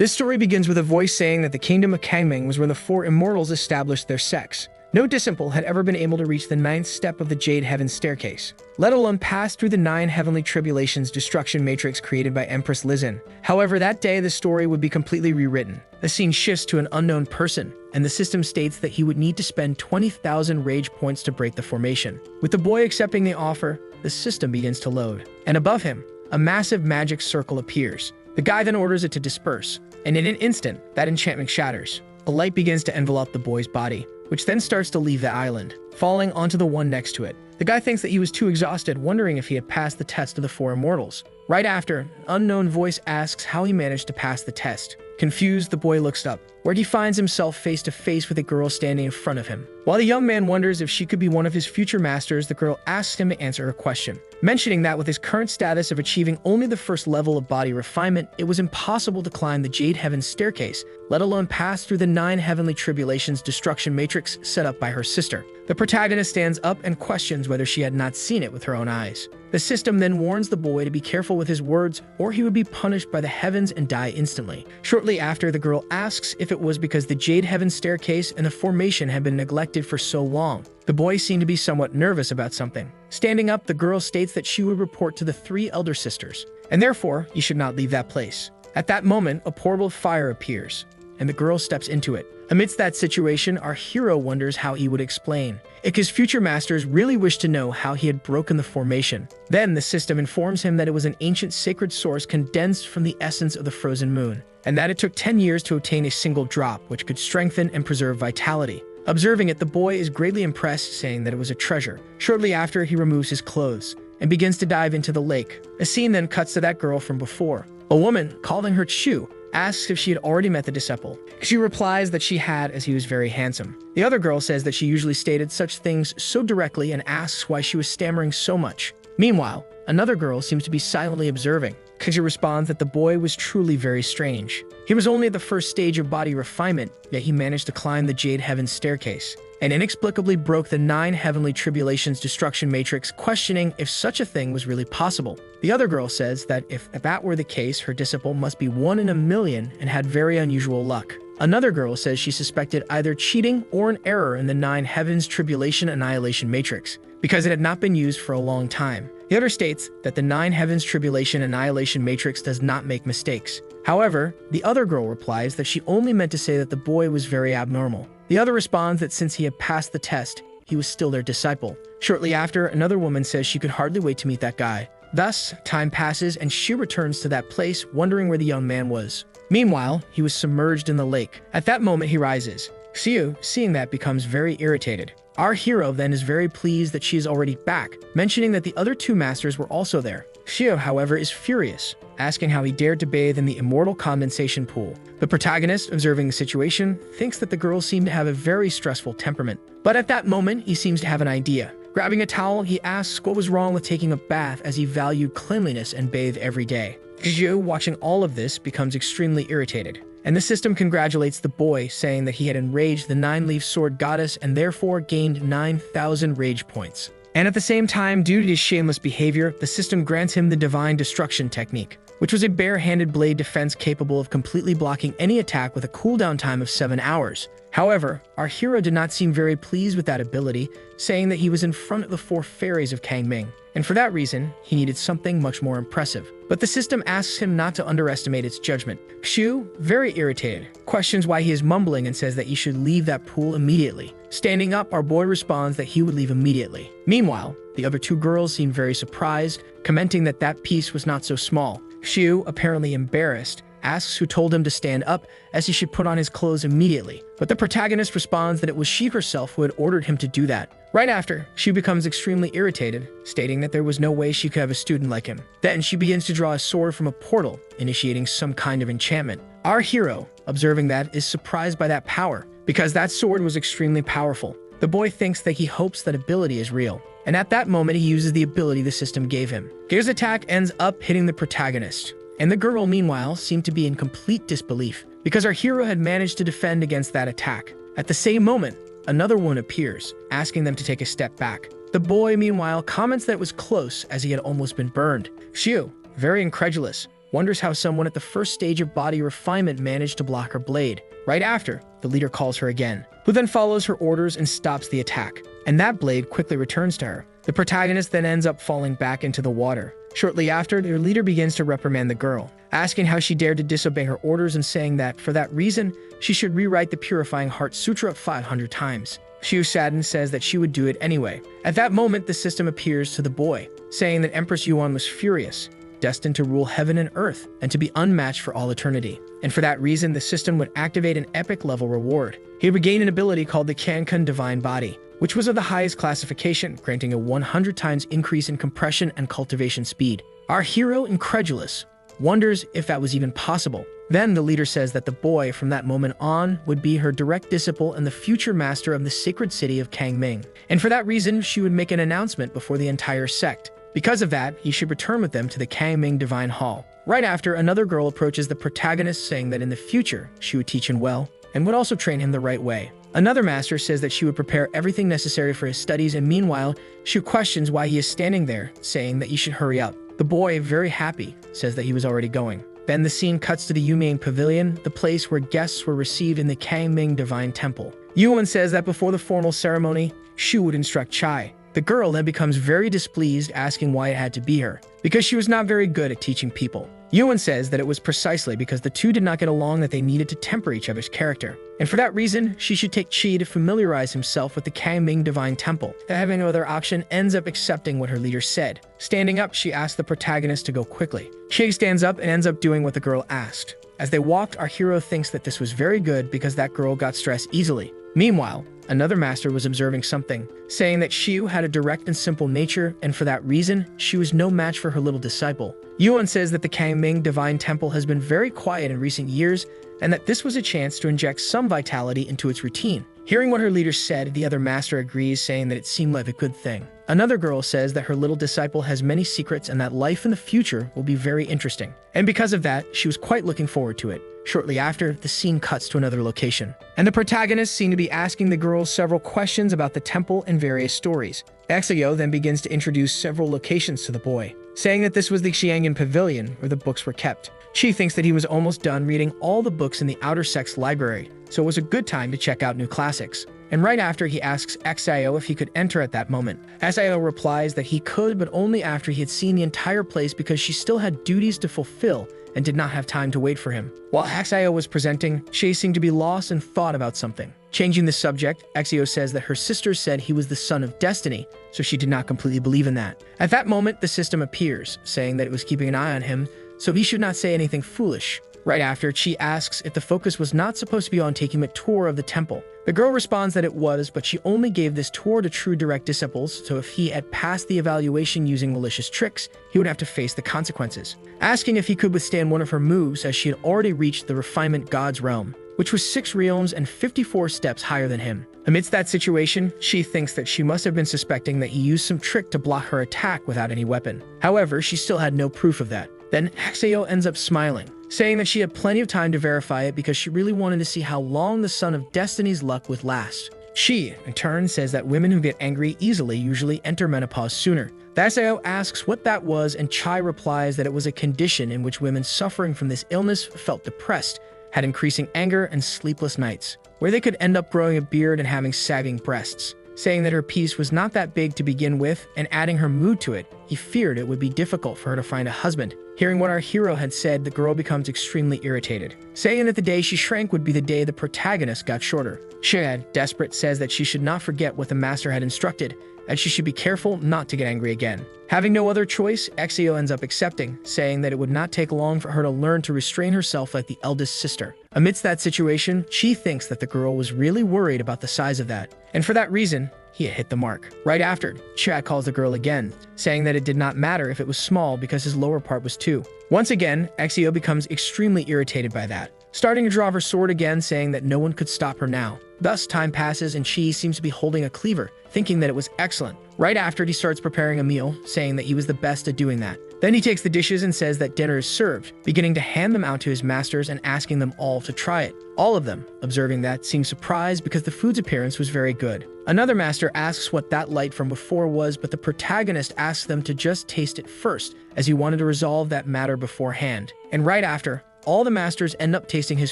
This story begins with a voice saying that the kingdom of Kangming was where the four immortals established their sex. No disciple had ever been able to reach the ninth step of the Jade Heaven staircase, let alone pass through the 9 heavenly tribulations destruction matrix created by Empress Lizin. However, that day the story would be completely rewritten. The scene shifts to an unknown person, and the system states that he would need to spend 20,000 rage points to break the formation. With the boy accepting the offer, the system begins to load, and above him, a massive magic circle appears. The guy then orders it to disperse, and in an instant, that enchantment shatters. A light begins to envelop the boy's body, which then starts to leave the island, falling onto the one next to it. The guy thinks that he was too exhausted, wondering if he had passed the test of the 4 immortals. Right after, an unknown voice asks how he managed to pass the test. Confused, the boy looks up, where he finds himself face to face with a girl standing in front of him. While the young man wonders if she could be one of his future masters, the girl asks him to answer her question, mentioning that with his current status of achieving only the first level of body refinement, it was impossible to climb the Jade Heaven staircase, let alone pass through the 9 heavenly tribulations destruction matrix set up by her sister. The protagonist stands up and questions whether she had not seen it with her own eyes. The system then warns the boy to be careful with his words, or he would be punished by the heavens and die instantly. Shortly after, the girl asks if it was because the Jade Heaven staircase and the formation had been neglected for so long. The boy seemed to be somewhat nervous about something. Standing up, the girl states that she would report to the 3 elder sisters, and therefore, he should not leave that place. At that moment, a portal of fire appears, and the girl steps into it. Amidst that situation, our hero wonders how he would explain. Ikka's future masters really wished to know how he had broken the formation. Then the system informs him that it was an ancient sacred source condensed from the essence of the frozen moon, and that it took 10 years to obtain a single drop, which could strengthen and preserve vitality. Observing it, the boy is greatly impressed, saying that it was a treasure. Shortly after, he removes his clothes and begins to dive into the lake. A scene then cuts to that girl from before. A woman, calling her Chu, asks if she had already met the disciple. She replies that she had, as he was very handsome. The other girl says that she usually stated such things so directly and asks why she was stammering so much. Meanwhile, another girl seems to be silently observing. She responds that the boy was truly very strange. He was only at the first stage of body refinement, yet he managed to climb the Jade Heaven staircase, and inexplicably broke the 9 heavenly tribulations destruction matrix, questioning if such a thing was really possible. The other girl says that if that were the case, her disciple must be 1 in a million and had very unusual luck. Another girl says she suspected either cheating or an error in the 9 heavens tribulation annihilation matrix, because it had not been used for a long time. The other states that the 9 heavens tribulation annihilation matrix does not make mistakes. However, the other girl replies that she only meant to say that the boy was very abnormal. The other responds that since he had passed the test, he was still their disciple. Shortly after, another woman says she could hardly wait to meet that guy. Thus, time passes and she returns to that place, wondering where the young man was. Meanwhile, he was submerged in the lake. At that moment, he rises. Xiu, seeing that, becomes very irritated. Our hero then is very pleased that she is already back, mentioning that the other 2 masters were also there. Xiu, however, is furious, asking how he dared to bathe in the immortal condensation pool. The protagonist, observing the situation, thinks that the girl seemed to have a very stressful temperament. But at that moment, he seems to have an idea. Grabbing a towel, he asks what was wrong with taking a bath, as he valued cleanliness and bathed every day. Xiu, watching all of this, becomes extremely irritated, and the system congratulates the boy, saying that he had enraged the 9-leaf sword goddess and therefore gained 9,000 rage points. And at the same time, due to his shameless behavior, the system grants him the divine destruction technique, which was a bare-handed blade defense capable of completely blocking any attack with a cooldown time of 7 hours. However, our hero did not seem very pleased with that ability, saying that he was in front of the 4 fairies of Kangming, and for that reason, he needed something much more impressive. But the system asks him not to underestimate its judgment. Xiu, very irritated, questions why he is mumbling and says that he should leave that pool immediately. Standing up, our boy responds that he would leave immediately. Meanwhile, the other 2 girls seem very surprised, commenting that that piece was not so small. Xiu, apparently embarrassed, asks who told him to stand up, as he should put on his clothes immediately. But the protagonist responds that it was she herself who had ordered him to do that. Right after, she becomes extremely irritated, stating that there was no way she could have a student like him. Then she begins to draw a sword from a portal, initiating some kind of enchantment. Our hero, observing that, is surprised by that power, because that sword was extremely powerful. The boy thinks that he hopes that ability is real, and at that moment he uses the ability the system gave him. Gear's attack ends up hitting the protagonist, and the girl, meanwhile, seemed to be in complete disbelief, because our hero had managed to defend against that attack. At the same moment, another one appears, asking them to take a step back. The boy, meanwhile, comments that it was close, as he had almost been burned. Xiu, very incredulous, wonders how someone at the first stage of body refinement managed to block her blade. Right after, the leader calls her again, who then follows her orders and stops the attack, and that blade quickly returns to her. The protagonist then ends up falling back into the water. Shortly after, their leader begins to reprimand the girl, asking how she dared to disobey her orders and saying that, for that reason, she should rewrite the Purifying Heart Sutra 500 times. Xiu saddened says that she would do it anyway. At that moment, the system appears to the boy, saying that Empress Yuan was furious, destined to rule heaven and earth, and to be unmatched for all eternity. And for that reason, the system would activate an epic level reward. He would gain an ability called the Cancun Divine Body, which was of the highest classification, granting a 100 times increase in compression and cultivation speed. Our hero, incredulous, wonders if that was even possible. Then the leader says that the boy, from that moment on, would be her direct disciple and the future master of the sacred city of Kangming. And for that reason, she would make an announcement before the entire sect. Because of that, he should return with them to the Kangming Divine Hall. Right after, another girl approaches the protagonist saying that in the future, she would teach him well, and would also train him the right way. Another master says that she would prepare everything necessary for his studies, and meanwhile, she questions why he is standing there, saying that he should hurry up. The boy, very happy, says that he was already going. Then the scene cuts to the Yuming Pavilion, the place where guests were received in the Kangming Divine Temple. Yuan says that before the formal ceremony, Shu would instruct Chai. The girl then becomes very displeased, asking why it had to be her, because she was not very good at teaching people. Yuan says that it was precisely because the two did not get along that they needed to temper each other's character, and for that reason, she should take Qi to familiarize himself with the Kangming Divine Temple. Having no other option, ends up accepting what her leader said. Standing up, she asks the protagonist to go quickly. Qi stands up and ends up doing what the girl asked. As they walked, our hero thinks that this was very good because that girl got stressed easily. Meanwhile, another master was observing something, saying that Xiu had a direct and simple nature, and for that reason, she was no match for her little disciple. Yuan says that the Kangming Divine Temple has been very quiet in recent years, and that this was a chance to inject some vitality into its routine. Hearing what her leader said, the other master agrees, saying that it seemed like a good thing. Another girl says that her little disciple has many secrets and that life in the future will be very interesting. And because of that, she was quite looking forward to it. Shortly after, the scene cuts to another location, and the protagonists seem to be asking the girls several questions about the temple and various stories. Exio then begins to introduce several locations to the boy, saying that this was the Xiangan Pavilion where the books were kept. She thinks that he was almost done reading all the books in the Outer Sex library, so it was a good time to check out new classics. And right after, he asks Exio if he could enter at that moment. Exio replies that he could, but only after he had seen the entire place because she still had duties to fulfill and did not have time to wait for him. While Exio was presenting, she seemed to be lost and thought about something. Changing the subject, Exio says that her sister said he was the son of destiny, so she did not completely believe in that. At that moment, the system appears, saying that it was keeping an eye on him, so he should not say anything foolish. Right after, Chi asks if the focus was not supposed to be on taking a tour of the temple. The girl responds that it was, but she only gave this tour to true direct disciples, so if he had passed the evaluation using malicious tricks, he would have to face the consequences. Asking if he could withstand one of her moves, as she had already reached the refinement god's realm, which was 6 realms and 54 steps higher than him. Amidst that situation, she thinks that she must have been suspecting that he used some trick to block her attack without any weapon. However, she still had no proof of that. Then Exio ends up smiling, saying that she had plenty of time to verify it because she really wanted to see how long the Son of Destiny's luck would last. She, in turn, says that women who get angry easily usually enter menopause sooner. Exio asks what that was, and Chai replies that it was a condition in which women suffering from this illness felt depressed, had increasing anger and sleepless nights, where they could end up growing a beard and having sagging breasts. Saying that her piece was not that big to begin with, and adding her mood to it, he feared it would be difficult for her to find a husband. Hearing what our hero had said, the girl becomes extremely irritated, saying that the day she shrank would be the day the protagonist got shorter. Shad, desperate, says that she should not forget what the master had instructed, and she should be careful not to get angry again. Having no other choice, Exio ends up accepting, saying that it would not take long for her to learn to restrain herself like the eldest sister. Amidst that situation, she thinks that the girl was really worried about the size of that, and for that reason, he had hit the mark. Right after, Chad calls the girl again, saying that it did not matter if it was small because his lower part was 2. Once again, Exio becomes extremely irritated by that, starting to draw her sword again, saying that no one could stop her now. Thus, time passes and Chi seems to be holding a cleaver, thinking that it was excellent. Right after, he starts preparing a meal, saying that he was the best at doing that. Then he takes the dishes and says that dinner is served, beginning to hand them out to his masters and asking them all to try it. All of them, observing that, seem surprised because the food's appearance was very good. Another master asks what that light from before was, but the protagonist asks them to just taste it first, as he wanted to resolve that matter beforehand. And right after, all the masters end up tasting his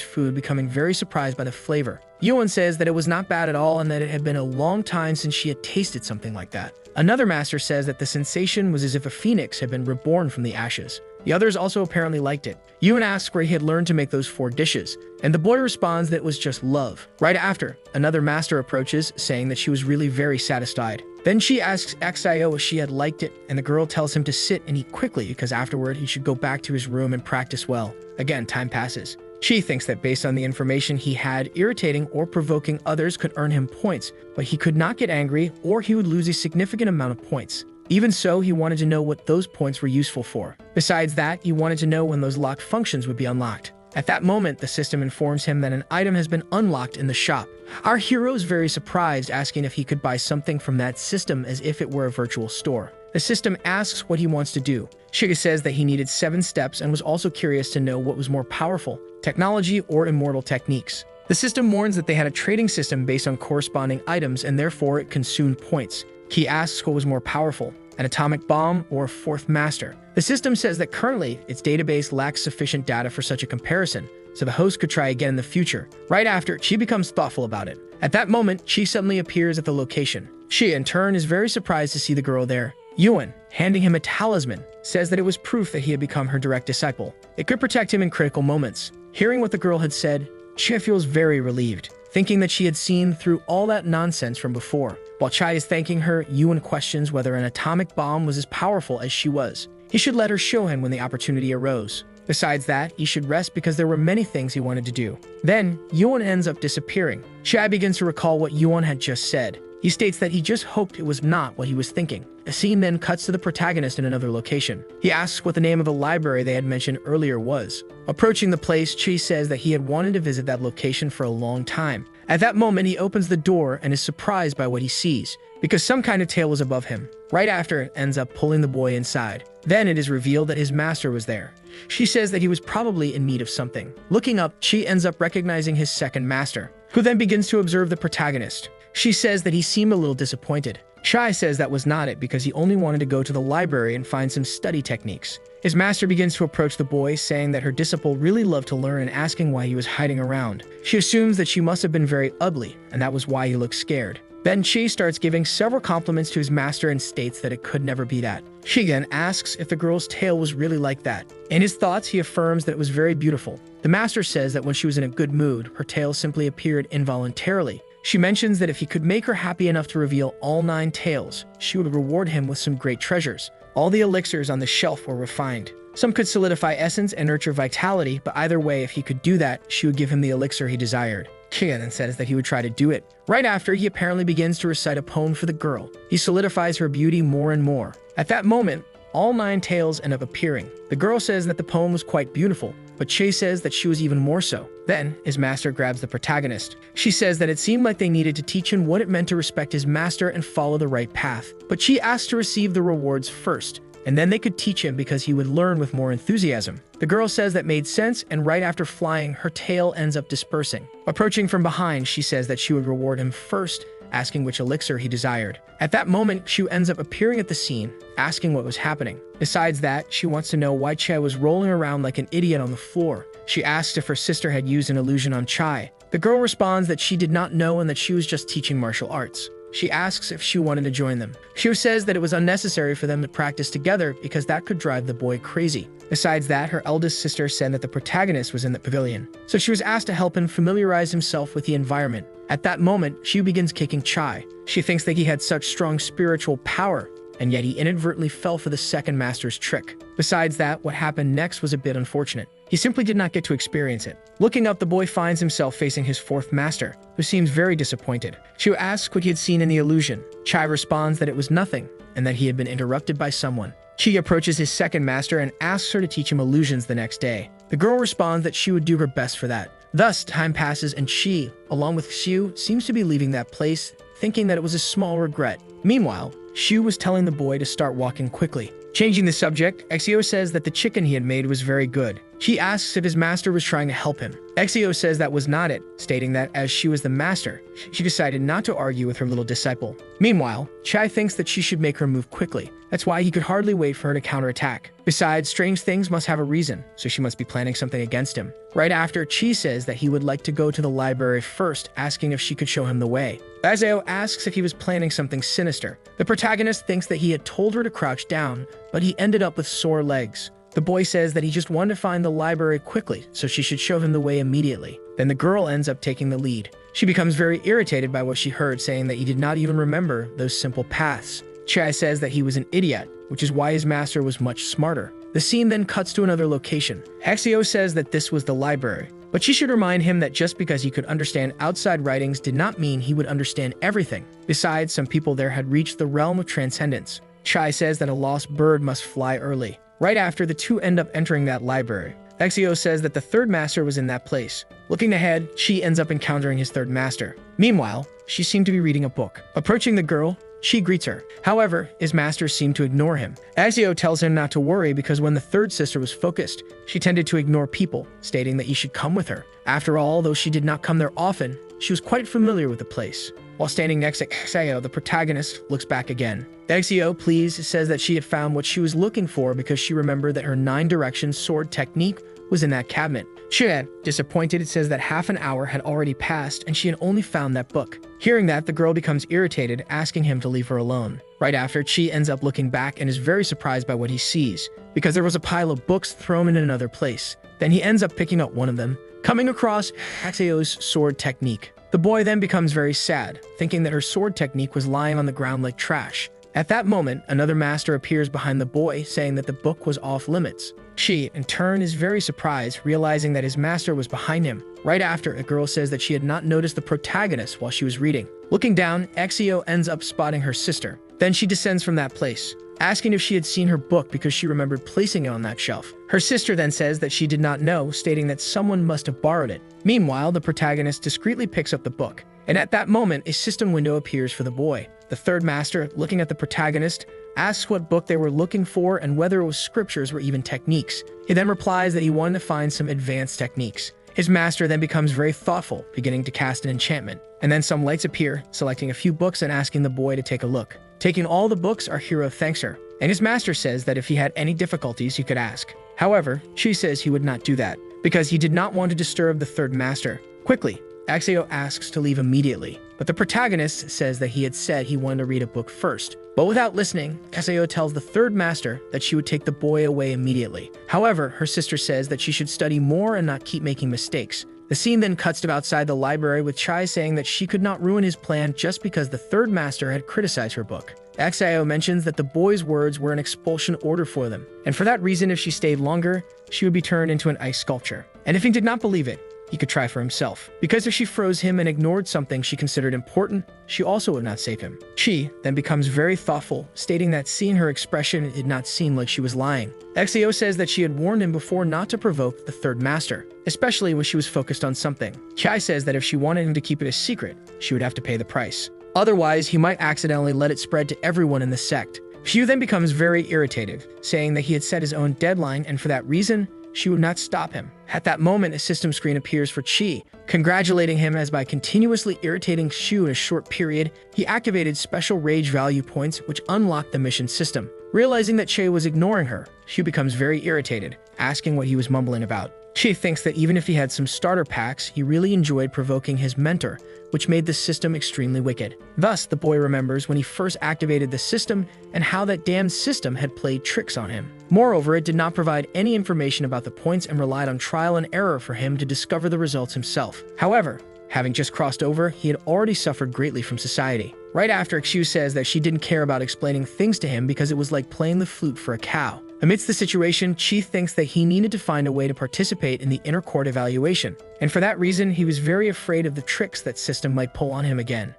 food, becoming very surprised by the flavor. Yuan says that it was not bad at all and that it had been a long time since she had tasted something like that. Another master says that the sensation was as if a phoenix had been reborn from the ashes. The others also apparently liked it. Yuan asks where he had learned to make those 4 dishes, and the boy responds that it was just love. Right after, another master approaches, saying that she was really very satisfied. Then she asks Xio if she had liked it, and the girl tells him to sit and eat quickly because afterward he should go back to his room and practice well. Again, time passes. Chi thinks that based on the information he had, irritating or provoking others could earn him points, but he could not get angry or he would lose a significant amount of points. Even so, he wanted to know what those points were useful for. Besides that, he wanted to know when those locked functions would be unlocked. At that moment, the system informs him that an item has been unlocked in the shop. Our hero is very surprised, asking if he could buy something from that system as if it were a virtual store. The system asks what he wants to do. Shiga says that he needed 7 steps and was also curious to know what was more powerful, technology or immortal techniques. The system warns that they had a trading system based on corresponding items and therefore it consumed points. He asks what was more powerful, an atomic bomb or a 4th master. The system says that currently its database lacks sufficient data for such a comparison, so the host could try again in the future. Right after, Chi becomes thoughtful about it. At that moment, Chi suddenly appears at the location. Chi, in turn, is very surprised to see the girl there. Yuan, handing him a talisman, says that it was proof that he had become her direct disciple. It could protect him in critical moments. Hearing what the girl had said, Chi feels very relieved, thinking that she had seen through all that nonsense from before. While Chai is thanking her, Yuan questions whether an atomic bomb was as powerful as she was. He should let her show him when the opportunity arose. Besides that, he should rest because there were many things he wanted to do. Then, Yuan ends up disappearing. Chai begins to recall what Yuan had just said. He states that he just hoped it was not what he was thinking. A scene then cuts to the protagonist in another location. He asks what the name of the library they had mentioned earlier was. Approaching the place, Chi says that he had wanted to visit that location for a long time. At that moment, he opens the door and is surprised by what he sees, because some kind of tail was above him. Right after, it ends up pulling the boy inside. Then it is revealed that his master was there. She says that he was probably in need of something. Looking up, Chi ends up recognizing his second master, who then begins to observe the protagonist. She says that he seemed a little disappointed. Chai says that was not it because he only wanted to go to the library and find some study techniques. His master begins to approach the boy, saying that her disciple really loved to learn and asking why he was hiding around. She assumes that she must have been very ugly, and that was why he looked scared. Then Chi starts giving several compliments to his master and states that it could never be that. She then asks if the girl's tail was really like that. In his thoughts, he affirms that it was very beautiful. The master says that when she was in a good mood, her tail simply appeared involuntarily. She mentions that if he could make her happy enough to reveal all 9 tails, she would reward him with some great treasures. All the elixirs on the shelf were refined. Some could solidify essence and nurture vitality, but either way, if he could do that, she would give him the elixir he desired. Kia then says that he would try to do it. Right after, he apparently begins to recite a poem for the girl. He solidifies her beauty more and more. At that moment, all 9 tails end up appearing. The girl says that the poem was quite beautiful, but Che says that she was even more so. Then, his master grabs the protagonist. She says that it seemed like they needed to teach him what it meant to respect his master and follow the right path. But she asks to receive the rewards first, and then they could teach him because he would learn with more enthusiasm. The girl says that made sense, and right after flying, her tail ends up dispersing. Approaching from behind, she says that she would reward him first, asking which elixir he desired. At that moment, Shu ends up appearing at the scene, asking what was happening. Besides that, she wants to know why Chai was rolling around like an idiot on the floor. She asks if her sister had used an illusion on Chai. The girl responds that she did not know and that she was just teaching martial arts. She asks if Shu wanted to join them. Shu says that it was unnecessary for them to practice together because that could drive the boy crazy. Besides that, her eldest sister said that the protagonist was in the pavilion, so she was asked to help him familiarize himself with the environment. At that moment, Shu begins kicking Chai. She thinks that he had such strong spiritual power, and yet he inadvertently fell for the second master's trick. Besides that, what happened next was a bit unfortunate. He simply did not get to experience it. Looking up, the boy finds himself facing his fourth master, who seems very disappointed. Shu asks what he had seen in the illusion. Chai responds that it was nothing, and that he had been interrupted by someone. Chi approaches his second master and asks her to teach him illusions the next day. The girl responds that she would do her best for that. Thus, time passes and Chi, along with Xiu, seems to be leaving that place, thinking that it was a small regret. Meanwhile, Shu was telling the boy to start walking quickly. Changing the subject, Exio says that the chicken he had made was very good. She asks if his master was trying to help him. Exio says that was not it, stating that as she was the master, she decided not to argue with her little disciple. Meanwhile, Chai thinks that she should make her move quickly. That's why he could hardly wait for her to counterattack. Besides, strange things must have a reason, so she must be planning something against him. Right after, Chi says that he would like to go to the library first, asking if she could show him the way. Exio asks if he was planning something sinister. The protagonist thinks that he had told her to crouch down, but he ended up with sore legs. The boy says that he just wanted to find the library quickly, so she should show him the way immediately. Then the girl ends up taking the lead. She becomes very irritated by what she heard, saying that he did not even remember those simple paths. Chai says that he was an idiot, which is why his master was much smarter. The scene then cuts to another location. Exio says that this was the library, but she should remind him that just because he could understand outside writings did not mean he would understand everything. Besides, some people there had reached the realm of transcendence. Chai says that a lost bird must fly early. Right after, the two end up entering that library. Exio says that the third master was in that place. Looking ahead, she ends up encountering his third master. Meanwhile, she seemed to be reading a book. Approaching the girl, she greets her. However, his master seemed to ignore him. Exio tells him not to worry because when the third sister was focused, she tended to ignore people, stating that he should come with her. After all, though she did not come there often, she was quite familiar with the place. While standing next to Exio, the protagonist looks back again. Exio, please, says that she had found what she was looking for because she remembered that her 9-direction sword technique was in that cabinet. Chad, disappointed, says that half an hour had already passed and she had only found that book. Hearing that, the girl becomes irritated, asking him to leave her alone. Right after, Chi ends up looking back and is very surprised by what he sees, because there was a pile of books thrown in another place. Then he ends up picking up one of them, coming across Exio's sword technique. The boy then becomes very sad, thinking that her sword technique was lying on the ground like trash. At that moment, another master appears behind the boy, saying that the book was off limits. Chi, in turn, is very surprised, realizing that his master was behind him. Right after, a girl says that she had not noticed the protagonist while she was reading. Looking down, Exio ends up spotting her sister. Then she descends from that place, asking if she had seen her book because she remembered placing it on that shelf. Her sister then says that she did not know, stating that someone must have borrowed it. Meanwhile, the protagonist discreetly picks up the book, and at that moment, a system window appears for the boy. The third master, looking at the protagonist, asks what book they were looking for and whether it was scriptures or even techniques. He then replies that he wanted to find some advanced techniques. His master then becomes very thoughtful, beginning to cast an enchantment. And then some lights appear, selecting a few books and asking the boy to take a look. Taking all the books, our hero thanks her, and his master says that if he had any difficulties, he could ask. However, Chi says he would not do that, because he did not want to disturb the third master. Quickly, Exio asks to leave immediately, but the protagonist says that he had said he wanted to read a book first. But without listening, Exio tells the third master that she would take the boy away immediately. However, her sister says that she should study more and not keep making mistakes. The scene then cuts to outside the library with Chai saying that she could not ruin his plan just because the third master had criticized her book. Exio mentions that the boy's words were an expulsion order for them, and for that reason, if she stayed longer, she would be turned into an ice sculpture. And if he did not believe it, he could try for himself. Because if she froze him and ignored something she considered important, she also would not save him. Chi then becomes very thoughtful, stating that seeing her expression, it did not seem like she was lying. Exio says that she had warned him before not to provoke the third master, especially when she was focused on something. Chai says that if she wanted him to keep it a secret, she would have to pay the price. Otherwise, he might accidentally let it spread to everyone in the sect. Xiu then becomes very irritated, saying that he had set his own deadline and for that reason, she would not stop him. At that moment, a system screen appears for Chi, congratulating him as by continuously irritating Xiu in a short period, he activated special rage value points which unlocked the mission system. Realizing that Che was ignoring her, Xiu becomes very irritated, asking what he was mumbling about. Chi thinks that even if he had some starter packs, he really enjoyed provoking his mentor, which made the system extremely wicked. Thus, the boy remembers when he first activated the system and how that damned system had played tricks on him. Moreover, it did not provide any information about the points and relied on trial and error for him to discover the results himself. However, having just crossed over, he had already suffered greatly from society. Right after, Xiu says that she didn't care about explaining things to him because it was like playing the flute for a cow. Amidst the situation, Chi thinks that he needed to find a way to participate in the inner court evaluation, and for that reason, he was very afraid of the tricks that system might pull on him again.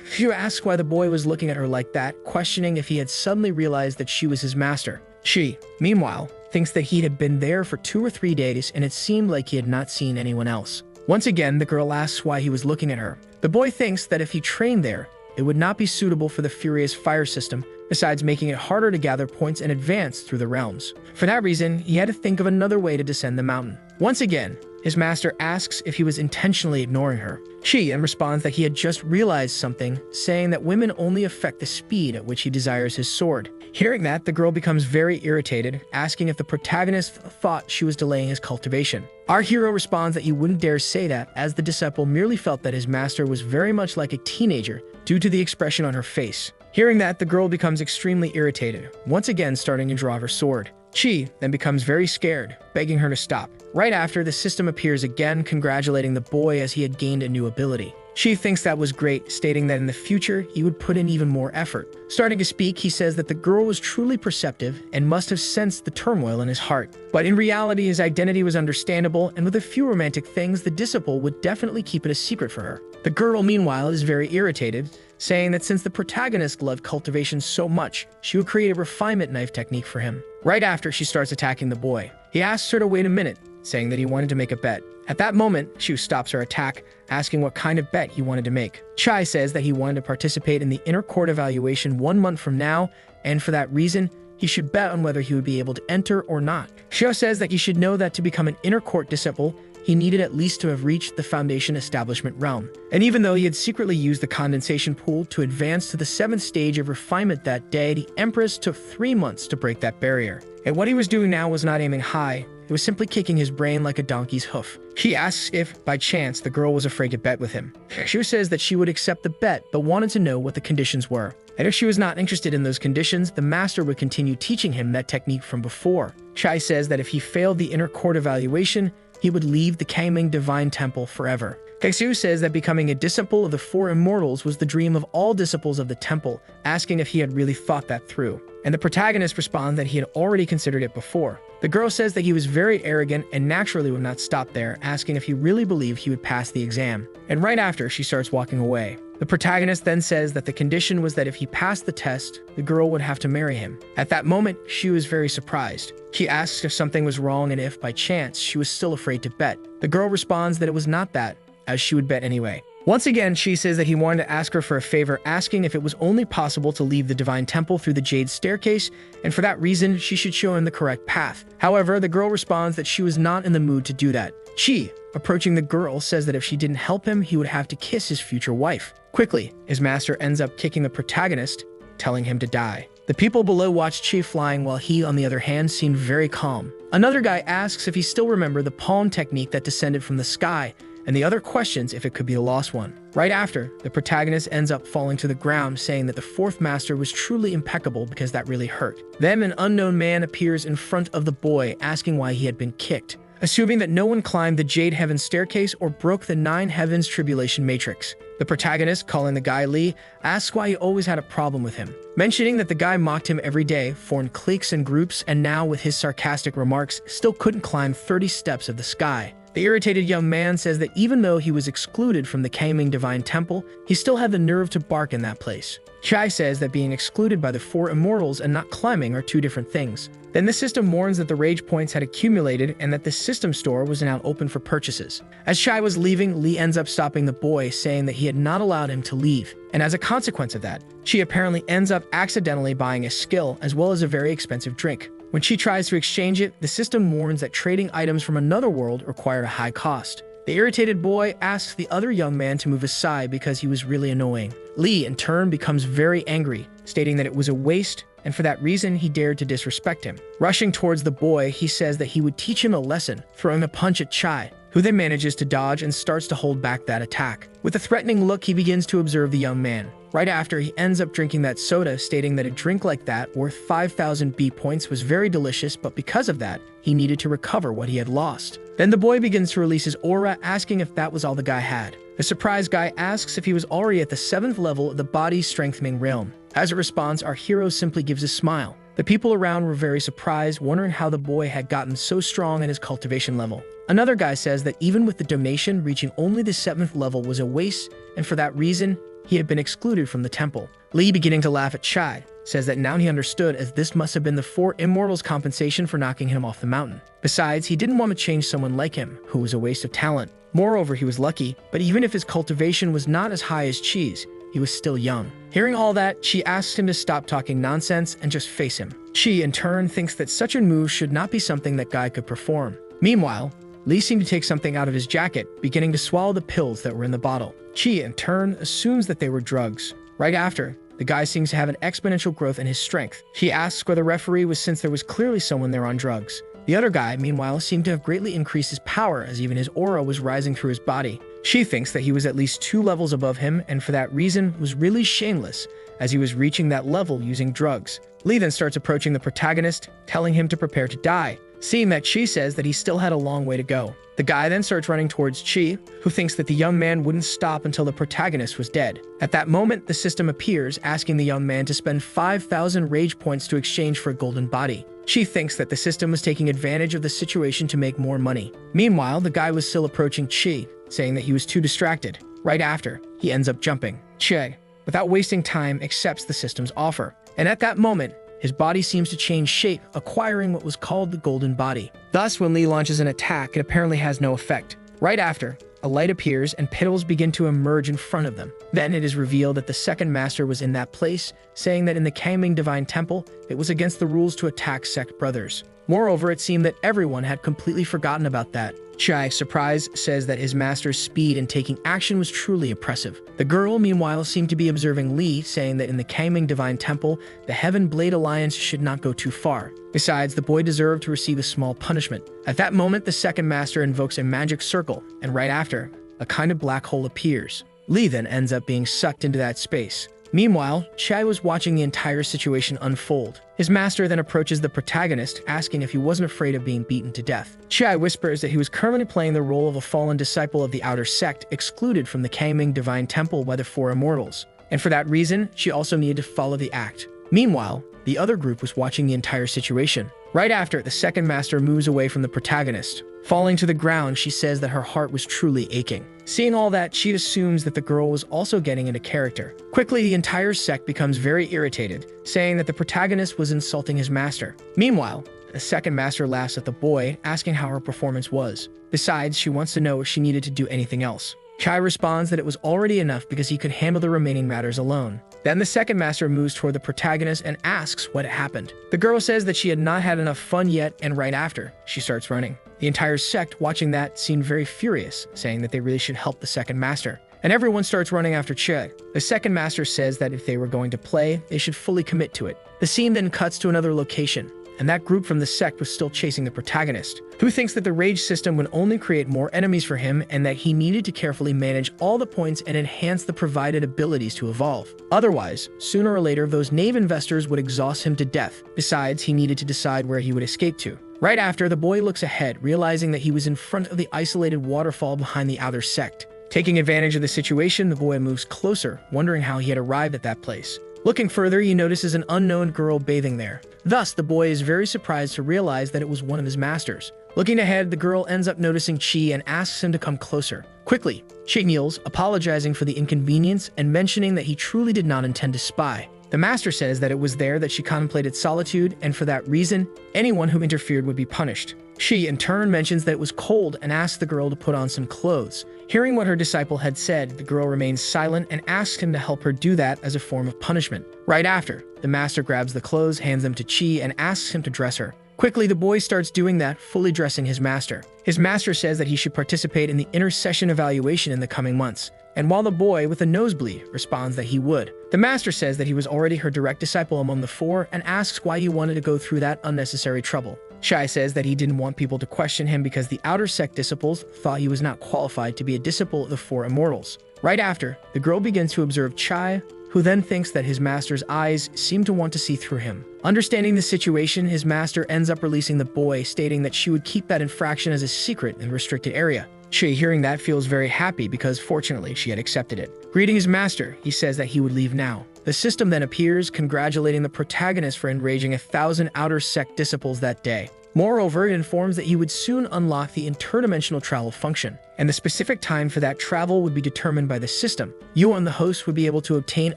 Xiu asks why the boy was looking at her like that, questioning if he had suddenly realized that she was his master. Chi, meanwhile, thinks that he had been there for 2 or 3 days and it seemed like he had not seen anyone else. Once again, the girl asks why he was looking at her. The boy thinks that if he trained there, it would not be suitable for the furious fire system. besides making it harder to gather points and advance through the realms. For that reason, he had to think of another way to descend the mountain. Once again, his master asks if he was intentionally ignoring her. She then responds that he had just realized something, saying that women only affect the speed at which he desires his sword. Hearing that, the girl becomes very irritated, asking if the protagonist thought she was delaying his cultivation. Our hero responds that he wouldn't dare say that, as the disciple merely felt that his master was very much like a teenager due to the expression on her face. Hearing that, the girl becomes extremely irritated, once again starting to draw her sword. Chi then becomes very scared, begging her to stop. Right after, the system appears again, congratulating the boy as he had gained a new ability. Chi thinks that was great, stating that in the future, he would put in even more effort. Starting to speak, he says that the girl was truly perceptive and must have sensed the turmoil in his heart. But in reality, his identity was understandable, and with a few romantic things, the disciple would definitely keep it a secret for her. The girl, meanwhile, is very irritated, saying that since the protagonist loved cultivation so much, she would create a refinement knife technique for him. Right after, she starts attacking the boy. He asks her to wait a minute, saying that he wanted to make a bet. At that moment, Shu stops her attack, asking what kind of bet he wanted to make. Chai says that he wanted to participate in the inner court evaluation 1 month from now, and for that reason, he should bet on whether he would be able to enter or not. Shu says that he should know that to become an inner court disciple, he needed at least to have reached the foundation establishment realm. And even though he had secretly used the condensation pool to advance to the 7th stage of refinement that day, the Empress took 3 months to break that barrier. And what he was doing now was not aiming high, it was simply kicking his brain like a donkey's hoof. He asks if, by chance, the girl was afraid to bet with him. Shu says that she would accept the bet, but wanted to know what the conditions were. And if she was not interested in those conditions, the master would continue teaching him that technique from before. Chai says that if he failed the inner court evaluation, he would leave the Kangming Divine Temple forever. Kexu says that becoming a disciple of the 4 immortals was the dream of all disciples of the temple, asking if he had really thought that through. And the protagonist responds that he had already considered it before. The girl says that he was very arrogant and naturally would not stop there, asking if he really believed he would pass the exam. And right after, she starts walking away. The protagonist then says that the condition was that if he passed the test, the girl would have to marry him. At that moment, she was very surprised. She asks if something was wrong and if, by chance, she was still afraid to bet. The girl responds that it was not that, as she would bet anyway. Once again, she says that he wanted to ask her for a favor, asking if it was only possible to leave the Divine Temple through the Jade Staircase, and for that reason, she should show him the correct path. However, the girl responds that she was not in the mood to do that. Chi, approaching the girl, says that if she didn't help him, he would have to kiss his future wife. Quickly, his master ends up kicking the protagonist, telling him to die. The people below watched Chi flying while he, on the other hand, seemed very calm. Another guy asks if he still remembered the palm technique that descended from the sky, and the other questions if it could be a lost one. Right after, the protagonist ends up falling to the ground, saying that the 4th master was truly impeccable because that really hurt. Then an unknown man appears in front of the boy, asking why he had been kicked, assuming that no one climbed the Jade Heaven Staircase or broke the 9 Heavens Tribulation Matrix. The protagonist, calling the guy Lee, asks why he always had a problem with him, mentioning that the guy mocked him every day, formed cliques and groups, and now, with his sarcastic remarks, still couldn't climb 30 steps of the sky. The irritated young man says that even though he was excluded from the Kangming Divine Temple, he still had the nerve to bark in that place. Chai says that being excluded by the 4 immortals and not climbing are 2 different things. Then the system warns that the rage points had accumulated and that the system store was now open for purchases. As Chai was leaving, Lee ends up stopping the boy, saying that he had not allowed him to leave. And as a consequence of that, she apparently ends up accidentally buying a skill as well as a very expensive drink. When she tries to exchange it, the system warns that trading items from another world required a high cost. The irritated boy asks the other young man to move aside because he was really annoying. Lee, in turn, becomes very angry, stating that it was a waste, and for that reason, he dared to disrespect him. Rushing towards the boy, he says that he would teach him a lesson, throwing a punch at Chai, who then manages to dodge and starts to hold back that attack. With a threatening look, he begins to observe the young man. Right after, he ends up drinking that soda, stating that a drink like that, worth 5,000 B points, was very delicious, but because of that, he needed to recover what he had lost. Then the boy begins to release his aura, asking if that was all the guy had. The surprised guy asks if he was already at the 7th level of the body strengthening realm. As a response, our hero simply gives a smile. The people around were very surprised, wondering how the boy had gotten so strong at his cultivation level. Another guy says that even with the donation, reaching only the 7th level was a waste, and for that reason, he had been excluded from the temple. Lee, beginning to laugh at Chai, says that now he understood, as this must have been the 4 immortals' compensation for knocking him off the mountain. Besides, he didn't want to change someone like him, who was a waste of talent. Moreover, he was lucky, but even if his cultivation was not as high as Chi's, he was still young. Hearing all that, she asks him to stop talking nonsense and just face him. Chi, in turn, thinks that such a move should not be something that Guy could perform. Meanwhile, Lee seemed to take something out of his jacket, beginning to swallow the pills that were in the bottle. Chi, in turn, assumes that they were drugs. Right after, the guy seems to have an exponential growth in his strength. He asks where the referee was since there was clearly someone there on drugs. The other guy, meanwhile, seemed to have greatly increased his power as even his aura was rising through his body. She thinks that he was at least 2 levels above him and for that reason was really shameless as he was reaching that level using drugs. Lee then starts approaching the protagonist, telling him to prepare to die. Seeing that, Chi says that he still had a long way to go. The guy then starts running towards Chi, who thinks that the young man wouldn't stop until the protagonist was dead. At that moment, the system appears, asking the young man to spend 5,000 rage points to exchange for a golden body. She thinks that the system was taking advantage of the situation to make more money. Meanwhile, the guy was still approaching Chi, saying that he was too distracted. Right after, he ends up jumping. Chi, without wasting time, accepts the system's offer. And at that moment, his body seems to change shape, acquiring what was called the golden body. Thus, when Lee launches an attack, it apparently has no effect. Right after, a light appears and petals begin to emerge in front of them. Then it is revealed that the second master was in that place, saying that in the Kangming Divine Temple, it was against the rules to attack sect brothers. Moreover, it seemed that everyone had completely forgotten about that. Chai, surprised, says that his master's speed in taking action was truly impressive. The girl, meanwhile, seemed to be observing Lee, saying that in the Kangming Divine Temple, the Heaven Blade Alliance should not go too far. Besides, the boy deserved to receive a small punishment. At that moment, the second master invokes a magic circle, and right after, a kind of black hole appears. Lee then ends up being sucked into that space. Meanwhile, Chai was watching the entire situation unfold. His master then approaches the protagonist, asking if he wasn't afraid of being beaten to death. Chai whispers that he was currently playing the role of a fallen disciple of the outer sect, excluded from the Kangming Divine Temple by the 4 immortals. And for that reason, she also needed to follow the act. Meanwhile, the other group was watching the entire situation. Right after, the second master moves away from the protagonist. Falling to the ground, she says that her heart was truly aching. Seeing all that, she assumes that the girl was also getting into character. Quickly, the entire sect becomes very irritated, saying that the protagonist was insulting his master. Meanwhile, the second master laughs at the boy, asking how her performance was. Besides, she wants to know if she needed to do anything else. Chai responds that it was already enough because he could handle the remaining matters alone. Then the second master moves toward the protagonist and asks what happened. The girl says that she had not had enough fun yet, and right after, she starts running. The entire sect, watching that, seemed very furious, saying that they really should help the second master. And everyone starts running after Che. The second master says that if they were going to play, they should fully commit to it. The scene then cuts to another location, and that group from the sect was still chasing the protagonist, who thinks that the rage system would only create more enemies for him and that he needed to carefully manage all the points and enhance the provided abilities to evolve. Otherwise, sooner or later, those knave investors would exhaust him to death. Besides, he needed to decide where he would escape to. Right after, the boy looks ahead, realizing that he was in front of the isolated waterfall behind the outer sect. Taking advantage of the situation, the boy moves closer, wondering how he had arrived at that place. Looking further, he notices an unknown girl bathing there. Thus, the boy is very surprised to realize that it was one of his masters. Looking ahead, the girl ends up noticing Chi and asks him to come closer. Quickly, Chi kneels, apologizing for the inconvenience and mentioning that he truly did not intend to spy. The master says that it was there that she contemplated solitude, and for that reason, anyone who interfered would be punished. She, in turn, mentions that it was cold and asks the girl to put on some clothes. Hearing what her disciple had said, the girl remains silent and asks him to help her do that as a form of punishment. Right after, the master grabs the clothes, hands them to Chi, and asks him to dress her. Quickly, the boy starts doing that, fully dressing his master. His master says that he should participate in the intercession evaluation in the coming months. And while the boy, with a nosebleed, responds that he would. The master says that he was already her direct disciple among the 4 and asks why he wanted to go through that unnecessary trouble. Shai says that he didn't want people to question him because the outer sect disciples thought he was not qualified to be a disciple of the 4 immortals. Right after, the girl begins to observe Chai, who then thinks that his master's eyes seem to want to see through him. Understanding the situation, his master ends up releasing the boy, stating that she would keep that infraction as a secret in the restricted area. She, hearing that, feels very happy because fortunately she had accepted it. Greeting his master, he says that he would leave now. The system then appears, congratulating the protagonist for enraging 1,000 outer sect disciples that day. Moreover, it informs that he would soon unlock the interdimensional travel function, and the specific time for that travel would be determined by the system. Yuan, the host, would be able to obtain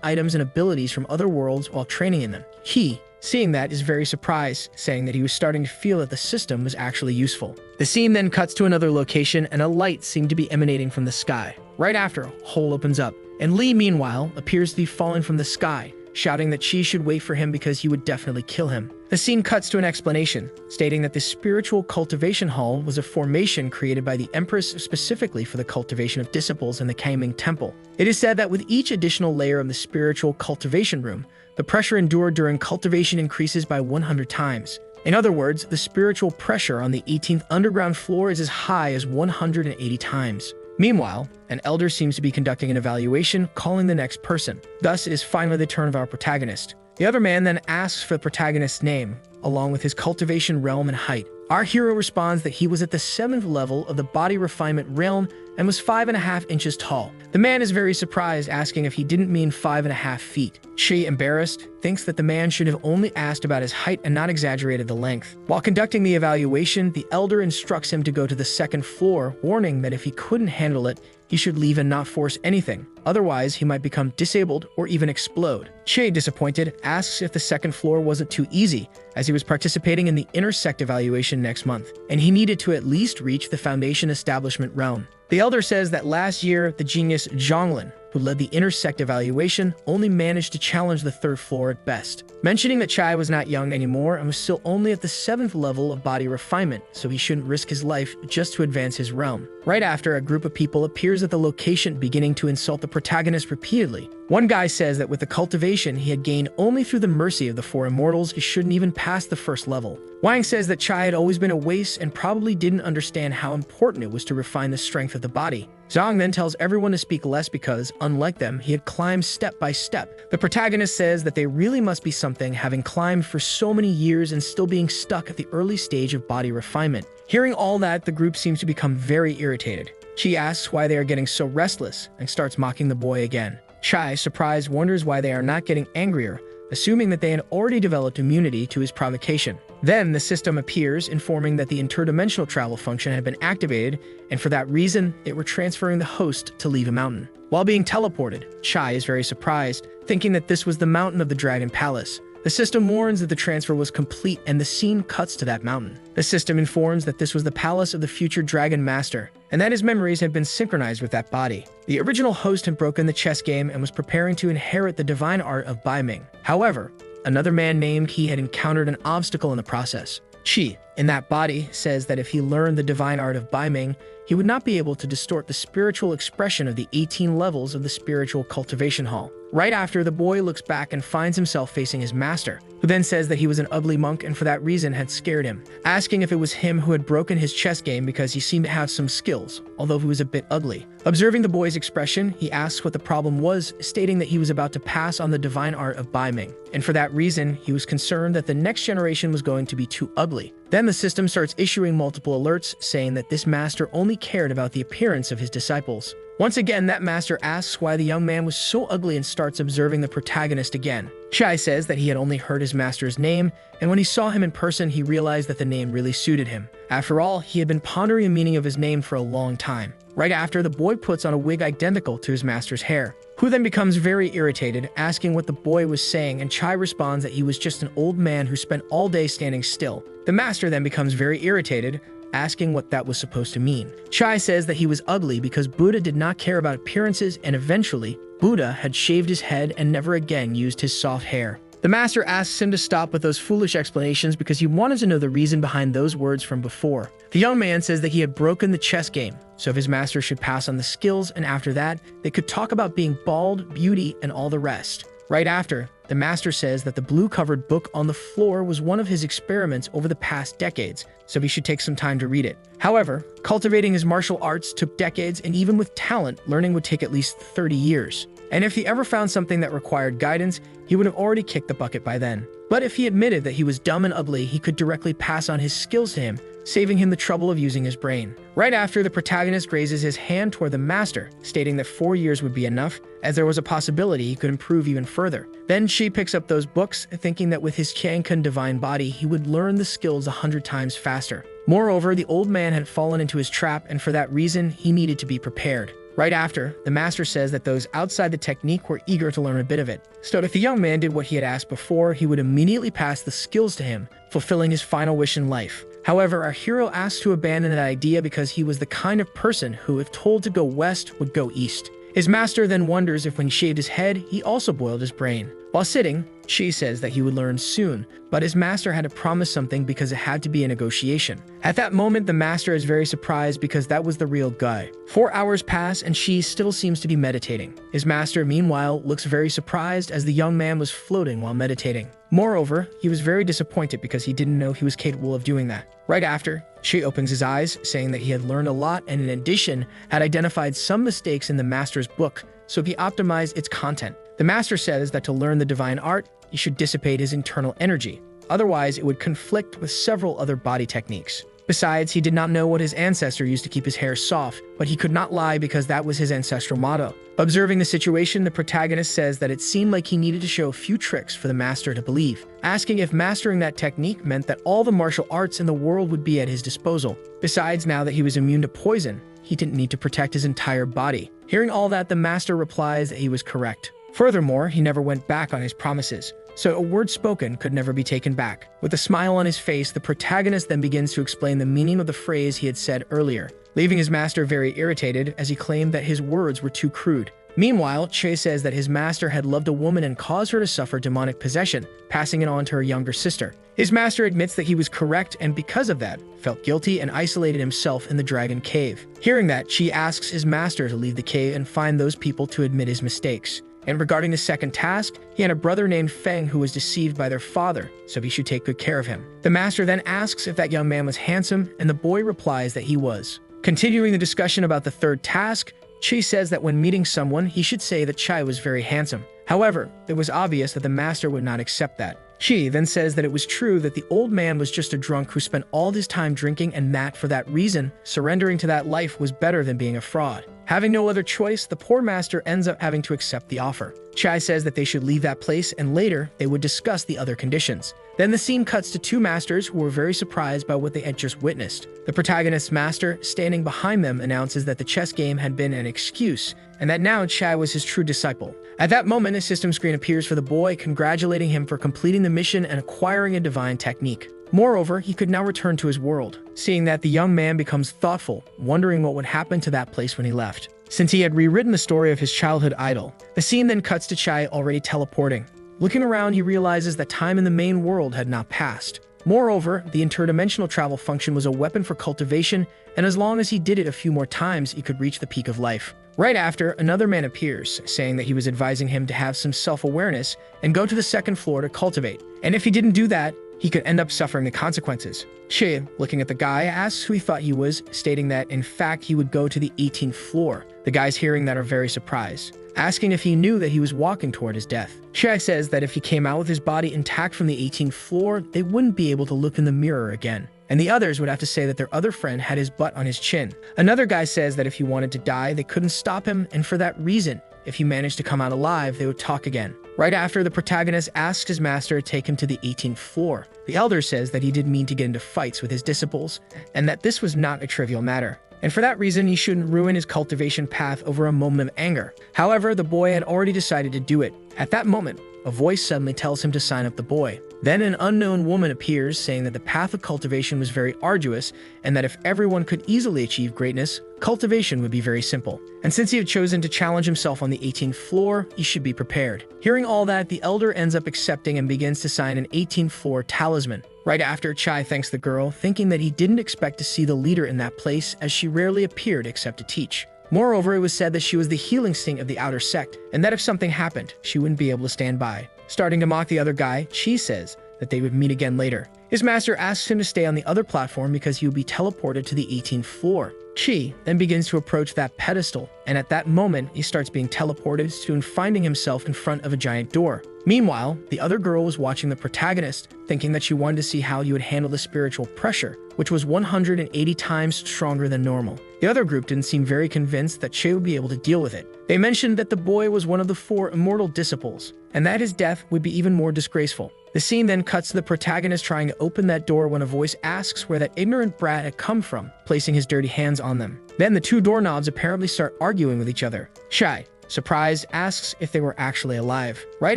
items and abilities from other worlds while training in them. He, seeing that, is very surprised, saying that he was starting to feel that the system was actually useful. The scene then cuts to another location, and a light seemed to be emanating from the sky. Right after, a hole opens up, And Lee, meanwhile, appears to be falling from the sky, shouting that Chi should wait for him because he would definitely kill him. The scene cuts to an explanation, stating that the spiritual cultivation hall was a formation created by the Empress specifically for the cultivation of disciples in the Kangming Temple. It is said that with each additional layer of the spiritual cultivation room, the pressure endured during cultivation increases by 100 times. In other words, the spiritual pressure on the 18th underground floor is as high as 180 times. Meanwhile, an elder seems to be conducting an evaluation, calling the next person. Thus, it is finally the turn of our protagonist. The other man then asks for the protagonist's name, along with his cultivation realm and height. Our hero responds that he was at the 7th level of the body refinement realm and was 5.5 inches tall. The man is very surprised, asking if he didn't mean 5.5 feet. Chi, embarrassed, thinks that the man should have only asked about his height and not exaggerated the length. While conducting the evaluation, the elder instructs him to go to the 2nd floor, warning that if he couldn't handle it, he should leave and not force anything. Otherwise, he might become disabled or even explode. Che, disappointed, asks if the 2nd floor wasn't too easy, as he was participating in the intersect evaluation next month, and he needed to at least reach the foundation establishment realm. The elder says that last year, the genius Zhonglin, who led the intersect evaluation, only managed to challenge the 3rd floor at best, mentioning that Chai was not young anymore and was still only at the 7th level of body refinement, so he shouldn't risk his life just to advance his realm. Right after, a group of people appears at the location, beginning to insult the protagonist repeatedly. One guy says that with the cultivation he had gained only through the mercy of the 4 immortals, he shouldn't even pass the 1st level. Wang says that Chai had always been a waste and probably didn't understand how important it was to refine the strength of the body. Zhang then tells everyone to speak less because, unlike them, he had climbed step by step. The protagonist says that they really must be something, having climbed for so many years and still being stuck at the early stage of body refinement. Hearing all that, the group seems to become very irritated. Chi asks why they are getting so restless and starts mocking the boy again. Chai, surprised, wonders why they are not getting angrier, assuming that they had already developed immunity to his provocation. Then the system appears, informing that the interdimensional travel function had been activated, and for that reason, it were transferring the host to leave a mountain. While being teleported, Chai is very surprised, thinking that this was the mountain of the Dragon Palace. The system warns that the transfer was complete, and the scene cuts to that mountain. The system informs that this was the palace of the future Dragon Master, and that his memories had been synchronized with that body. The original host had broken the chess game and was preparing to inherit the divine art of Baiming. However, another man named He had encountered an obstacle in the process. Chi, in that body, says that if he learned the divine art of Baiming, he would not be able to distort the spiritual expression of the 18 levels of the spiritual cultivation hall. Right after, the boy looks back and finds himself facing his master, who then says that he was an ugly monk and for that reason had scared him, asking if it was him who had broken his chess game because he seemed to have some skills, although he was a bit ugly. Observing the boy's expression, he asks what the problem was, stating that he was about to pass on the divine art of Baiming, and for that reason, he was concerned that the next generation was going to be too ugly. Then the system starts issuing multiple alerts, saying that this master only cared about the appearance of his disciples. Once again, that master asks why the young man was so ugly and starts observing the protagonist again. Chai says that he had only heard his master's name, and when he saw him in person, he realized that the name really suited him. After all, he had been pondering the meaning of his name for a long time. Right after, the boy puts on a wig identical to his master's hair, who then becomes very irritated, asking what the boy was saying, and Chai responds that he was just an old man who spent all day standing still. The master then becomes very irritated, asking what that was supposed to mean. Chai says that he was ugly because Buddha did not care about appearances, and eventually, Buddha had shaved his head and never again used his soft hair. The master asks him to stop with those foolish explanations because he wanted to know the reason behind those words from before. The young man says that he had broken the chess game, so if his master should pass on the skills, and after that, they could talk about being bald, beauty, and all the rest. Right after, the master says that the blue-covered book on the floor was one of his experiments over the past decades, so he should take some time to read it. However, cultivating his martial arts took decades, and even with talent, learning would take at least 30 years. And if he ever found something that required guidance, he would have already kicked the bucket by then. But if he admitted that he was dumb and ugly, he could directly pass on his skills to him, saving him the trouble of using his brain. Right after, the protagonist raises his hand toward the master, stating that 4 years would be enough, as there was a possibility he could improve even further. Then Shi picks up those books, thinking that with his Qiankan divine body, he would learn the skills 100 times faster. Moreover, the old man had fallen into his trap, and for that reason, he needed to be prepared. Right after, the master says that those outside the technique were eager to learn a bit of it. So if the young man did what he had asked before, he would immediately pass the skills to him, fulfilling his final wish in life. However, our hero asks to abandon that idea because he was the kind of person who, if told to go west, would go east. His master then wonders if when he shaved his head, he also boiled his brain. While sitting, Chi says that he would learn soon, but his master had to promise something because it had to be a negotiation. At that moment, the master is very surprised because that was the real guy. 4 hours pass and Chi still seems to be meditating. His master, meanwhile, looks very surprised as the young man was floating while meditating. Moreover, he was very disappointed because he didn't know he was capable of doing that. Right after, Chi opens his eyes, saying that he had learned a lot and in addition, had identified some mistakes in the master's book, so he optimized its content. The master says that to learn the divine art, he should dissipate his internal energy. Otherwise, it would conflict with several other body techniques. Besides, he did not know what his ancestor used to keep his hair soft, but he could not lie because that was his ancestral motto. Observing the situation, the protagonist says that it seemed like he needed to show a few tricks for the master to believe, asking if mastering that technique meant that all the martial arts in the world would be at his disposal. Besides, now that he was immune to poison, he didn't need to protect his entire body. Hearing all that, the master replies that he was correct. Furthermore, he never went back on his promises, so a word spoken could never be taken back. With a smile on his face, the protagonist then begins to explain the meaning of the phrase he had said earlier, leaving his master very irritated as he claimed that his words were too crude. Meanwhile, Che says that his master had loved a woman and caused her to suffer demonic possession, passing it on to her younger sister. His master admits that he was correct and because of that, felt guilty and isolated himself in the dragon cave. Hearing that, Chi asks his master to leave the cave and find those people to admit his mistakes. And regarding the second task, he had a brother named Feng who was deceived by their father, so he should take good care of him. The master then asks if that young man was handsome, and the boy replies that he was. Continuing the discussion about the third task, Chi says that when meeting someone, he should say that Chai was very handsome. However, it was obvious that the master would not accept that. Chi then says that it was true that the old man was just a drunk who spent all his time drinking and that for that reason, surrendering to that life was better than being a fraud. Having no other choice, the poor master ends up having to accept the offer. Chai says that they should leave that place and later they would discuss the other conditions. Then the scene cuts to two masters who were very surprised by what they had just witnessed. The protagonist's master, standing behind them, announces that the chess game had been an excuse and that now Chai was his true disciple. At that moment, a system screen appears for the boy, congratulating him for completing the mission and acquiring a divine technique. Moreover, he could now return to his world. Seeing that, the young man becomes thoughtful, wondering what would happen to that place when he left, since he had rewritten the story of his childhood idol. The scene then cuts to Chai already teleporting. Looking around, he realizes that time in the main world had not passed. Moreover, the interdimensional travel function was a weapon for cultivation, and as long as he did it a few more times, he could reach the peak of life. Right after, another man appears, saying that he was advising him to have some self-awareness and go to the second floor to cultivate. And if he didn't do that, he could end up suffering the consequences. Che, looking at the guy, asks who he thought he was, stating that, in fact, he would go to the 18th floor. The guys hearing that are very surprised, asking if he knew that he was walking toward his death. Che says that if he came out with his body intact from the 18th floor, they wouldn't be able to look in the mirror again. And the others would have to say that their other friend had his butt on his chin. Another guy says that if he wanted to die, they couldn't stop him, and for that reason, if he managed to come out alive, they would talk again. Right after, the protagonist asks his master to take him to the 18th floor. The elder says that he didn't mean to get into fights with his disciples, and that this was not a trivial matter. And for that reason, he shouldn't ruin his cultivation path over a moment of anger. However, the boy had already decided to do it. At that moment, a voice suddenly tells him to sign up the boy. Then an unknown woman appears, saying that the path of cultivation was very arduous, and that if everyone could easily achieve greatness, cultivation would be very simple. And since he had chosen to challenge himself on the 18th floor, he should be prepared. Hearing all that, the elder ends up accepting and begins to sign an 18th floor talisman. Right after, Chai thanks the girl, thinking that he didn't expect to see the leader in that place, as she rarely appeared except to teach. Moreover, it was said that she was the healing saint of the outer sect, and that if something happened, she wouldn't be able to stand by. Starting to mock the other guy, Chi says that they would meet again later. His master asks him to stay on the other platform because he would be teleported to the 18th floor. Chi then begins to approach that pedestal, and at that moment, he starts being teleported, soon finding himself in front of a giant door. Meanwhile, the other girl was watching the protagonist, thinking that she wanted to see how he would handle the spiritual pressure, which was 180 times stronger than normal. The other group didn't seem very convinced that Che would be able to deal with it. They mentioned that the boy was one of the 4 immortal disciples, and that his death would be even more disgraceful. The scene then cuts to the protagonist trying to open that door when a voice asks where that ignorant brat had come from, placing his dirty hands on them. Then the 2 doorknobs apparently start arguing with each other. Shai, surprised, asks if they were actually alive. Right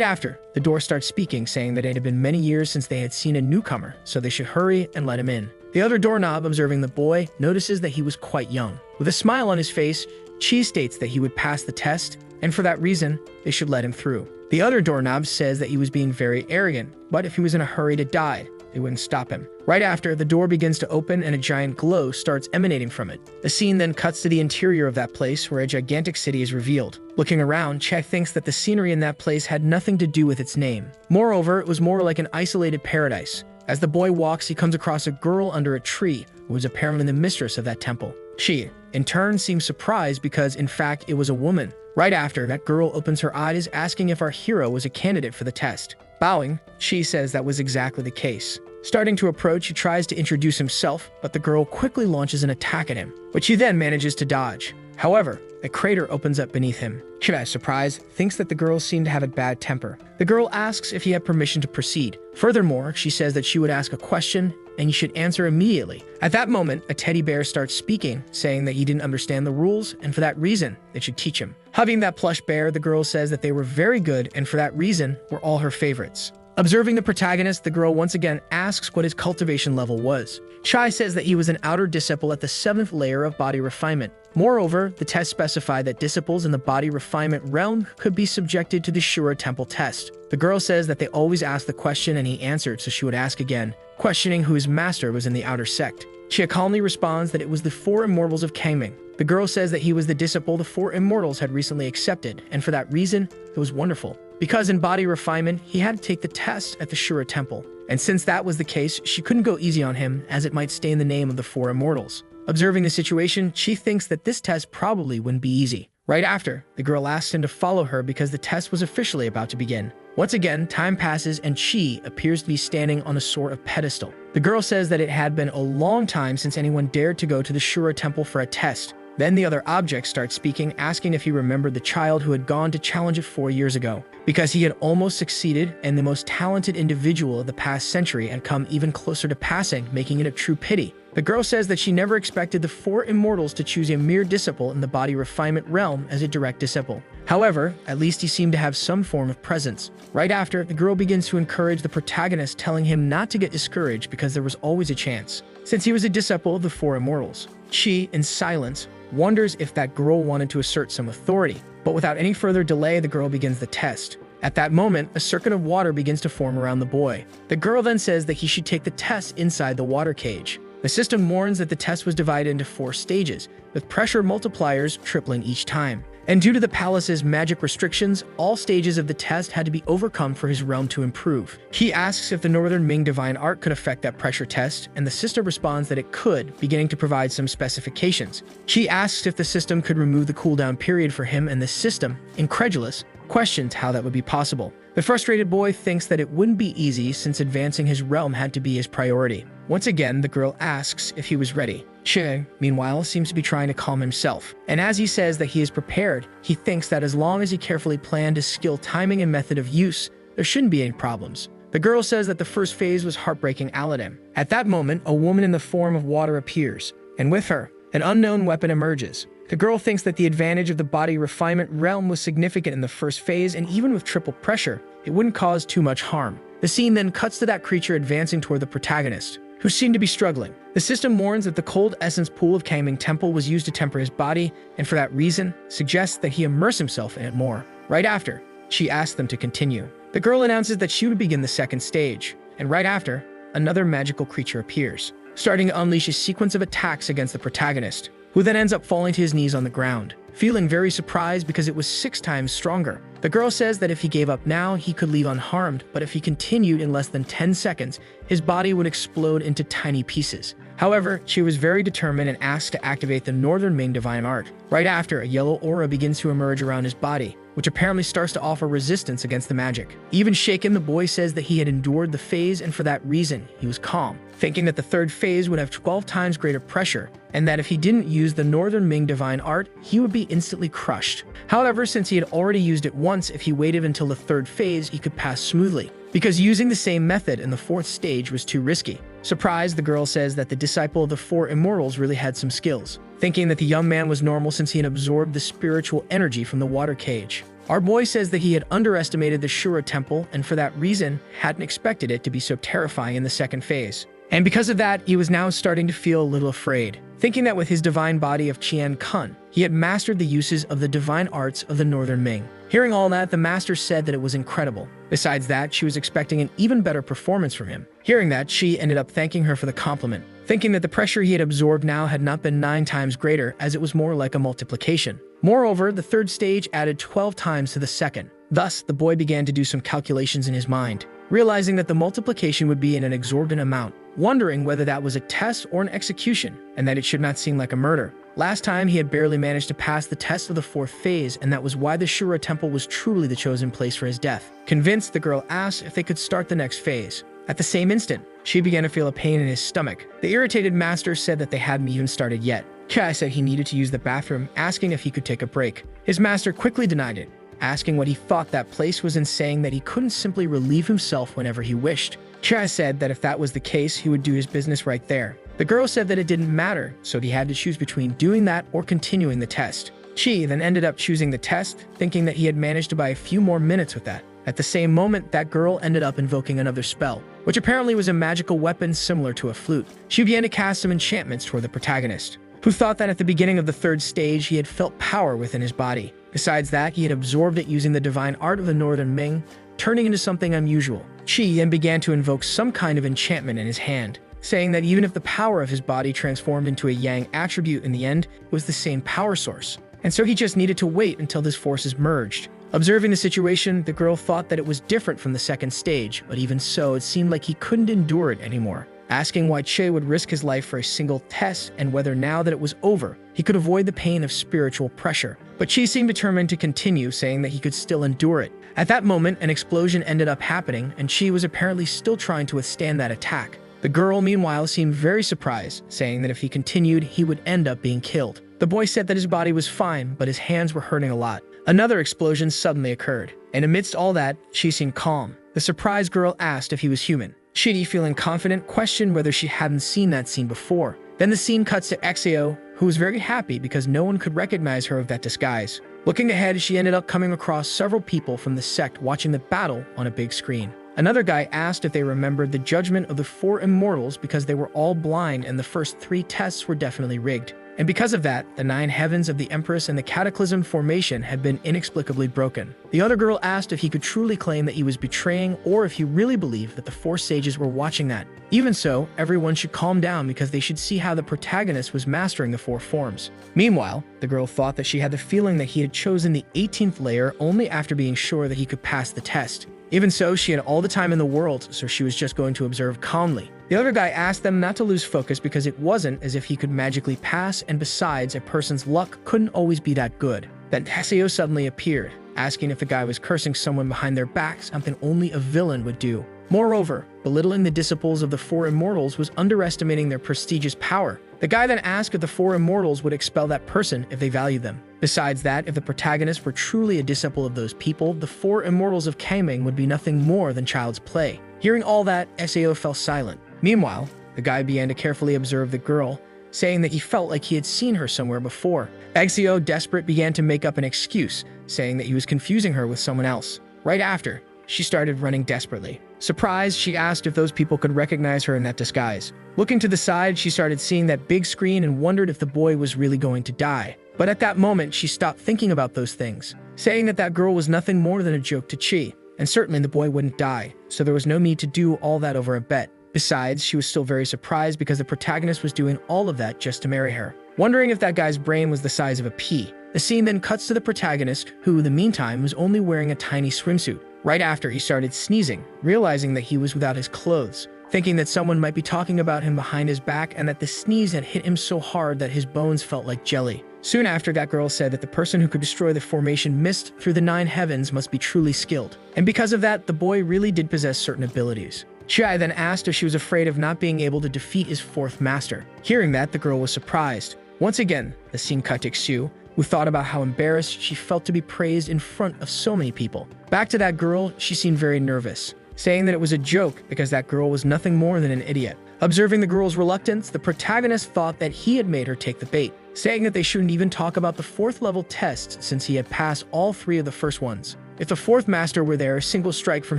after, the door starts speaking, saying that it had been many years since they had seen a newcomer, so they should hurry and let him in. The other doorknob, observing the boy, notices that he was quite young. With a smile on his face, Chi states that he would pass the test, and for that reason, they should let him through. The other doorknob says that he was being very arrogant, but if he was in a hurry to die, they wouldn't stop him. Right after, the door begins to open and a giant glow starts emanating from it. The scene then cuts to the interior of that place where a gigantic city is revealed. Looking around, Che thinks that the scenery in that place had nothing to do with its name. Moreover, it was more like an isolated paradise. As the boy walks, he comes across a girl under a tree who was apparently the mistress of that temple. She, in turn, seems surprised because, in fact, it was a woman. Right after, that girl opens her eyes asking if our hero was a candidate for the test. Bowing, Chi says that was exactly the case. Starting to approach, he tries to introduce himself, but the girl quickly launches an attack at him, which he then manages to dodge. However, a crater opens up beneath him. Chi, surprised, thinks that the girl seemed to have a bad temper. The girl asks if he had permission to proceed. Furthermore, she says that she would ask a question and he should answer immediately. At that moment, a teddy bear starts speaking, saying that he didn't understand the rules, and for that reason, they should teach him. Hugging that plush bear, the girl says that they were very good, and for that reason, were all her favorites. Observing the protagonist, the girl once again asks what his cultivation level was. Chai says that he was an outer disciple at the 7th layer of body refinement. Moreover, the test specified that disciples in the body refinement realm could be subjected to the Shura Temple test. The girl says that they always asked the question and he answered, so she would ask again, questioning who his master was in the outer sect. Chia calmly responds that it was the 4 immortals of Kangming. The girl says that he was the disciple the 4 immortals had recently accepted, and for that reason, it was wonderful. Because in body refinement, he had to take the test at the Shura Temple. And since that was the case, she couldn't go easy on him, as it might stain the name of the 4 immortals. Observing the situation, she thinks that this test probably wouldn't be easy. Right after, the girl asks him to follow her because the test was officially about to begin. Once again, time passes and Chi appears to be standing on a sort of pedestal. The girl says that it had been a long time since anyone dared to go to the Shura Temple for a test. Then the other object starts speaking, asking if he remembered the child who had gone to challenge it 4 years ago. Because he had almost succeeded, and the most talented individual of the past century had come even closer to passing, making it a true pity. The girl says that she never expected the 4 immortals to choose a mere disciple in the body refinement realm as a direct disciple. However, at least he seemed to have some form of presence. Right after, the girl begins to encourage the protagonist, telling him not to get discouraged because there was always a chance, since he was a disciple of the 4 immortals. Chi, in silence, wonders if that girl wanted to assert some authority, but without any further delay, the girl begins the test. At that moment, a circuit of water begins to form around the boy. The girl then says that he should take the test inside the water cage. The system warns that the test was divided into 4 stages, with pressure multipliers tripling each time. And due to the palace's magic restrictions, all stages of the test had to be overcome for his realm to improve. He asks if the Northern Ming Divine Art could affect that pressure test, and the system responds that it could, beginning to provide some specifications. He asks if the system could remove the cooldown period for him, and the system, incredulous, questions how that would be possible. The frustrated boy thinks that it wouldn't be easy since advancing his realm had to be his priority. Once again, the girl asks if he was ready. Che, meanwhile, seems to be trying to calm himself, and as he says that he is prepared, he thinks that as long as he carefully planned his skill timing and method of use, there shouldn't be any problems. The girl says that the first phase was heartbreaking Aladdin. At that moment, a woman in the form of water appears, and with her, an unknown weapon emerges. The girl thinks that the advantage of the body refinement realm was significant in the first phase, and even with triple pressure, it wouldn't cause too much harm. The scene then cuts to that creature advancing toward the protagonist, who seemed to be struggling. The system warns that the cold essence pool of Kangming Temple was used to temper his body, and for that reason, suggests that he immerse himself in it more. Right after, she asks them to continue. The girl announces that she would begin the 2nd stage, and right after, another magical creature appears, starting to unleash a sequence of attacks against the protagonist, who then ends up falling to his knees on the ground, feeling very surprised because it was 6 times stronger. The girl says that if he gave up now, he could leave unharmed, but if he continued in less than 10 seconds, his body would explode into tiny pieces. However, she was very determined and asked to activate the Northern Ming Divine Art. Right after, a yellow aura begins to emerge around his body, which apparently starts to offer resistance against the magic. Even shaken, the boy says that he had endured the phase, and for that reason, he was calm, thinking that the 3rd phase would have 12 times greater pressure, and that if he didn't use the Northern Ming Divine Art, he would be instantly crushed. However, since he had already used it once, if he waited until the 3rd phase, he could pass smoothly, because using the same method in the 4th stage was too risky. Surprised, the girl says that the disciple of the 4 immortals really had some skills, thinking that the young man was normal since he had absorbed the spiritual energy from the water cage. Our boy says that he had underestimated the Shura Temple, and for that reason, hadn't expected it to be so terrifying in the 2nd phase. And because of that, he was now starting to feel a little afraid, thinking that with his divine body of Qian Kun, he had mastered the uses of the divine arts of the Northern Ming. Hearing all that, the master said that it was incredible. Besides that, she was expecting an even better performance from him. Hearing that, she ended up thanking her for the compliment, thinking that the pressure he had absorbed now had not been 9 times greater, as it was more like a multiplication. Moreover, the third stage added 12 times to the second. Thus, the boy began to do some calculations in his mind, realizing that the multiplication would be in an exorbitant amount, wondering whether that was a test or an execution, and that it should not seem like a murder. Last time, he had barely managed to pass the test of the 4th phase, and that was why the Shura Temple was truly the chosen place for his death. Convinced, the girl asked if they could start the next phase. At the same instant, she began to feel a pain in his stomach. The irritated master said that they hadn't even started yet. Kai said he needed to use the bathroom, asking if he could take a break. His master quickly denied it, asking what he thought that place was and saying that he couldn't simply relieve himself whenever he wished. Kai said that if that was the case, he would do his business right there. The girl said that it didn't matter, so he had to choose between doing that or continuing the test. Chi then ended up choosing the test, thinking that he had managed to buy a few more minutes with that. At the same moment, that girl ended up invoking another spell, which apparently was a magical weapon similar to a flute. She began to cast some enchantments toward the protagonist, who thought that at the beginning of the 3rd stage he had felt power within his body. Besides that, he had absorbed it using the divine art of the Northern Ming, turning into something unusual. Chi then began to invoke some kind of enchantment in his hand, saying that even if the power of his body transformed into a yang attribute in the end, it was the same power source. And so he just needed to wait until his forces merged. Observing the situation, the girl thought that it was different from the 2nd stage, but even so, it seemed like he couldn't endure it anymore, asking why Che would risk his life for a single test and whether now that it was over, he could avoid the pain of spiritual pressure. But Chi seemed determined to continue, saying that he could still endure it. At that moment, an explosion ended up happening, and Chi was apparently still trying to withstand that attack. The girl, meanwhile, seemed very surprised, saying that if he continued, he would end up being killed. The boy said that his body was fine, but his hands were hurting a lot. Another explosion suddenly occurred, and amidst all that, she seemed calm. The surprised girl asked if he was human. Chidi, feeling confident, questioned whether she hadn't seen that scene before. Then the scene cuts to Exeo, who was very happy because no one could recognize her of that disguise. Looking ahead, she ended up coming across several people from the sect watching the battle on a big screen. Another guy asked if they remembered the judgment of the 4 immortals because they were all blind and the first 3 tests were definitely rigged. And because of that, the 9 heavens of the Empress and the Cataclysm formation had been inexplicably broken. The other girl asked if he could truly claim that he was betraying or if he really believed that the 4 sages were watching that. Even so, everyone should calm down because they should see how the protagonist was mastering the 4 forms. Meanwhile, the girl thought that she had the feeling that he had chosen the 18th layer only after being sure that he could pass the test. Even so, she had all the time in the world, so she was just going to observe calmly. The other guy asked them not to lose focus because it wasn't as if he could magically pass, and besides, a person's luck couldn't always be that good. Then Haseo suddenly appeared, asking if the guy was cursing someone behind their back, something only a villain would do. Moreover, belittling the disciples of the 4 immortals was underestimating their prestigious power. The guy then asked if the 4 immortals would expel that person if they valued them. Besides that, if the protagonist were truly a disciple of those people, the 4 immortals of Kaming would be nothing more than child's play. Hearing all that, Sao fell silent. Meanwhile, the guy began to carefully observe the girl, saying that he felt like he had seen her somewhere before. Exio, desperate, began to make up an excuse, saying that he was confusing her with someone else. Right after, she started running desperately. Surprised, she asked if those people could recognize her in that disguise. Looking to the side, she started seeing that big screen and wondered if the boy was really going to die. But at that moment, she stopped thinking about those things, saying that that girl was nothing more than a joke to Chi, and certainly the boy wouldn't die, so there was no need to do all that over a bet. Besides, she was still very surprised because the protagonist was doing all of that just to marry her, wondering if that guy's brain was the size of a pea. The scene then cuts to the protagonist, who in the meantime was only wearing a tiny swimsuit. Right after, he started sneezing, realizing that he was without his clothes, thinking that someone might be talking about him behind his back and that the sneeze had hit him so hard that his bones felt like jelly. Soon after, that girl said that the person who could destroy the formation mist through the 9 heavens must be truly skilled. And because of that, the boy really did possess certain abilities. Chai then asked if she was afraid of not being able to defeat his 4th master. Hearing that, the girl was surprised. Once again, the scene cut to Xu, who thought about how embarrassed she felt to be praised in front of so many people. Back to that girl, she seemed very nervous, saying that it was a joke because that girl was nothing more than an idiot. Observing the girl's reluctance, the protagonist thought that he had made her take the bait, saying that they shouldn't even talk about the 4th level tests since he had passed all 3 of the first ones. If the fourth master were there, a single strike from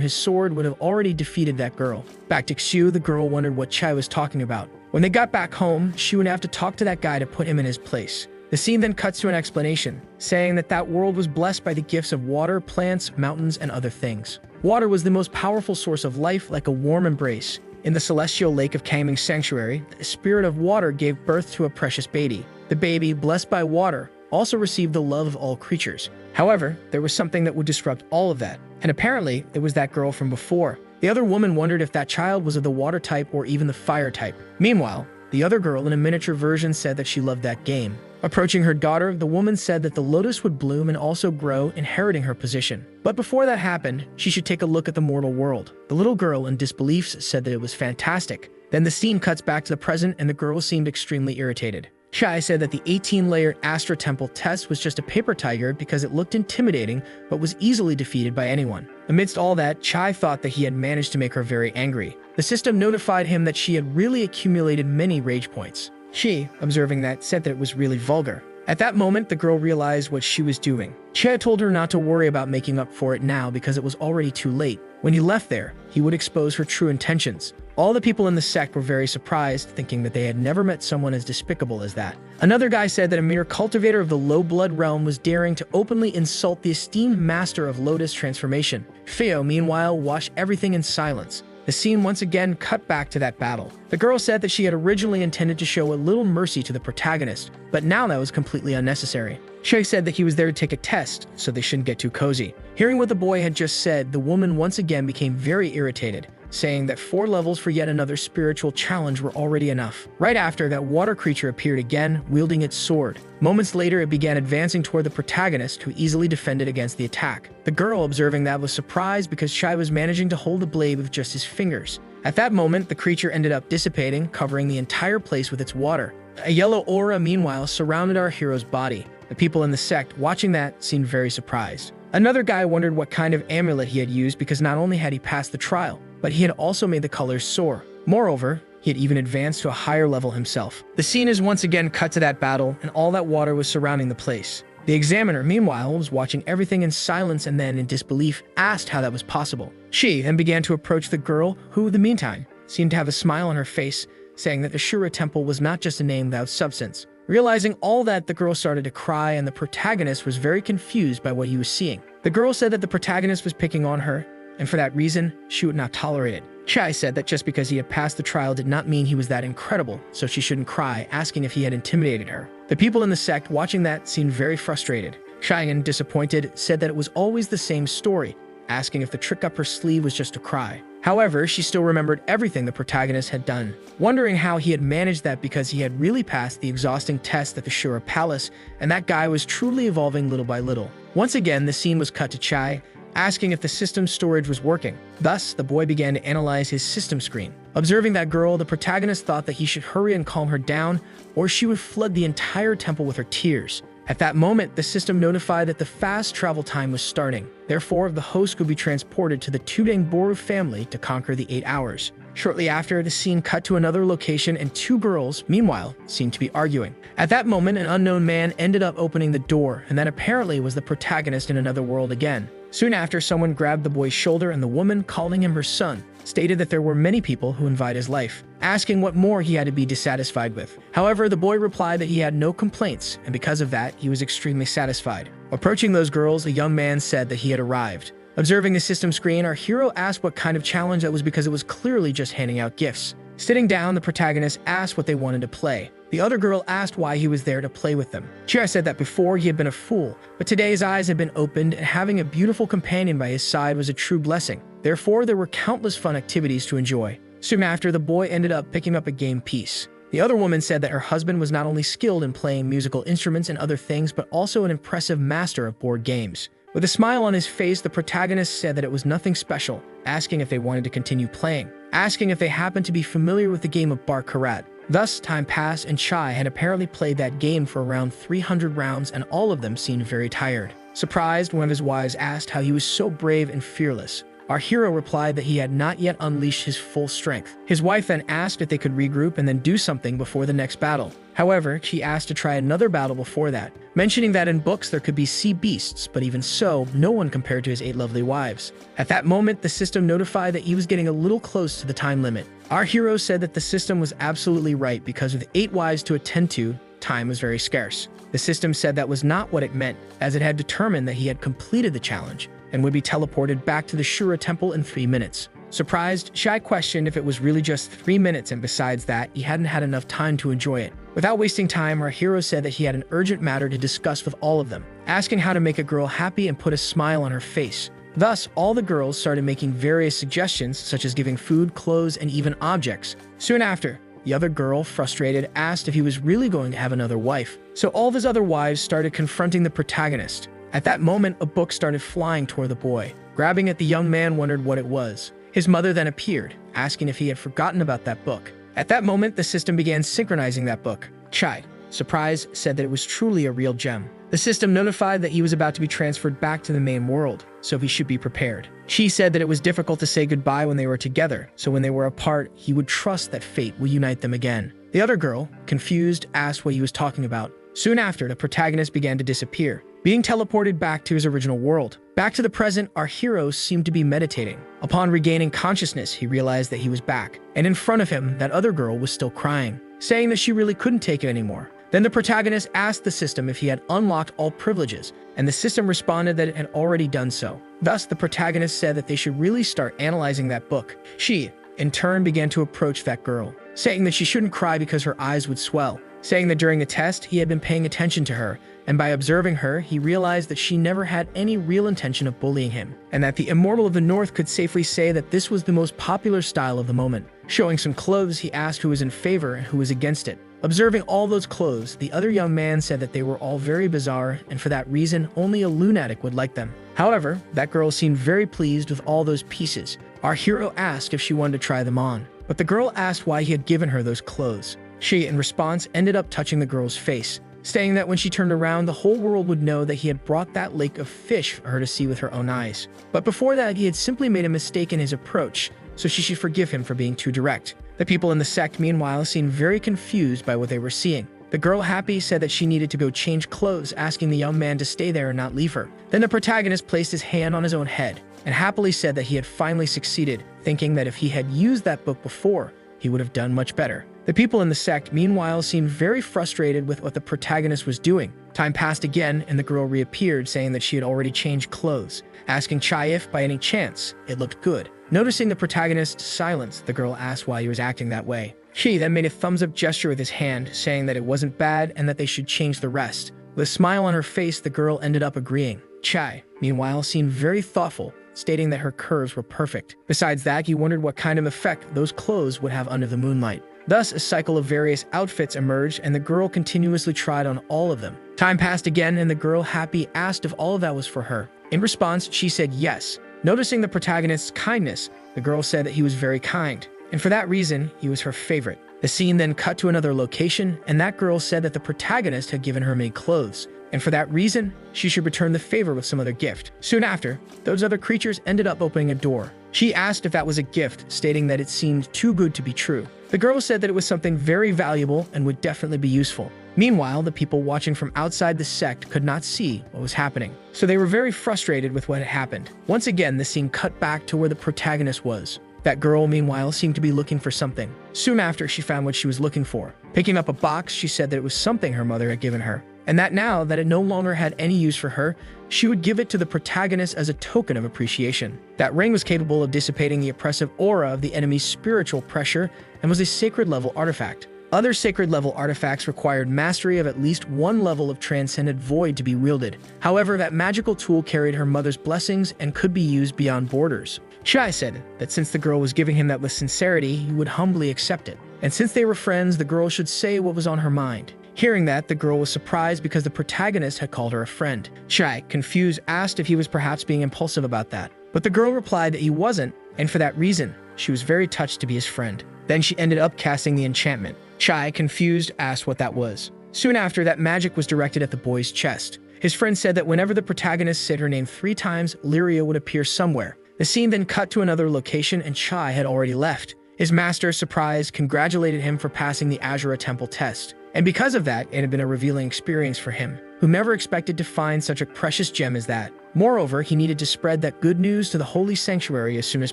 his sword would have already defeated that girl. Back to Xiu, the girl wondered what Chai was talking about. When they got back home, she would have to talk to that guy to put him in his place. The scene then cuts to an explanation, saying that that world was blessed by the gifts of water, plants, mountains, and other things. Water was the most powerful source of life, like a warm embrace. In the celestial lake of Kangming's sanctuary, the spirit of water gave birth to a precious baby. The baby, blessed by water, also received the love of all creatures. However, there was something that would disrupt all of that, and apparently it was that girl from before. The other woman wondered if that child was of the water type or even the fire type. Meanwhile, the other girl in a miniature version said that she loved that game. Approaching her daughter, the woman said that the lotus would bloom and also grow, inheriting her position. But before that happened, she should take a look at the mortal world. The little girl, in disbelief, said that it was fantastic. Then the scene cuts back to the present and the girl seemed extremely irritated. Chai said that the 18-layer Astra Temple test was just a paper tiger because it looked intimidating but was easily defeated by anyone. Amidst all that, Chai thought that he had managed to make her very angry. The system notified him that she had really accumulated many rage points. She, observing that, said that it was really vulgar. At that moment, the girl realized what she was doing. Chai told her not to worry about making up for it now because it was already too late. When he left there, he would expose her true intentions. All the people in the sect were very surprised, thinking that they had never met someone as despicable as that. Another guy said that a mere cultivator of the low-blood realm was daring to openly insult the esteemed master of Lotus transformation. Feo, meanwhile, watched everything in silence. The scene once again cut back to that battle. The girl said that she had originally intended to show a little mercy to the protagonist, but now that was completely unnecessary. Shay said that he was there to take a test, so they shouldn't get too cozy. Hearing what the boy had just said, the woman once again became very irritated, saying that 4 levels for yet another spiritual challenge were already enough. Right after, that water creature appeared again, wielding its sword. Moments later, it began advancing toward the protagonist, who easily defended against the attack. The girl, observing that, was surprised because Shai was managing to hold the blade with just his fingers. At that moment, the creature ended up dissipating, covering the entire place with its water. A yellow aura, meanwhile, surrounded our hero's body. The people in the sect, watching that, seemed very surprised. Another guy wondered what kind of amulet he had used because not only had he passed the trial, but he had also made the colors soar. Moreover, he had even advanced to a higher level himself. The scene is once again cut to that battle, and all that water was surrounding the place. The examiner, meanwhile, was watching everything in silence and then, in disbelief, asked how that was possible. She then began to approach the girl, who, in the meantime, seemed to have a smile on her face, saying that the Asura Temple was not just a name without substance. Realizing all that, the girl started to cry, and the protagonist was very confused by what he was seeing. The girl said that the protagonist was picking on her, and for that reason, she would not tolerate it. Chai said that just because he had passed the trial did not mean he was that incredible, so she shouldn't cry, asking if he had intimidated her. The people in the sect watching that seemed very frustrated. Chai, disappointed, said that it was always the same story, asking if the trick up her sleeve was just a cry. However, she still remembered everything the protagonist had done, wondering how he had managed that because he had really passed the exhausting test at the Shura Palace, and that guy was truly evolving little by little. Once again, the scene was cut to Chai, asking if the system storage was working. Thus, the boy began to analyze his system screen. Observing that girl, the protagonist thought that he should hurry and calm her down, or she would flood the entire temple with her tears. At that moment, the system notified that the fast travel time was starting. Therefore, the host could be transported to the Tudeng Boru family to conquer the 8 hours. Shortly after, the scene cut to another location and 2 girls, meanwhile, seemed to be arguing. At that moment, an unknown man ended up opening the door, and that apparently was the protagonist in another world again. Soon after, someone grabbed the boy's shoulder, and the woman, calling him her son, stated that there were many people who envied his life, asking what more he had to be dissatisfied with. However, the boy replied that he had no complaints, and because of that, he was extremely satisfied. Approaching those girls, a young man said that he had arrived. Observing the system screen, our hero asked what kind of challenge that was because it was clearly just handing out gifts. Sitting down, the protagonist asked what they wanted to play. The other girl asked why he was there to play with them. Chia said that before he had been a fool, but today his eyes had been opened, and having a beautiful companion by his side was a true blessing. Therefore, there were countless fun activities to enjoy. Soon after, the boy ended up picking up a game piece. The other woman said that her husband was not only skilled in playing musical instruments and other things, but also an impressive master of board games. With a smile on his face, the protagonist said that it was nothing special, asking if they wanted to continue playing, asking if they happened to be familiar with the game of Baccarat. Thus, time passed, and Chai had apparently played that game for around 300 rounds, and all of them seemed very tired. Surprised, one of his wives asked how he was so brave and fearless. Our hero replied that he had not yet unleashed his full strength. His wife then asked if they could regroup and then do something before the next battle. However, she asked to try another battle before that, mentioning that in books there could be sea beasts, but even so, no one compared to his 8 lovely wives. At that moment, the system notified that he was getting a little close to the time limit. Our hero said that the system was absolutely right because with 8 wives to attend to, time was very scarce. The system said that was not what it meant, as it had determined that he had completed the challenge and would be teleported back to the Shura temple in 3 minutes. Surprised, Shai questioned if it was really just 3 minutes, and besides that, he hadn't had enough time to enjoy it. Without wasting time, our hero said that he had an urgent matter to discuss with all of them, asking how to make a girl happy and put a smile on her face. Thus, all the girls started making various suggestions, such as giving food, clothes, and even objects. Soon after, the other girl, frustrated, asked if he was really going to have another wife. So all of his other wives started confronting the protagonist. At that moment, a book started flying toward the boy. Grabbing it, the young man wondered what it was. His mother then appeared, asking if he had forgotten about that book. At that moment, the system began synchronizing that book. Chai, surprised, said that it was truly a real gem. The system notified that he was about to be transferred back to the main world, so he should be prepared. She said that it was difficult to say goodbye when they were together, so when they were apart, he would trust that fate will unite them again. The other girl, confused, asked what he was talking about. Soon after, the protagonist began to disappear, being teleported back to his original world. Back to the present, our hero seemed to be meditating. Upon regaining consciousness, he realized that he was back, and in front of him, that other girl was still crying, saying that she really couldn't take it anymore. Then the protagonist asked the system if he had unlocked all privileges, and the system responded that it had already done so. Thus, the protagonist said that they should really start analyzing that book. She, in turn, began to approach that girl, saying that she shouldn't cry because her eyes would swell, saying that during the test, he had been paying attention to her, and by observing her, he realized that she never had any real intention of bullying him, and that the Immortal of the North could safely say that this was the most popular style of the moment. Showing some clothes, he asked who was in favor and who was against it. Observing all those clothes, the other young man said that they were all very bizarre, and for that reason, only a lunatic would like them. However, that girl seemed very pleased with all those pieces. Our hero asked if she wanted to try them on, but the girl asked why he had given her those clothes. She, in response, ended up touching the girl's face, saying that when she turned around, the whole world would know that he had brought that lake of fish for her to see with her own eyes. But before that, he had simply made a mistake in his approach, so she should forgive him for being too direct. The people in the sect, meanwhile, seemed very confused by what they were seeing. The girl, happy, said that she needed to go change clothes, asking the young man to stay there and not leave her. Then the protagonist placed his hand on his own head, and happily said that he had finally succeeded, thinking that if he had used that book before, he would have done much better. The people in the sect, meanwhile, seemed very frustrated with what the protagonist was doing. Time passed again, and the girl reappeared, saying that she had already changed clothes, asking Chai if, by any chance, it looked good. Noticing the protagonist's silence, the girl asked why he was acting that way. He then made a thumbs-up gesture with his hand, saying that it wasn't bad and that they should change the rest. With a smile on her face, the girl ended up agreeing. Chai, meanwhile, seemed very thoughtful, stating that her curves were perfect. Besides that, he wondered what kind of effect those clothes would have under the moonlight. Thus, a cycle of various outfits emerged, and the girl continuously tried on all of them. Time passed again, and the girl, happy, asked if all of that was for her. In response, she said yes. Noticing the protagonist's kindness, the girl said that he was very kind, and for that reason, he was her favorite. The scene then cut to another location, and that girl said that the protagonist had given her many clothes, and for that reason, she should return the favor with some other gift. Soon after, those other creatures ended up opening a door. She asked if that was a gift, stating that it seemed too good to be true. The girl said that it was something very valuable and would definitely be useful. Meanwhile, the people watching from outside the sect could not see what was happening, so they were very frustrated with what had happened. Once again, the scene cut back to where the protagonist was. That girl, meanwhile, seemed to be looking for something. Soon after, she found what she was looking for. Picking up a box, she said that it was something her mother had given her, and that now that it no longer had any use for her, she would give it to the protagonist as a token of appreciation. That ring was capable of dissipating the oppressive aura of the enemy's spiritual pressure and was a sacred-level artifact. Other sacred-level artifacts required mastery of at least one level of transcendent void to be wielded. However, that magical tool carried her mother's blessings and could be used beyond borders. Shai said that since the girl was giving him that with sincerity, he would humbly accept it. And since they were friends, the girl should say what was on her mind. Hearing that, the girl was surprised because the protagonist had called her a friend. Shai, confused, asked if he was perhaps being impulsive about that. But the girl replied that he wasn't, and for that reason, she was very touched to be his friend. Then she ended up casting the enchantment. Shai, confused, asked what that was. Soon after, that magic was directed at the boy's chest. His friend said that whenever the protagonist said her name 3 times, Lyria would appear somewhere. The scene then cut to another location, and Chai had already left. His master, surprised, congratulated him for passing the Asura temple test. And because of that, it had been a revealing experience for him, who never expected to find such a precious gem as that. Moreover, he needed to spread that good news to the holy sanctuary as soon as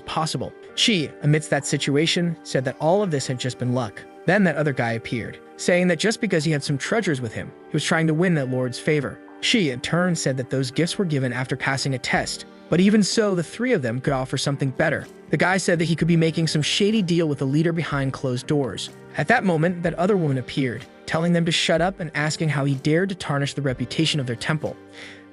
possible. She, amidst that situation, said that all of this had just been luck. Then that other guy appeared, saying that just because he had some treasures with him, he was trying to win that lord's favor. She, in turn, said that those gifts were given after passing a test, but even so, the three of them could offer something better. The guy said that he could be making some shady deal with the leader behind closed doors. At that moment, that other woman appeared, telling them to shut up and asking how he dared to tarnish the reputation of their temple.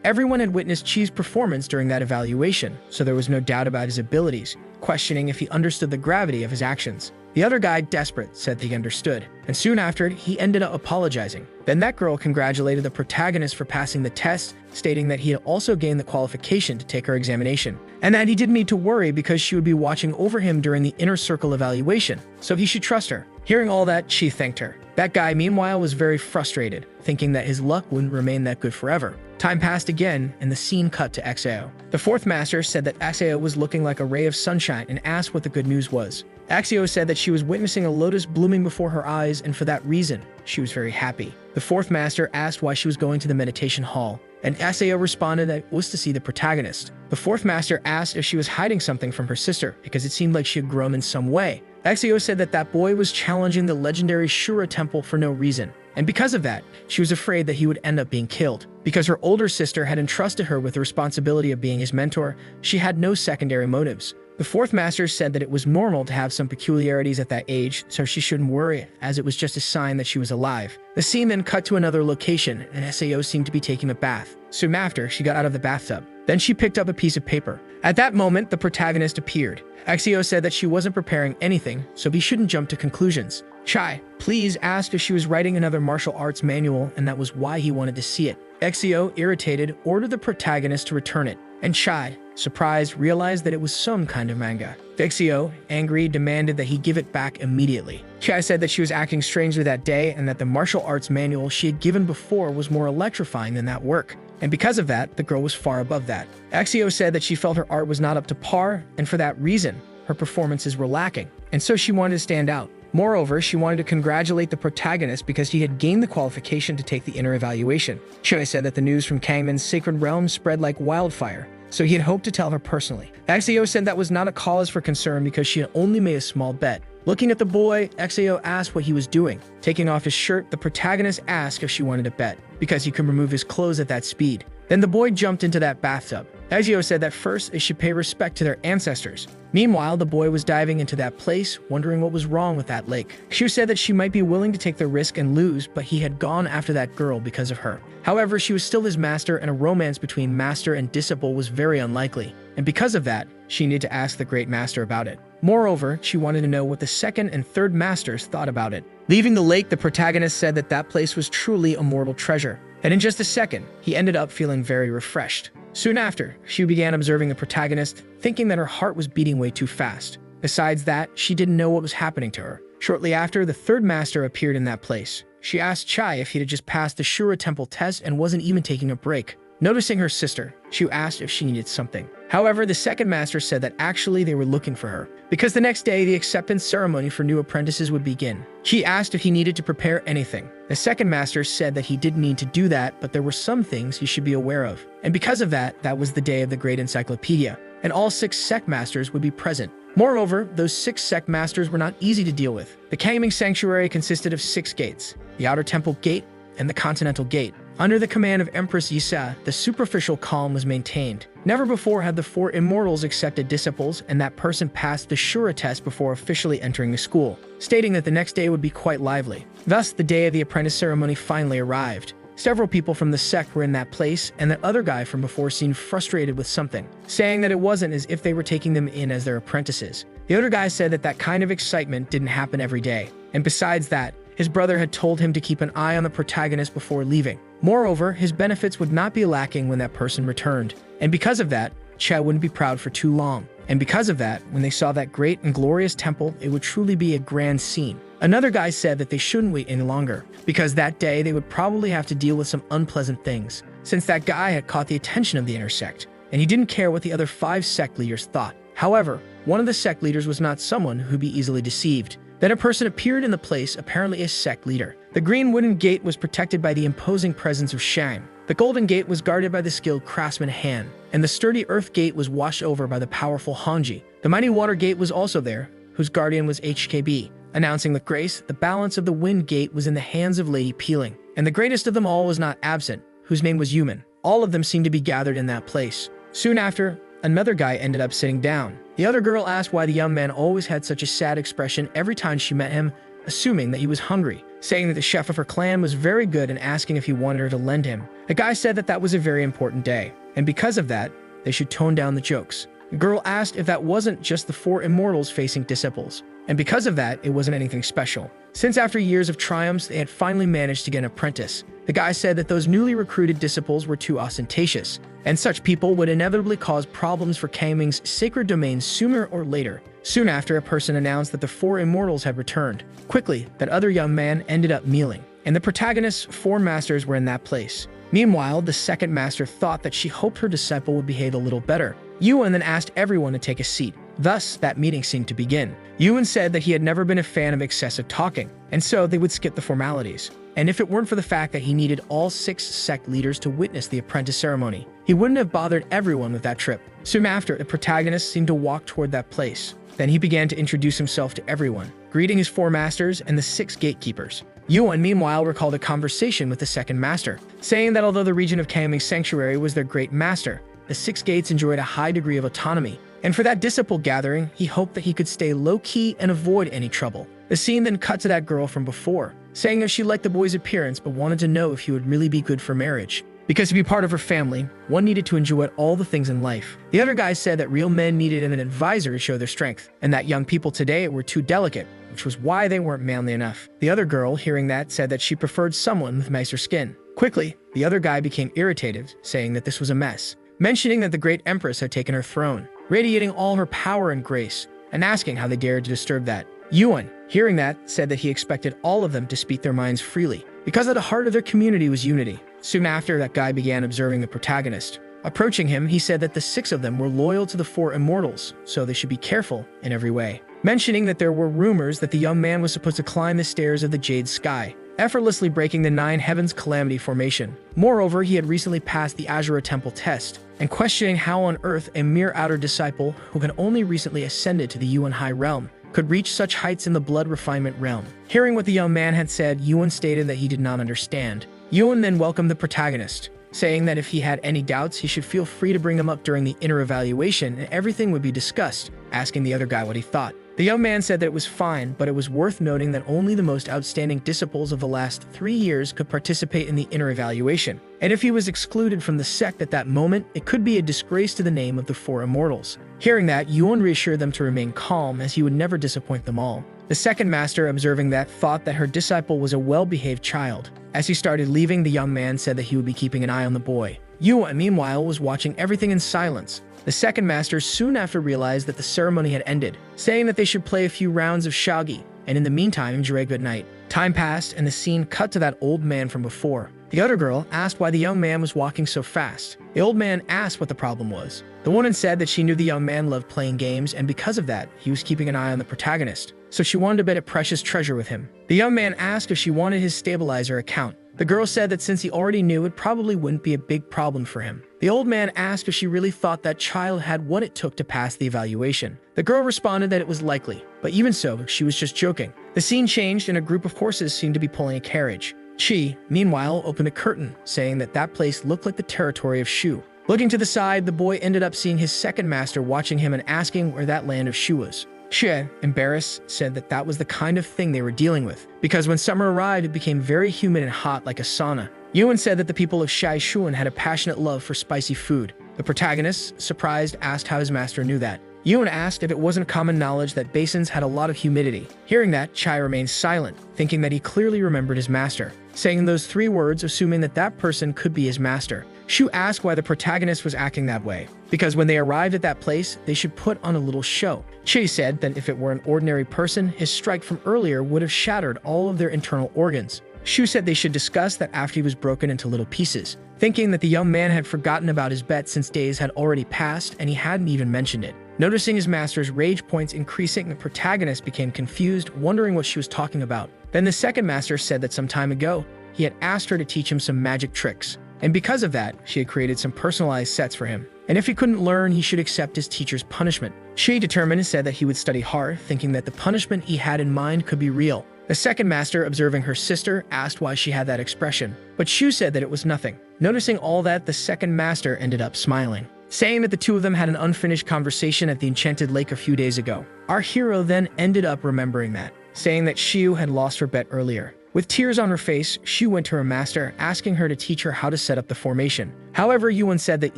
Everyone had witnessed Chi's performance during that evaluation, so there was no doubt about his abilities, questioning if he understood the gravity of his actions. The other guy, desperate, said that he understood, and soon after, he ended up apologizing. Then that girl congratulated the protagonist for passing the test, stating that he had also gained the qualification to take her examination, and that he didn't need to worry because she would be watching over him during the inner circle evaluation, so he should trust her. Hearing all that, Chi thanked her. That guy, meanwhile, was very frustrated, thinking that his luck wouldn't remain that good forever. Time passed again, and the scene cut to Axio. The fourth master said that Axio was looking like a ray of sunshine and asked what the good news was. Axio said that she was witnessing a lotus blooming before her eyes, and for that reason, she was very happy. The fourth master asked why she was going to the meditation hall, and Axio responded that it was to see the protagonist. The fourth master asked if she was hiding something from her sister, because it seemed like she had grown in some way. Axio said that that boy was challenging the legendary Shura temple for no reason, and because of that, she was afraid that he would end up being killed. Because her older sister had entrusted her with the responsibility of being his mentor, she had no secondary motives. The fourth master said that it was normal to have some peculiarities at that age, so she shouldn't worry, as it was just a sign that she was alive. The scene then cut to another location, and Sao seemed to be taking a bath. Soon after, she got out of the bathtub. Then she picked up a piece of paper. At that moment, the protagonist appeared. Axio said that she wasn't preparing anything, so he shouldn't jump to conclusions. Chai, please, asked if she was writing another martial arts manual, and that was why he wanted to see it. Axio, irritated, ordered the protagonist to return it, and Chai, surprised, realized that it was some kind of manga. Axio, angry, demanded that he give it back immediately. Chai said that she was acting strangely that day and that the martial arts manual she had given before was more electrifying than that work. And because of that, the girl was far above that. Axio said that she felt her art was not up to par, and for that reason, her performances were lacking, and so she wanted to stand out. Moreover, she wanted to congratulate the protagonist because he had gained the qualification to take the inner evaluation. Choi said that the news from Kangman's sacred realm spread like wildfire, so he had hoped to tell her personally. Axio said that was not a cause for concern because she had only made a small bet. Looking at the boy, Axio asked what he was doing. Taking off his shirt, the protagonist asked if she wanted to bet, because he could remove his clothes at that speed. Then the boy jumped into that bathtub. Axio said that first they should pay respect to their ancestors. Meanwhile, the boy was diving into that place, wondering what was wrong with that lake. She said that she might be willing to take the risk and lose, but he had gone after that girl because of her. However, she was still his master, and a romance between master and disciple was very unlikely. And because of that, she needed to ask the great master about it. Moreover, she wanted to know what the second and third masters thought about it. Leaving the lake, the protagonist said that that place was truly a mortal treasure. And in just a second, he ended up feeling very refreshed. Soon after, she began observing the protagonist, thinking that her heart was beating way too fast. Besides that, she didn't know what was happening to her. Shortly after, the third master appeared in that place. She asked Chai if he had just passed the Shura temple test and wasn't even taking a break. Noticing her sister, she asked if she needed something. However, the second master said that actually they were looking for her, because the next day the acceptance ceremony for new apprentices would begin. She asked if he needed to prepare anything. The second master said that he didn't need to do that, but there were some things he should be aware of. And because of that, that was the day of the great encyclopedia, and all 6 sect masters would be present. Moreover, those 6 sect masters were not easy to deal with. The Kangming Sanctuary consisted of 6 gates, the Outer Temple Gate and the Continental Gate. Under the command of Empress Yisa, the superficial calm was maintained. Never before had the 4 immortals accepted disciples, and that person passed the Shura test before officially entering the school, stating that the next day would be quite lively. Thus, the day of the apprentice ceremony finally arrived. Several people from the sect were in that place, and that other guy from before seemed frustrated with something, saying that it wasn't as if they were taking them in as their apprentices. The other guy said that that kind of excitement didn't happen every day, and besides that, his brother had told him to keep an eye on the protagonist before leaving. Moreover, his benefits would not be lacking when that person returned. And because of that, Che wouldn't be proud for too long. And because of that, when they saw that great and glorious temple, it would truly be a grand scene. Another guy said that they shouldn't wait any longer, because that day they would probably have to deal with some unpleasant things, since that guy had caught the attention of the inner sect, and he didn't care what the other 5 sect leaders thought. However, one of the sect leaders was not someone who'd be easily deceived. Then a person appeared in the place, apparently a sect leader. The green wooden gate was protected by the imposing presence of Shang. The golden gate was guarded by the skilled craftsman Han, and the sturdy earth gate was washed over by the powerful Hanji. The mighty water gate was also there, whose guardian was HKB. Announcing with grace, the balance of the wind gate was in the hands of Lady Peeling, and the greatest of them all was not absent, whose name was Yuman. All of them seemed to be gathered in that place. Soon after, another guy ended up sitting down. The other girl asked why the young man always had such a sad expression every time she met him, assuming that he was hungry, saying that the chef of her clan was very good and asking if he wanted her to lend him. The guy said that that was a very important day, and because of that, they should tone down the jokes. The girl asked if that wasn't just the 4 immortals facing disciples, and because of that, it wasn't anything special. Since after years of triumphs, they had finally managed to get an apprentice. The guy said that those newly recruited disciples were too ostentatious, and such people would inevitably cause problems for Kangming's sacred domain sooner or later. Soon after, a person announced that the 4 immortals had returned. Quickly, that other young man ended up kneeling, and the protagonist's 4 masters were in that place. Meanwhile, the second master thought that she hoped her disciple would behave a little better. Yuan then asked everyone to take a seat. Thus, that meeting seemed to begin. Yuan said that he had never been a fan of excessive talking, and so they would skip the formalities. And if it weren't for the fact that he needed all 6 sect leaders to witness the apprentice ceremony, he wouldn't have bothered everyone with that trip. Soon after, the protagonist seemed to walk toward that place. Then he began to introduce himself to everyone, greeting his 4 masters and the 6 gatekeepers. Yuan, meanwhile, recalled a conversation with the second master, saying that although the region of Kangming's sanctuary was their great master, the 6 gates enjoyed a high degree of autonomy, and for that disciple gathering, he hoped that he could stay low-key and avoid any trouble. The scene then cut to that girl from before, saying that she liked the boy's appearance but wanted to know if he would really be good for marriage. Because to be part of her family, one needed to enjoy all the things in life. The other guy said that real men needed an advisor to show their strength, and that young people today were too delicate, which was why they weren't manly enough. The other girl, hearing that, said that she preferred someone with nicer skin. Quickly, the other guy became irritated, saying that this was a mess, mentioning that the great empress had taken her throne, radiating all her power and grace, and asking how they dared to disturb that. Yuan, hearing that, said that he expected all of them to speak their minds freely, because at the heart of their community was unity. Soon after, that guy began observing the protagonist. Approaching him, he said that the 6 of them were loyal to the 4 immortals, so they should be careful in every way, mentioning that there were rumors that the young man was supposed to climb the stairs of the Jade Sky, effortlessly breaking the 9 Heavens Calamity formation. Moreover, he had recently passed the Asura Temple test, and questioning how on earth a mere outer disciple who had only recently ascended to the Yuan High Realm could reach such heights in the blood refinement realm. Hearing what the young man had said, Yuan stated that he did not understand. Yuan then welcomed the protagonist, saying that if he had any doubts, he should feel free to bring them up during the inner evaluation and everything would be discussed, asking the other guy what he thought. The young man said that it was fine, but it was worth noting that only the most outstanding disciples of the last 3 years could participate in the inner evaluation, and if he was excluded from the sect at that moment, it could be a disgrace to the name of the 4 immortals. Hearing that, Yuan reassured them to remain calm, as he would never disappoint them all. The second master, observing that, thought that her disciple was a well-behaved child. As he started leaving, the young man said that he would be keeping an eye on the boy. Yuan, meanwhile, was watching everything in silence. The second master soon after realized that the ceremony had ended, saying that they should play a few rounds of shogi, and in the meantime enjoy a good night. Time passed, and the scene cut to that old man from before. The other girl asked why the young man was walking so fast. The old man asked what the problem was. The woman said that she knew the young man loved playing games, and because of that, he was keeping an eye on the protagonist, so she wanted to bet a precious treasure with him. The young man asked if she wanted his stabilizer account. The girl said that since he already knew, it probably wouldn't be a big problem for him. The old man asked if she really thought that child had what it took to pass the evaluation. The girl responded that it was likely, but even so, she was just joking. The scene changed and a group of horses seemed to be pulling a carriage. Chi, meanwhile, opened a curtain, saying that that place looked like the territory of Shu. Looking to the side, the boy ended up seeing his second master watching him and asking where that land of Shu was. Xie, embarrassed, said that that was the kind of thing they were dealing with, because when summer arrived, it became very humid and hot like a sauna. Yuan said that the people of Shai Shuan had a passionate love for spicy food. The protagonist, surprised, asked how his master knew that. Yuan asked if it wasn't common knowledge that basins had a lot of humidity. Hearing that, Chai remained silent, thinking that he clearly remembered his master, saying those 3 words, assuming that that person could be his master. Shu asked why the protagonist was acting that way, because when they arrived at that place, they should put on a little show. Chi said that if it were an ordinary person, his strike from earlier would have shattered all of their internal organs. Shu said they should discuss that after he was broken into little pieces, thinking that the young man had forgotten about his bet since days had already passed and he hadn't even mentioned it. Noticing his master's rage points increasing, the protagonist became confused, wondering what she was talking about. Then the second master said that some time ago, he had asked her to teach him some magic tricks, and because of that, she had created some personalized sets for him. And if he couldn't learn, he should accept his teacher's punishment. She determined and said that he would study hard, thinking that the punishment he had in mind could be real. The second master, observing her sister, asked why she had that expression, but Shu said that it was nothing. Noticing all that, the second master ended up smiling, saying that the two of them had an unfinished conversation at the Enchanted Lake a few days ago. Our hero then ended up remembering that, saying that Shu had lost her bet earlier. With tears on her face, Shu went to her master, asking her to teach her how to set up the formation. However, Yuan said that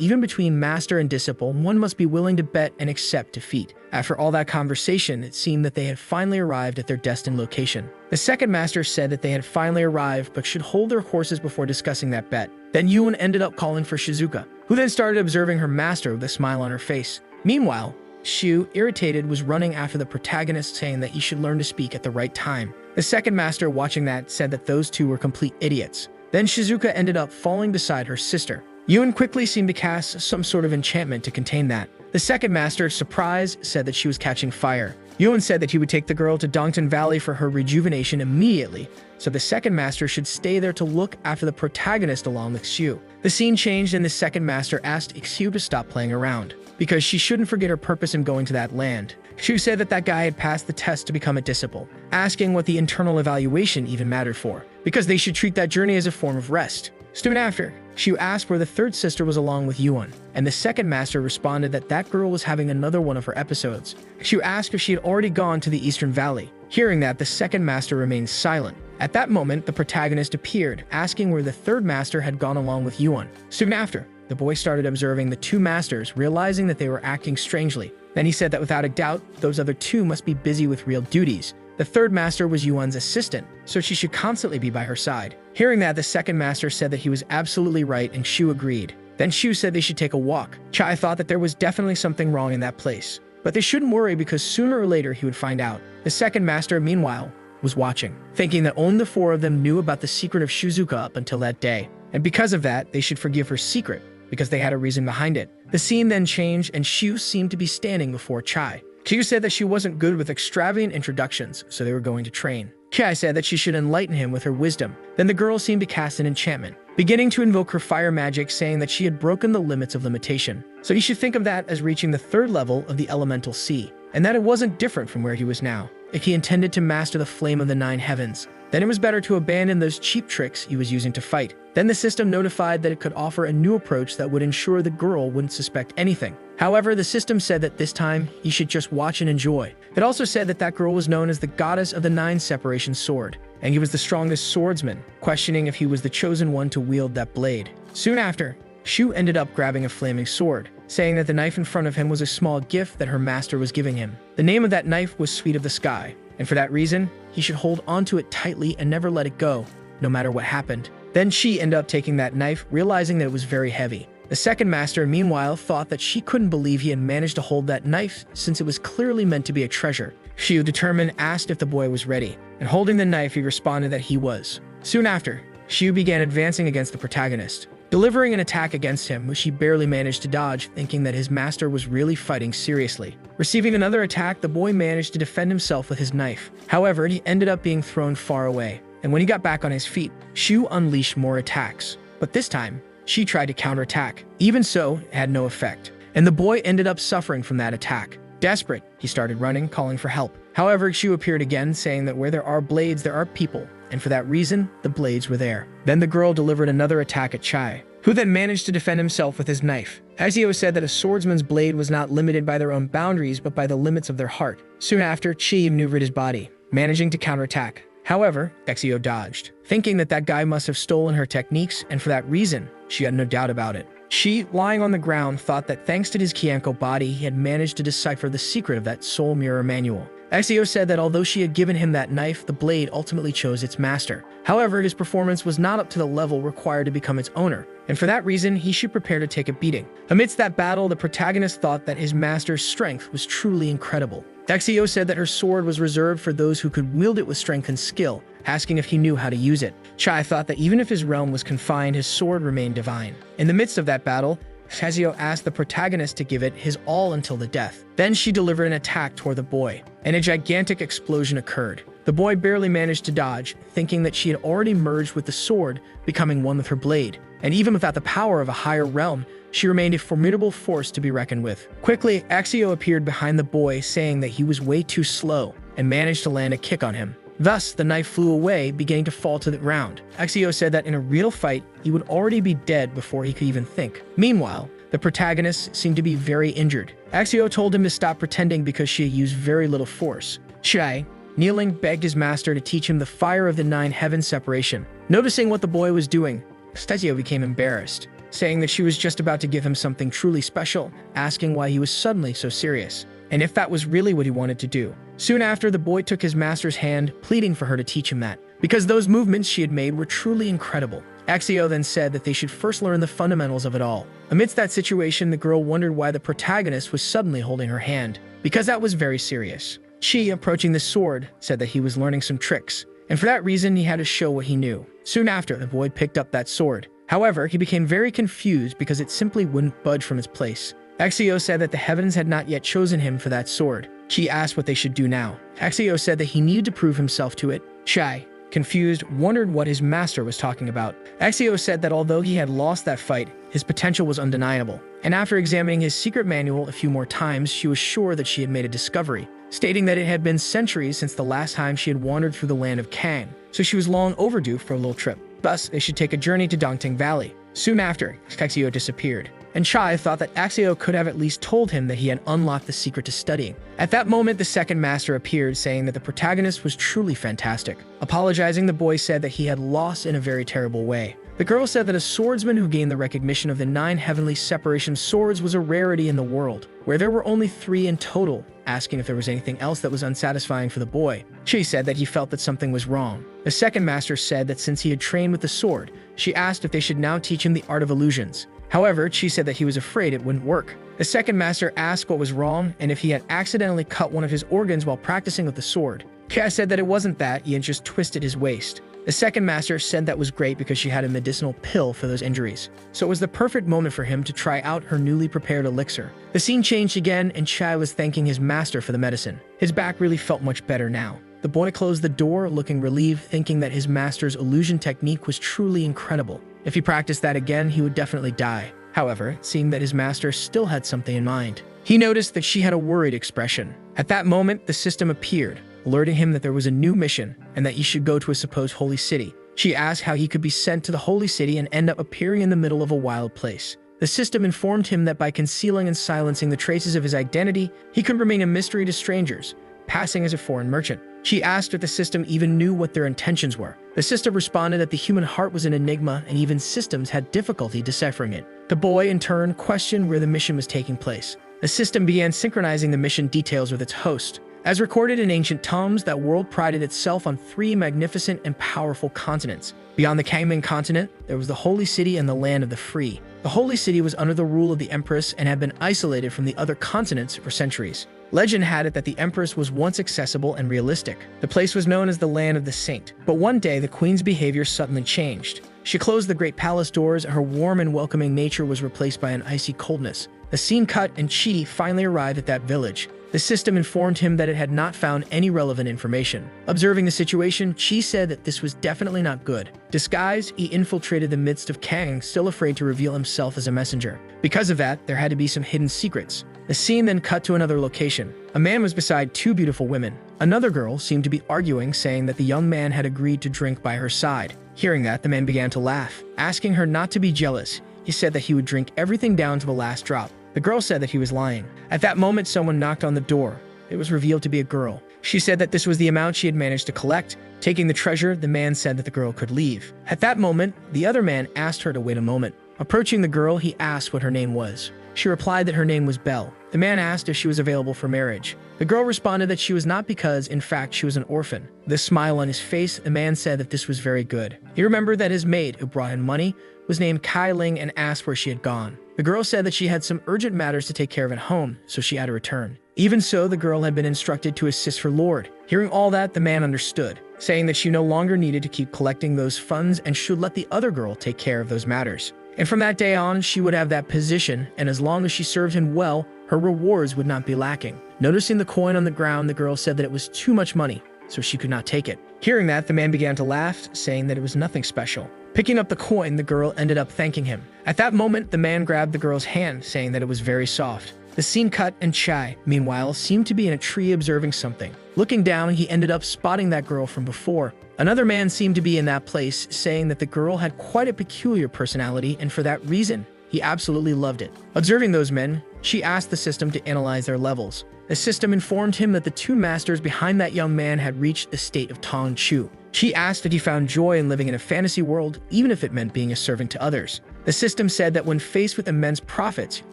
even between master and disciple, one must be willing to bet and accept defeat. After all that conversation, it seemed that they had finally arrived at their destined location. The second master said that they had finally arrived but should hold their horses before discussing that bet. Then Yuan ended up calling for Shizuka, who then started observing her master with a smile on her face. Meanwhile, Shu, irritated, was running after the protagonist, saying that he should learn to speak at the right time. The second master, watching that, said that those two were complete idiots. Then Shizuka ended up falling beside her sister. Yuan quickly seemed to cast some sort of enchantment to contain that. The second master, surprised, said that she was catching fire. Yuan said that he would take the girl to Dongtan Valley for her rejuvenation immediately, so the second master should stay there to look after the protagonist along with Xiu. The scene changed and the second master asked Xiu to stop playing around, because she shouldn't forget her purpose in going to that land. Xiu said that that guy had passed the test to become a disciple, asking what the internal evaluation even mattered for, because they should treat that journey as a form of rest. Soon after, Xiu asked where the third sister was along with Yuan, and the second master responded that that girl was having another one of her episodes. Xiu asked if she had already gone to the Eastern Valley. Hearing that, the second master remained silent. At that moment, the protagonist appeared, asking where the third master had gone along with Yuan. Soon after, the boy started observing the two masters, realizing that they were acting strangely. Then he said that without a doubt, those other two must be busy with real duties. The third master was Yuan's assistant, so she should constantly be by her side. Hearing that, the second master said that he was absolutely right, and Shu agreed. Then Shu said they should take a walk. Chai thought that there was definitely something wrong in that place, but they shouldn't worry because sooner or later he would find out. The second master, meanwhile, was watching, thinking that only the four of them knew about the secret of Shizuka up until that day, and because of that, they should forgive her secret, because they had a reason behind it. The scene then changed, and Shu seemed to be standing before Chai. Shu said that she wasn't good with extravagant introductions, so they were going to train. Chai said that she should enlighten him with her wisdom. Then the girl seemed to cast an enchantment, beginning to invoke her fire magic, saying that she had broken the limits of limitation. So he should think of that as reaching the third level of the elemental sea, and that it wasn't different from where he was now. If he intended to master the flame of the 9 heavens, then it was better to abandon those cheap tricks he was using to fight. Then the system notified that it could offer a new approach that would ensure the girl wouldn't suspect anything. However, the system said that this time, he should just watch and enjoy. It also said that that girl was known as the goddess of the 9 separation sword, and he was the strongest swordsman, questioning if he was the chosen one to wield that blade. Soon after, Shu ended up grabbing a flaming sword, saying that the knife in front of him was a small gift that her master was giving him. The name of that knife was Sweet of the Sky, and for that reason, he should hold onto it tightly and never let it go, no matter what happened. Then she ended up taking that knife, realizing that it was very heavy. The second master, meanwhile, thought that she couldn't believe he had managed to hold that knife since it was clearly meant to be a treasure. Shu, determined, asked if the boy was ready, and holding the knife, he responded that he was. Soon after, Shu began advancing against the protagonist, delivering an attack against him, which he barely managed to dodge, thinking that his master was really fighting seriously. Receiving another attack, the boy managed to defend himself with his knife. However, he ended up being thrown far away, and when he got back on his feet, Shu unleashed more attacks. But this time, she tried to counterattack. Even so, it had no effect, and the boy ended up suffering from that attack. Desperate, he started running, calling for help. However, Shu appeared again, saying that where there are blades, there are people, and for that reason, the blades were there. Then the girl delivered another attack at Chai, who then managed to defend himself with his knife. Ezio said that a swordsman's blade was not limited by their own boundaries, but by the limits of their heart. Soon after, Chi maneuvered his body, managing to counterattack. However, Ezio dodged, thinking that that guy must have stolen her techniques, and for that reason, she had no doubt about it. She, lying on the ground, thought that thanks to his Kianko body, he had managed to decipher the secret of that soul mirror manual. Ezio said that although she had given him that knife, the blade ultimately chose its master. However, his performance was not up to the level required to become its owner, and for that reason, he should prepare to take a beating. Amidst that battle, the protagonist thought that his master's strength was truly incredible. Axio said that her sword was reserved for those who could wield it with strength and skill, asking if he knew how to use it. Chai thought that even if his realm was confined, his sword remained divine. In the midst of that battle, Axio asked the protagonist to give it his all until the death. Then she delivered an attack toward the boy, and a gigantic explosion occurred. The boy barely managed to dodge, thinking that she had already merged with the sword, becoming one with her blade. And even without the power of a higher realm, she remained a formidable force to be reckoned with. Quickly, Axio appeared behind the boy, saying that he was way too slow, and managed to land a kick on him. Thus, the knife flew away, beginning to fall to the ground. Axio said that in a real fight, he would already be dead before he could even think. Meanwhile, the protagonist seemed to be very injured. Axio told him to stop pretending because she had used very little force. Chai, kneeling, begged his master to teach him the fire of the 9 heaven separation. Noticing what the boy was doing, Axio became embarrassed, saying that she was just about to give him something truly special, asking why he was suddenly so serious, and if that was really what he wanted to do. Soon after, the boy took his master's hand, pleading for her to teach him that, because those movements she had made were truly incredible. Axio then said that they should first learn the fundamentals of it all. Amidst that situation, the girl wondered why the protagonist was suddenly holding her hand, because that was very serious. Chi, approaching the sword, said that he was learning some tricks, and for that reason he had to show what he knew. Soon after, the boy picked up that sword. However, he became very confused because it simply wouldn't budge from its place. Axio said that the heavens had not yet chosen him for that sword. Chi asked what they should do now. Axio said that he needed to prove himself to it. Chai, confused, wondered what his master was talking about. Axio said that although he had lost that fight, his potential was undeniable. And after examining his secret manual a few more times, she was sure that she had made a discovery, stating that it had been centuries since the last time she had wandered through the land of Kang, so she was long overdue for a little trip. Thus, they should take a journey to Dongting Valley. Soon after, Axio disappeared, and Chai thought that Axio could have at least told him that he had unlocked the secret to studying. At that moment, the second master appeared, saying that the protagonist was truly fantastic. Apologizing, the boy said that he had lost in a very terrible way. The girl said that a swordsman who gained the recognition of the 9 heavenly separation swords was a rarity in the world, where there were only 3 in total, asking if there was anything else that was unsatisfying for the boy. She said that he felt that something was wrong. The second master said that since he had trained with the sword, she asked if they should now teach him the art of illusions. However, Chi said that he was afraid it wouldn't work. The second master asked what was wrong and if he had accidentally cut one of his organs while practicing with the sword. Chi said that it wasn't that, he had just twisted his waist. The second master said that was great because she had a medicinal pill for those injuries, so it was the perfect moment for him to try out her newly prepared elixir. The scene changed again, and Chai was thanking his master for the medicine. His back really felt much better now. The boy closed the door, looking relieved, thinking that his master's illusion technique was truly incredible. If he practiced that again, he would definitely die. However, it seemed that his master still had something in mind. He noticed that she had a worried expression. At that moment, the system appeared, alerting him that there was a new mission and that he should go to a supposed holy city. She asked how he could be sent to the holy city and end up appearing in the middle of a wild place. The system informed him that by concealing and silencing the traces of his identity, he could remain a mystery to strangers, passing as a foreign merchant. She asked if the system even knew what their intentions were. The system responded that the human heart was an enigma and even systems had difficulty deciphering it. The boy, in turn, questioned where the mission was taking place. The system began synchronizing the mission details with its host. As recorded in ancient tomes, that world prided itself on 3 magnificent and powerful continents. Beyond the Kangming continent, there was the Holy City and the Land of the Free. The Holy City was under the rule of the Empress and had been isolated from the other continents for centuries. Legend had it that the Empress was once accessible and realistic. The place was known as the Land of the Saint. But one day, the Queen's behavior suddenly changed. She closed the great palace doors, and her warm and welcoming nature was replaced by an icy coldness. The scene cut, and Chi finally arrived at that village. The system informed him that it had not found any relevant information. Observing the situation, Chi said that this was definitely not good. Disguised, he infiltrated the midst of Kang, still afraid to reveal himself as a messenger. Because of that, there had to be some hidden secrets. The scene then cut to another location. A man was beside 2 beautiful women. Another girl seemed to be arguing, saying that the young man had agreed to drink by her side. Hearing that, the man began to laugh, asking her not to be jealous. He said that he would drink everything down to the last drop. The girl said that he was lying. At that moment, someone knocked on the door. It was revealed to be a girl. She said that this was the amount she had managed to collect. Taking the treasure, the man said that the girl could leave. At that moment, the other man asked her to wait a moment. Approaching the girl, he asked what her name was. She replied that her name was Belle. The man asked if she was available for marriage. The girl responded that she was not because, in fact, she was an orphan. The smile on his face, the man said that this was very good. He remembered that his maid, who brought him money, was named Kai Ling and asked where she had gone. The girl said that she had some urgent matters to take care of at home, so she had to return. Even so, the girl had been instructed to assist her lord. Hearing all that, the man understood, saying that she no longer needed to keep collecting those funds and should let the other girl take care of those matters. And from that day on, she would have that position, and as long as she served him well, her rewards would not be lacking. Noticing the coin on the ground, the girl said that it was too much money, so she could not take it. Hearing that, the man began to laugh, saying that it was nothing special. Picking up the coin, the girl ended up thanking him. At that moment, the man grabbed the girl's hand, saying that it was very soft. The scene cut, and Chai, meanwhile, seemed to be in a tree observing something. Looking down, he ended up spotting that girl from before. Another man seemed to be in that place, saying that the girl had quite a peculiar personality, and for that reason, he absolutely loved it. Observing those men, she asked the system to analyze their levels. The system informed him that the two masters behind that young man had reached the state of Tong Chu. She asked if he found joy in living in a fantasy world, even if it meant being a servant to others. The system said that when faced with immense profits,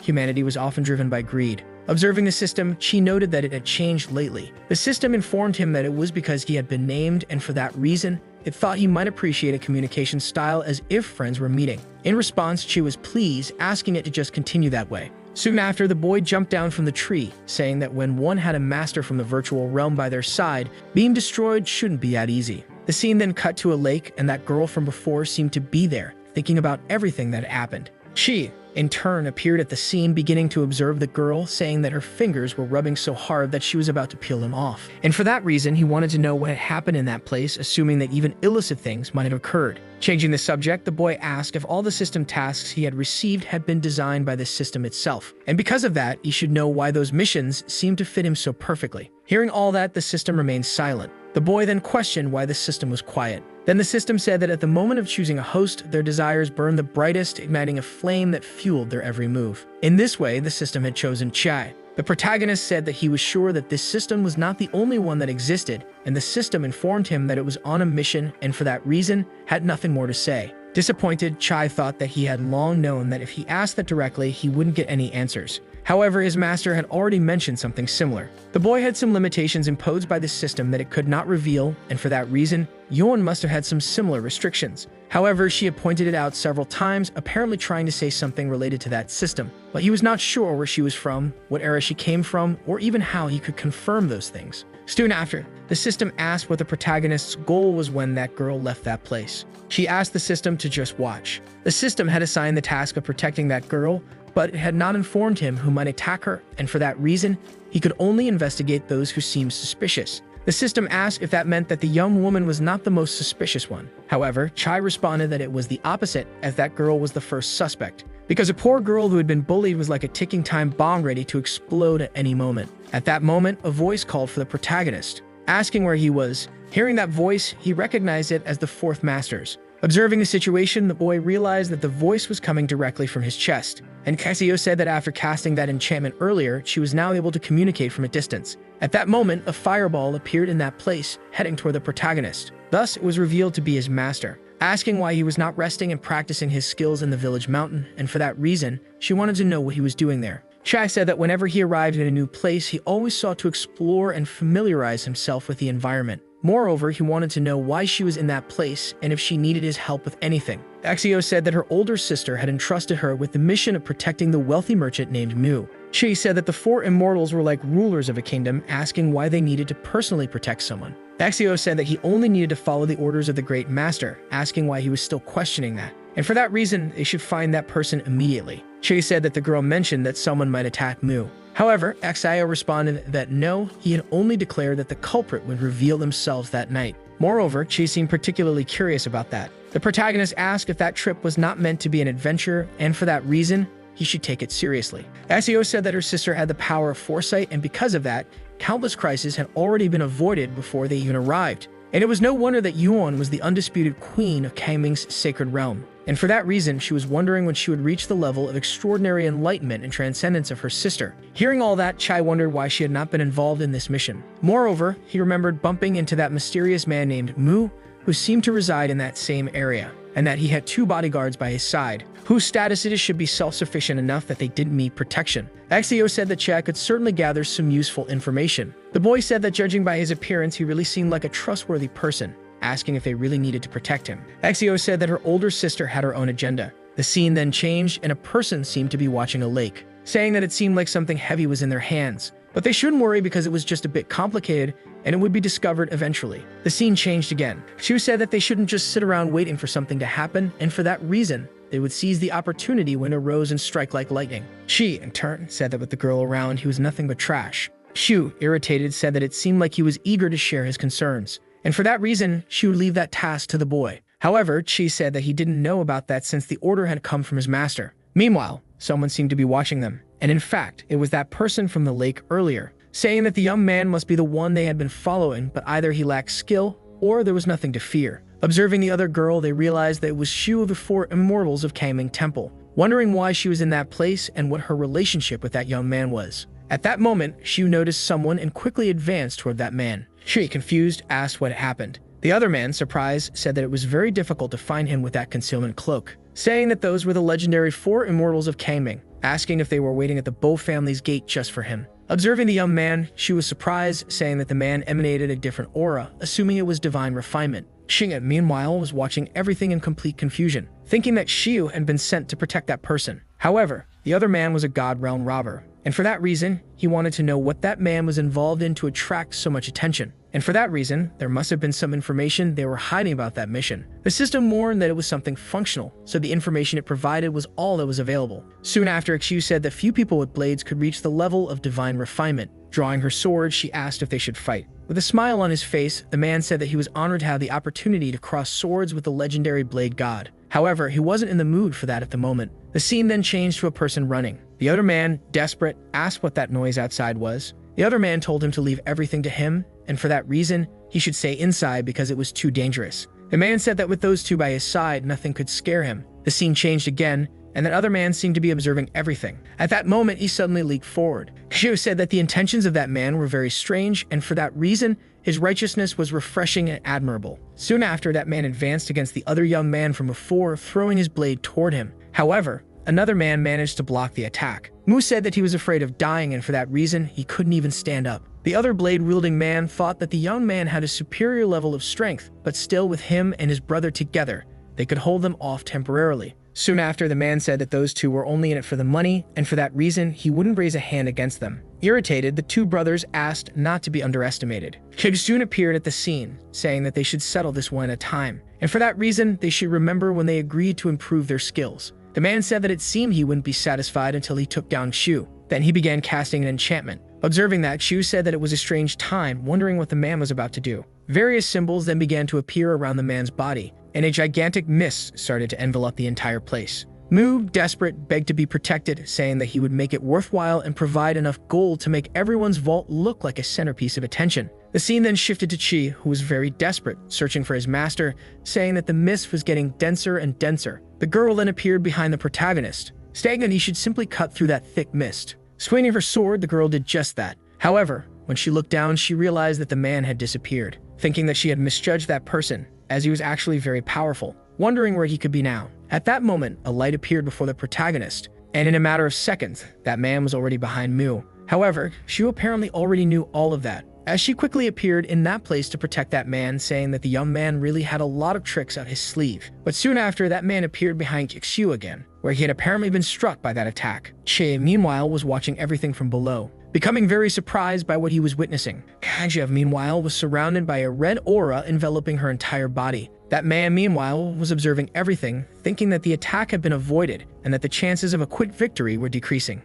humanity was often driven by greed. Observing the system, Chi noted that it had changed lately. The system informed him that it was because he had been named, and for that reason, it thought he might appreciate a communication style as if friends were meeting. In response, Chi was pleased, asking it to just continue that way. Soon after, the boy jumped down from the tree, saying that when one had a master from the virtual realm by their side, being destroyed shouldn't be that easy. The scene then cut to a lake, and that girl from before seemed to be there, thinking about everything that had happened. She, in turn, appeared at the scene, beginning to observe the girl, saying that her fingers were rubbing so hard that she was about to peel them off. And for that reason, he wanted to know what had happened in that place, assuming that even illicit things might have occurred. Changing the subject, the boy asked if all the system tasks he had received had been designed by the system itself. And because of that, he should know why those missions seemed to fit him so perfectly. Hearing all that, the system remained silent. The boy then questioned why the system was quiet. Then the system said that at the moment of choosing a host, their desires burned the brightest, igniting a flame that fueled their every move. In this way, the system had chosen Chai. The protagonist said that he was sure that this system was not the only one that existed, and the system informed him that it was on a mission and for that reason, had nothing more to say. Disappointed, Chai thought that he had long known that if he asked that directly, he wouldn't get any answers. However, his master had already mentioned something similar. The boy had some limitations imposed by the system that it could not reveal, and for that reason, Yon must have had some similar restrictions. However, she had pointed it out several times, apparently trying to say something related to that system, but he was not sure where she was from, what era she came from, or even how he could confirm those things. Soon after, the system asked what the protagonist's goal was when that girl left that place. She asked the system to just watch. The system had assigned the task of protecting that girl, but it had not informed him who might attack her, and for that reason, he could only investigate those who seemed suspicious. The system asked if that meant that the young woman was not the most suspicious one. However, Chai responded that it was the opposite, as that girl was the first suspect. Because a poor girl who had been bullied was like a ticking time bomb ready to explode at any moment. At that moment, a voice called for the protagonist, asking where he was. Hearing that voice, he recognized it as the fourth master's. Observing the situation, the boy realized that the voice was coming directly from his chest. And Casio said that after casting that enchantment earlier, she was now able to communicate from a distance. At that moment, a fireball appeared in that place, heading toward the protagonist. Thus, it was revealed to be his master, asking why he was not resting and practicing his skills in the village mountain, and for that reason, she wanted to know what he was doing there. Chai said that whenever he arrived in a new place, he always sought to explore and familiarize himself with the environment. Moreover, he wanted to know why she was in that place and if she needed his help with anything. Axio said that her older sister had entrusted her with the mission of protecting the wealthy merchant named Mu. She said that the four immortals were like rulers of a kingdom, asking why they needed to personally protect someone. Axio said that he only needed to follow the orders of the great master, asking why he was still questioning that. And for that reason, they should find that person immediately. She said that the girl mentioned that someone might attack Mu. However, Axio responded that no, he had only declared that the culprit would reveal themselves that night. Moreover, Chi seemed particularly curious about that. The protagonist asked if that trip was not meant to be an adventure, and for that reason, he should take it seriously. Axio said that her sister had the power of foresight, and because of that, countless crises had already been avoided before they even arrived. And it was no wonder that Yuan was the undisputed queen of Kangming's sacred realm. And for that reason, she was wondering when she would reach the level of extraordinary enlightenment and transcendence of her sister. Hearing all that, Chai wondered why she had not been involved in this mission. Moreover, he remembered bumping into that mysterious man named Mu, who seemed to reside in that same area, and that he had 2 bodyguards by his side, whose statuses should be self-sufficient enough that they didn't need protection. Axio said that Chai could certainly gather some useful information. The boy said that judging by his appearance, he really seemed like a trustworthy person, asking if they really needed to protect him. Axio said that her older sister had her own agenda. The scene then changed and a person seemed to be watching a lake, saying that it seemed like something heavy was in their hands. But they shouldn't worry because it was just a bit complicated and it would be discovered eventually. The scene changed again. Shu said that they shouldn't just sit around waiting for something to happen, and for that reason, they would seize the opportunity when it arose and strike like lightning. She, in turn, said that with the girl around, he was nothing but trash. Shu, irritated, said that it seemed like he was eager to share his concerns, and for that reason, she would leave that task to the boy. However, Chi said that he didn't know about that since the order had come from his master. Meanwhile, someone seemed to be watching them, and in fact, it was that person from the lake earlier, saying that the young man must be the one they had been following, but either he lacked skill or there was nothing to fear. Observing the other girl, they realized that it was Shu of the 4 Immortals of Kangming Temple, wondering why she was in that place and what her relationship with that young man was. At that moment, Shu noticed someone and quickly advanced toward that man. She, confused, asked what had happened. The other man, surprised, said that it was very difficult to find him with that concealment cloak, saying that those were the legendary 4 Immortals of Kangming, asking if they were waiting at the Bo family's gate just for him. Observing the young man, she was surprised, saying that the man emanated a different aura, assuming it was divine refinement. Xing'e, meanwhile, was watching everything in complete confusion, thinking that Xiu had been sent to protect that person. However, the other man was a god realm robber, and for that reason, he wanted to know what that man was involved in to attract so much attention. And for that reason, there must have been some information they were hiding about that mission. The system warned that it was something functional, so the information it provided was all that was available. Soon after, Xiu said that few people with blades could reach the level of divine refinement. Drawing her sword, she asked if they should fight. With a smile on his face, the man said that he was honored to have the opportunity to cross swords with the legendary blade god. However, he wasn't in the mood for that at the moment. The scene then changed to a person running. The other man, desperate, asked what that noise outside was. The other man told him to leave everything to him, and for that reason, he should stay inside because it was too dangerous. The man said that with those two by his side, nothing could scare him. The scene changed again, and that other man seemed to be observing everything. At that moment, he suddenly leaped forward. Xiu said that the intentions of that man were very strange, and for that reason, his righteousness was refreshing and admirable. Soon after, that man advanced against the other young man from before, throwing his blade toward him. However, another man managed to block the attack. Mu said that he was afraid of dying, and for that reason, he couldn't even stand up. The other blade-wielding man thought that the young man had a superior level of strength, but still with him and his brother together, they could hold them off temporarily. Soon after, the man said that those two were only in it for the money, and for that reason, he wouldn't raise a hand against them. Irritated, the two brothers asked not to be underestimated. Kig soon appeared at the scene, saying that they should settle this one at a time, and for that reason, they should remember when they agreed to improve their skills. The man said that it seemed he wouldn't be satisfied until he took down Shu. Then he began casting an enchantment. Observing that, Shu said that it was a strange time, wondering what the man was about to do. Various symbols then began to appear around the man's body, and a gigantic mist started to envelop the entire place. Mu, desperate, begged to be protected, saying that he would make it worthwhile and provide enough gold to make everyone's vault look like a centerpiece of attention. The scene then shifted to Chi, who was very desperate, searching for his master, saying that the mist was getting denser and denser. The girl then appeared behind the protagonist, stating that he should simply cut through that thick mist. Swinging her sword, the girl did just that. However, when she looked down, she realized that the man had disappeared, thinking that she had misjudged that person, as he was actually very powerful, wondering where he could be now. At that moment, a light appeared before the protagonist, and in a matter of seconds, that man was already behind Mu. However, Shu apparently already knew all of that, as she quickly appeared in that place to protect that man, saying that the young man really had a lot of tricks up his sleeve. But soon after, that man appeared behind Xiu again, where he had apparently been struck by that attack. Che, meanwhile, was watching everything from below, becoming very surprised by what he was witnessing. Kajev, meanwhile, was surrounded by a red aura enveloping her entire body. That man, meanwhile, was observing everything, thinking that the attack had been avoided and that the chances of a quick victory were decreasing.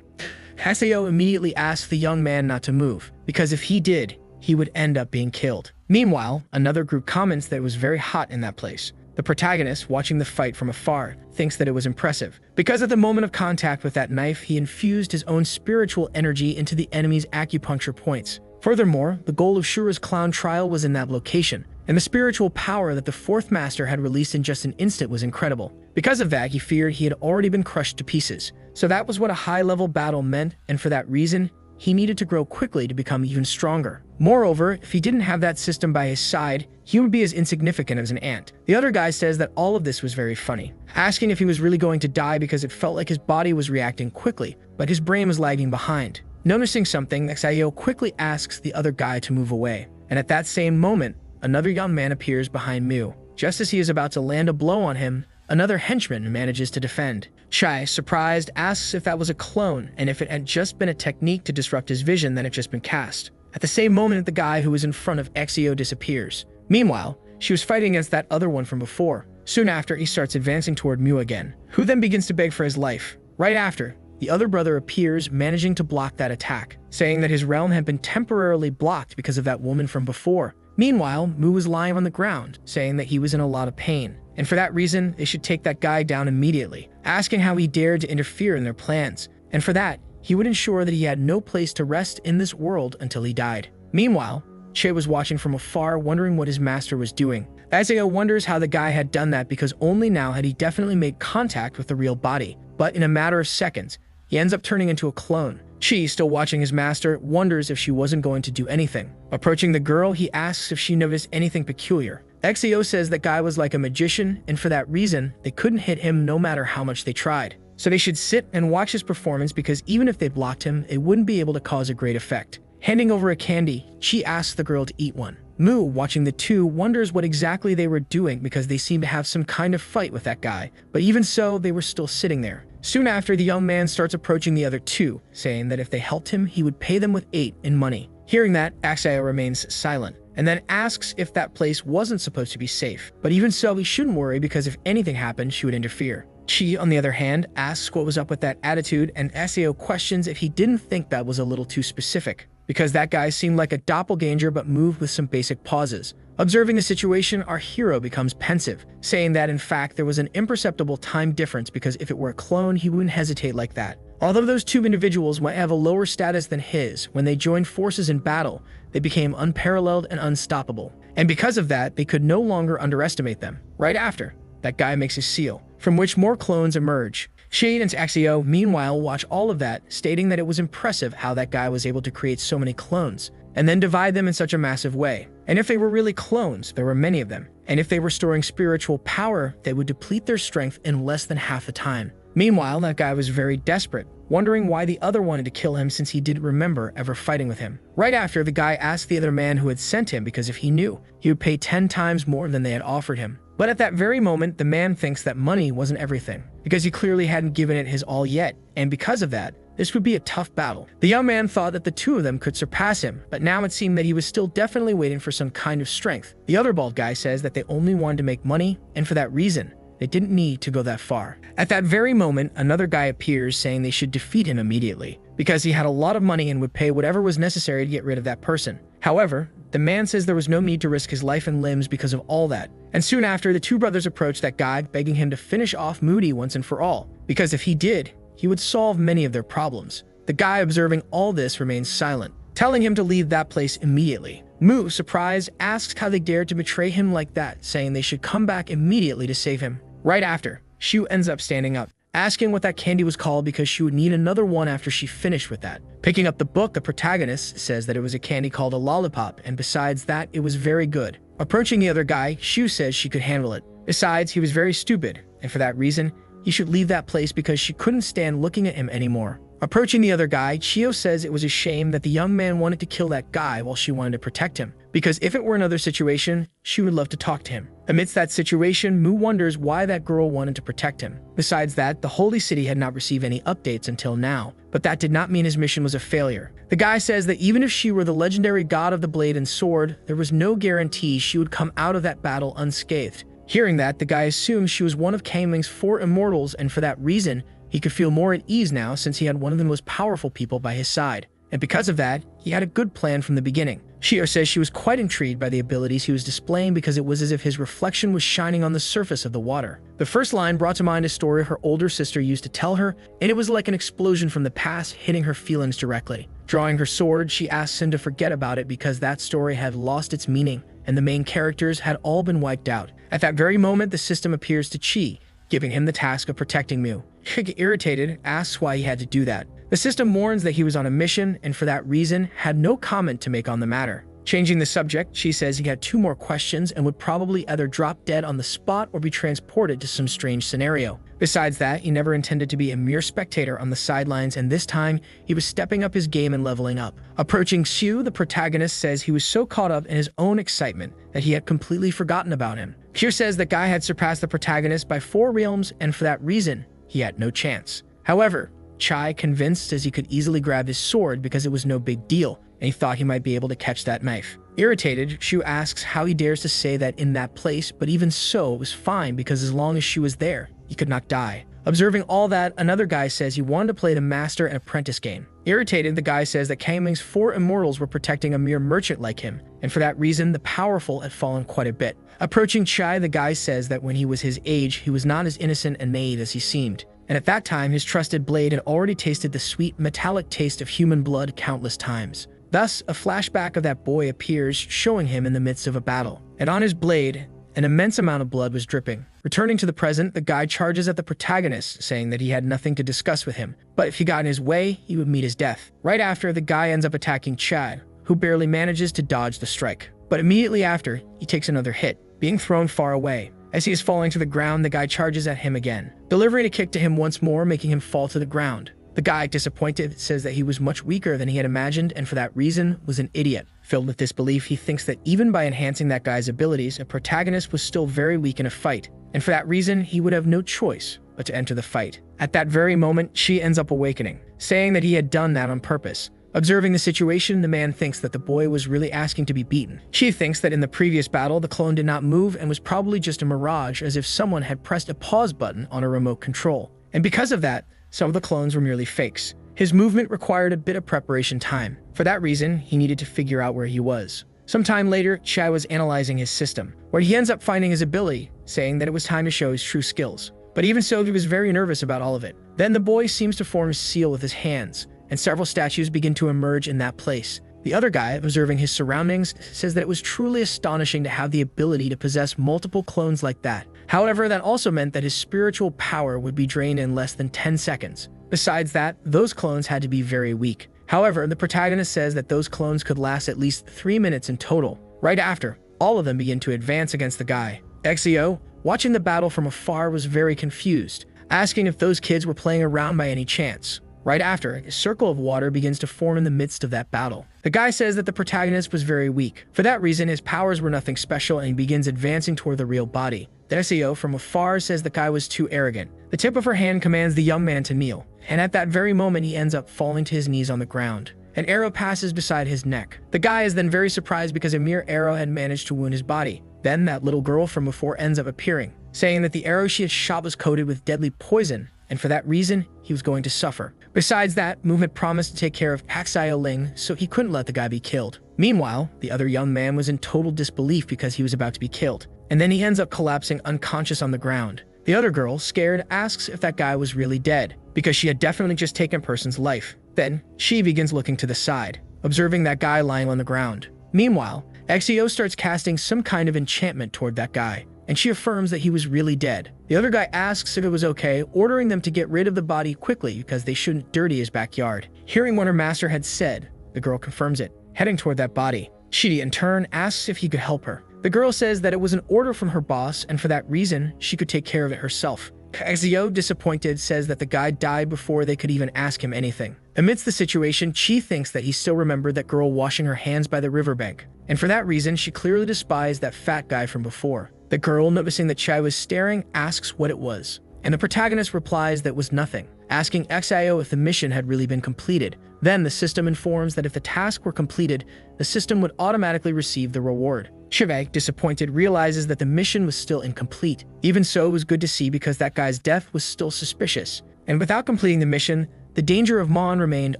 Haseo immediately asked the young man not to move, because if he did, he would end up being killed. Meanwhile, another group comments that it was very hot in that place. The protagonist, watching the fight from afar, thinks that it was impressive, because at the moment of contact with that knife, he infused his own spiritual energy into the enemy's acupuncture points. Furthermore, the goal of Shura's clown trial was in that location, and the spiritual power that the fourth master had released in just an instant was incredible. Because of that, he feared he had already been crushed to pieces. So that was what a high-level battle meant, and for that reason, he needed to grow quickly to become even stronger. Moreover, if he didn't have that system by his side, he would be as insignificant as an ant. The other guy says that all of this was very funny, asking if he was really going to die because it felt like his body was reacting quickly, but his brain was lagging behind. Noticing something, Sayo quickly asks the other guy to move away, and at that same moment, another young man appears behind Mu. Just as he is about to land a blow on him, another henchman manages to defend. Chai, surprised, asks if that was a clone and if it had just been a technique to disrupt his vision that had just been cast. At the same moment, the guy who was in front of Exio disappears. Meanwhile, she was fighting against that other one from before. Soon after, he starts advancing toward Mu again, who then begins to beg for his life. Right after, the other brother appears, managing to block that attack, saying that his realm had been temporarily blocked because of that woman from before. Meanwhile, Mu was lying on the ground, saying that he was in a lot of pain, and for that reason, they should take that guy down immediately, asking how he dared to interfere in their plans, and for that, he would ensure that he had no place to rest in this world until he died. Meanwhile, Che was watching from afar, wondering what his master was doing. Asio wonders how the guy had done that because only now had he definitely made contact with the real body, but in a matter of seconds, he ends up turning into a clone. Chi, still watching his master, wonders if she wasn't going to do anything. Approaching the girl, he asks if she noticed anything peculiar. Exio says that guy was like a magician, and for that reason, they couldn't hit him no matter how much they tried. So they should sit and watch his performance because even if they blocked him, it wouldn't be able to cause a great effect. Handing over a candy, Chi asks the girl to eat one. Mu, watching the two, wonders what exactly they were doing because they seemed to have some kind of fight with that guy, but even so, they were still sitting there. Soon after, the young man starts approaching the other two, saying that if they helped him, he would pay them with 8 in money. Hearing that, Axio remains silent, and then asks if that place wasn't supposed to be safe, but even so, he shouldn't worry because if anything happened, she would interfere. Chi, on the other hand, asks what was up with that attitude, and Axio questions if he didn't think that was a little too specific, because that guy seemed like a doppelganger but moved with some basic pauses. Observing the situation, our hero becomes pensive, saying that in fact there was an imperceptible time difference because if it were a clone, he wouldn't hesitate like that. Although those two individuals might have a lower status than his, when they joined forces in battle, they became unparalleled and unstoppable. And because of that, they could no longer underestimate them. Right after, that guy makes a seal, from which more clones emerge. Shade and Axio, meanwhile, watch all of that, stating that it was impressive how that guy was able to create so many clones, and then divide them in such a massive way. And if they were really clones, there were many of them. And if they were storing spiritual power, they would deplete their strength in less than half the time. Meanwhile, that guy was very desperate, wondering why the other wanted to kill him since he didn't remember ever fighting with him. Right after, the guy asked the other man who had sent him because if he knew, he would pay 10 times more than they had offered him. But at that very moment, the man thinks that money wasn't everything, because he clearly hadn't given it his all yet, and because of that, this would be a tough battle. The young man thought that the two of them could surpass him, but now it seemed that he was still definitely waiting for some kind of strength. The other bald guy says that they only wanted to make money, and for that reason, they didn't need to go that far. At that very moment, another guy appears saying they should defeat him immediately, because he had a lot of money and would pay whatever was necessary to get rid of that person. However, the man says there was no need to risk his life and limbs because of all that. And soon after, the two brothers approach that guy, begging him to finish off Moody once and for all, because if he did, he would solve many of their problems. The guy observing all this remains silent, telling him to leave that place immediately. Mu, surprised, asks how they dared to betray him like that, saying they should come back immediately to save him. Right after, Shu ends up standing up, asking what that candy was called because she would need another one after she finished with that. Picking up the book, the protagonist says that it was a candy called a lollipop, and besides that, it was very good. Approaching the other guy, Shu says she could handle it. Besides, he was very stupid, and for that reason, he should leave that place because she couldn't stand looking at him anymore. Approaching the other guy, Chio says it was a shame that the young man wanted to kill that guy while she wanted to protect him, because if it were another situation, she would love to talk to him. Amidst that situation, Mu wonders why that girl wanted to protect him. Besides that, the Holy City had not received any updates until now, but that did not mean his mission was a failure. The guy says that even if she were the legendary god of the blade and sword, there was no guarantee she would come out of that battle unscathed. Hearing that, the guy assumes she was one of Kang Ming's 4 immortals, and for that reason, he could feel more at ease now since he had one of the most powerful people by his side. And because of that, he had a good plan from the beginning. Shio says she was quite intrigued by the abilities he was displaying because it was as if his reflection was shining on the surface of the water. The first line brought to mind a story her older sister used to tell her, and it was like an explosion from the past hitting her feelings directly. Drawing her sword, she asks him to forget about it because that story had lost its meaning, and the main characters had all been wiped out. At that very moment, the system appears to Chi, giving him the task of protecting Mu. Shig, irritated, asks why he had to do that. The system warns that he was on a mission, and for that reason, had no comment to make on the matter. Changing the subject, she says he had 2 more questions and would probably either drop dead on the spot or be transported to some strange scenario. Besides that, he never intended to be a mere spectator on the sidelines, and this time, he was stepping up his game and leveling up. Approaching Xiu, the protagonist says he was so caught up in his own excitement that he had completely forgotten about him. Xiu says the guy had surpassed the protagonist by 4 realms, and for that reason, he had no chance. However, Chai convinced as he could easily grab his sword because it was no big deal, and he thought he might be able to catch that knife. Irritated, Xiu asks how he dares to say that in that place, but even so, it was fine because as long as she was there, he could not die. Observing all that, another guy says he wanted to play the master and apprentice game. Irritated, the guy says that Kangming's 4 immortals were protecting a mere merchant like him, and for that reason, the powerful had fallen quite a bit. Approaching Chai, the guy says that when he was his age, he was not as innocent and naive as he seemed. And at that time, his trusted blade had already tasted the sweet, metallic taste of human blood countless times. Thus, a flashback of that boy appears, showing him in the midst of a battle. And on his blade, an immense amount of blood was dripping. Returning to the present, the guy charges at the protagonist, saying that he had nothing to discuss with him, but if he got in his way, he would meet his death. Right after, the guy ends up attacking Chad, who barely manages to dodge the strike. But immediately after, he takes another hit, being thrown far away. As he is falling to the ground, the guy charges at him again, delivering a kick to him once more, making him fall to the ground. The guy, disappointed, says that he was much weaker than he had imagined and for that reason was an idiot. Filled with disbelief, he thinks that even by enhancing that guy's abilities, a protagonist was still very weak in a fight, and for that reason, he would have no choice but to enter the fight. At that very moment, she ends up awakening, saying that he had done that on purpose. Observing the situation, the man thinks that the boy was really asking to be beaten. She thinks that in the previous battle, the clone did not move and was probably just a mirage, as if someone had pressed a pause button on a remote control. And because of that, some of the clones were merely fakes. His movement required a bit of preparation time. For that reason, he needed to figure out where he was. Sometime later, Chai was analyzing his system, where he ends up finding his ability, saying that it was time to show his true skills. But even so, he was very nervous about all of it. Then the boy seems to form a seal with his hands, and several statues begin to emerge in that place. The other guy, observing his surroundings, says that it was truly astonishing to have the ability to possess multiple clones like that. However, that also meant that his spiritual power would be drained in less than 10 seconds. Besides that, those clones had to be very weak. However, the protagonist says that those clones could last at least 3 minutes in total. Right after, all of them begin to advance against the guy. Xio, watching the battle from afar, was very confused, asking if those kids were playing around by any chance. Right after, a circle of water begins to form in the midst of that battle. The guy says that the protagonist was very weak. For that reason, his powers were nothing special and he begins advancing toward the real body. Desio from afar says the guy was too arrogant. The tip of her hand commands the young man to kneel, and at that very moment he ends up falling to his knees on the ground. An arrow passes beside his neck. The guy is then very surprised because a mere arrow had managed to wound his body. Then that little girl from before ends up appearing, saying that the arrow she had shot was coated with deadly poison, and for that reason, he was going to suffer. Besides that, Movement promised to take care of Xio Ling, so he couldn't let the guy be killed. Meanwhile, the other young man was in total disbelief because he was about to be killed, and then he ends up collapsing unconscious on the ground. The other girl, scared, asks if that guy was really dead, because she had definitely just taken a person's life. Then, she begins looking to the side, observing that guy lying on the ground. Meanwhile, Xio starts casting some kind of enchantment toward that guy, and she affirms that he was really dead. The other guy asks if it was okay, ordering them to get rid of the body quickly because they shouldn't dirty his backyard. Hearing what her master had said, the girl confirms it, heading toward that body. She, in turn, asks if he could help her. The girl says that it was an order from her boss, and for that reason, she could take care of it herself. Xio, disappointed, says that the guy died before they could even ask him anything. Amidst the situation, Chi thinks that he still remembered that girl washing her hands by the riverbank, and for that reason, she clearly despised that fat guy from before. The girl, noticing that Chai was staring, asks what it was, and the protagonist replies that it was nothing, asking Xio if the mission had really been completed. Then the system informs that if the task were completed, the system would automatically receive the reward. Chivek, disappointed, realizes that the mission was still incomplete. Even so, it was good to see because that guy's death was still suspicious, and without completing the mission, the danger of Mon remained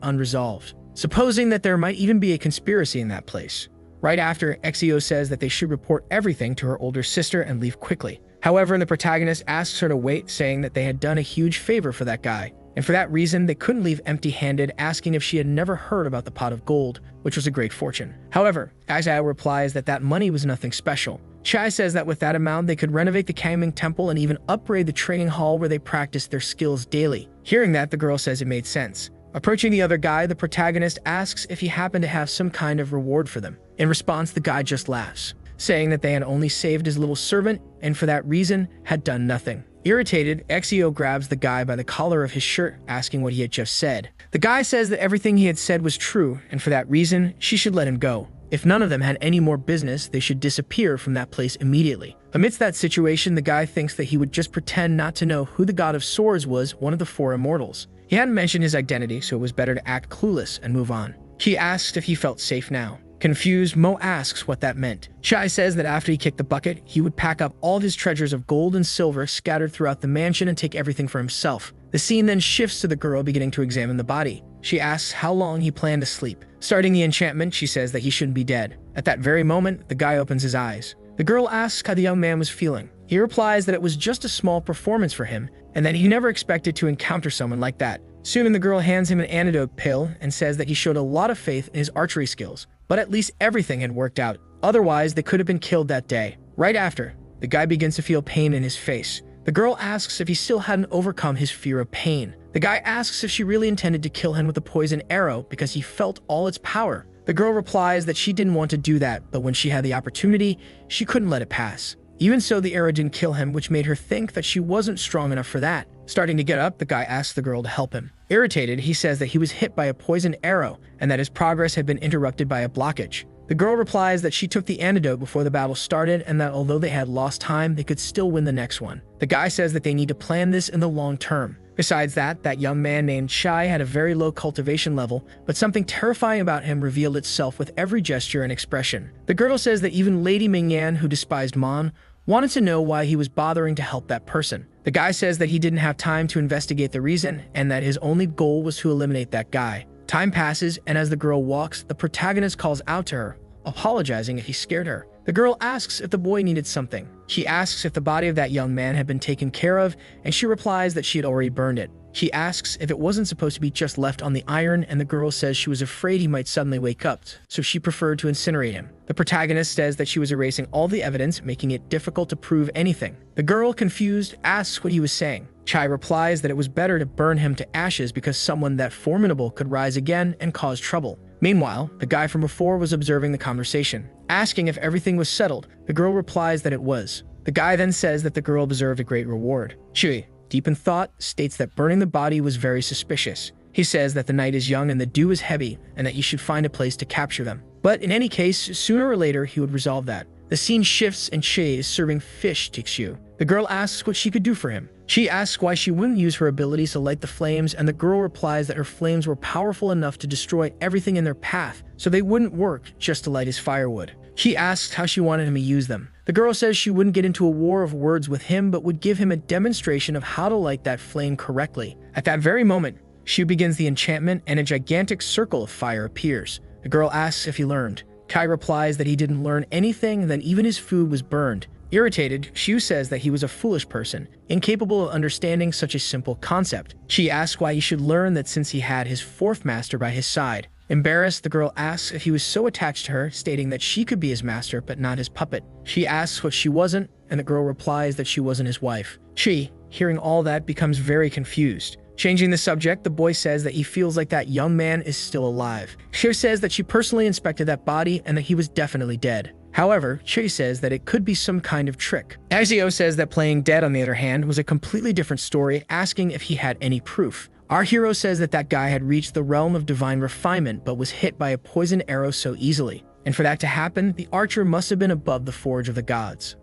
unresolved, supposing that there might even be a conspiracy in that place. Right after, Xio says that they should report everything to her older sister and leave quickly. However, the protagonist asks her to wait, saying that they had done a huge favor for that guy, and for that reason, they couldn't leave empty-handed, asking if she had never heard about the pot of gold, which was a great fortune. However, Xio replies that that money was nothing special. Chai says that with that amount, they could renovate the Kangming Temple and even upgrade the training hall where they practiced their skills daily. Hearing that, the girl says it made sense. Approaching the other guy, the protagonist asks if he happened to have some kind of reward for them. In response, the guy just laughs, saying that they had only saved his little servant and for that reason had done nothing. Irritated, Exio grabs the guy by the collar of his shirt, asking what he had just said. The guy says that everything he had said was true, and for that reason, she should let him go. If none of them had any more business, they should disappear from that place immediately. Amidst that situation, the guy thinks that he would just pretend not to know who the god of swords was, one of the four immortals. He hadn't mentioned his identity, so it was better to act clueless and move on. He asked if he felt safe now. Confused, Mo asks what that meant. Chai says that after he kicked the bucket, he would pack up all of his treasures of gold and silver scattered throughout the mansion and take everything for himself. The scene then shifts to the girl beginning to examine the body. She asks how long he planned to sleep. Starting the enchantment, she says that he shouldn't be dead. At that very moment, the guy opens his eyes. The girl asks how the young man was feeling. He replies that it was just a small performance for him and that he never expected to encounter someone like that. Soon the girl hands him an antidote pill and says that he showed a lot of faith in his archery skills. But at least everything had worked out. Otherwise, they could have been killed that day. Right after, the guy begins to feel pain in his face. The girl asks if he still hadn't overcome his fear of pain. The guy asks if she really intended to kill him with a poison arrow because he felt all its power. The girl replies that she didn't want to do that, but when she had the opportunity, she couldn't let it pass. Even so, the arrow didn't kill him, which made her think that she wasn't strong enough for that. Starting to get up, the guy asks the girl to help him. Irritated, he says that he was hit by a poisoned arrow and that his progress had been interrupted by a blockage. The girl replies that she took the antidote before the battle started and that although they had lost time, they could still win the next one. The guy says that they need to plan this in the long term. Besides that young man named Chai had a very low cultivation level, but something terrifying about him revealed itself with every gesture and expression. The girl says that even Lady Mingyan, who despised Mon, wanted to know why he was bothering to help that person. The guy says that he didn't have time to investigate the reason and that his only goal was to eliminate that guy. Time passes, and as the girl walks, the protagonist calls out to her, apologizing if he scared her. The girl asks if the boy needed something. She asks if the body of that young man had been taken care of, and she replies that she had already burned it. She asks if it wasn't supposed to be just left on the iron, and the girl says she was afraid he might suddenly wake up, so she preferred to incinerate him. The protagonist says that she was erasing all the evidence, making it difficult to prove anything. The girl, confused, asks what he was saying. Chai replies that it was better to burn him to ashes because someone that formidable could rise again and cause trouble. Meanwhile, the guy from before was observing the conversation. Asking if everything was settled, the girl replies that it was. The guy then says that the girl deserved a great reward. Chui, deep in thought, states that burning the body was very suspicious. He says that the night is young and the dew is heavy, and that he should find a place to capture them. But in any case, sooner or later, he would resolve that. The scene shifts and Che is serving fish to Xiu. The girl asks what she could do for him. She asks why she wouldn't use her abilities to light the flames, and the girl replies that her flames were powerful enough to destroy everything in their path, so they wouldn't work just to light his firewood. He asks how she wanted him to use them. The girl says she wouldn't get into a war of words with him, but would give him a demonstration of how to light that flame correctly. At that very moment, Shu begins the enchantment and a gigantic circle of fire appears. The girl asks if he learned. Kai replies that he didn't learn anything, and that even his food was burned. Irritated, Shu says that he was a foolish person, incapable of understanding such a simple concept. She asks why he should learn that since he had his fourth master by his side. Embarrassed, the girl asks if he was so attached to her, stating that she could be his master but not his puppet. She asks what she wasn't, and the girl replies that she wasn't his wife. She, hearing all that, becomes very confused. Changing the subject, the boy says that he feels like that young man is still alive. She says that she personally inspected that body and that he was definitely dead. However, Che says that it could be some kind of trick. Azio says that playing dead, on the other hand, was a completely different story, asking if he had any proof. Our hero says that that guy had reached the realm of divine refinement but was hit by a poison arrow so easily. And for that to happen, the archer must have been above the forge of the gods.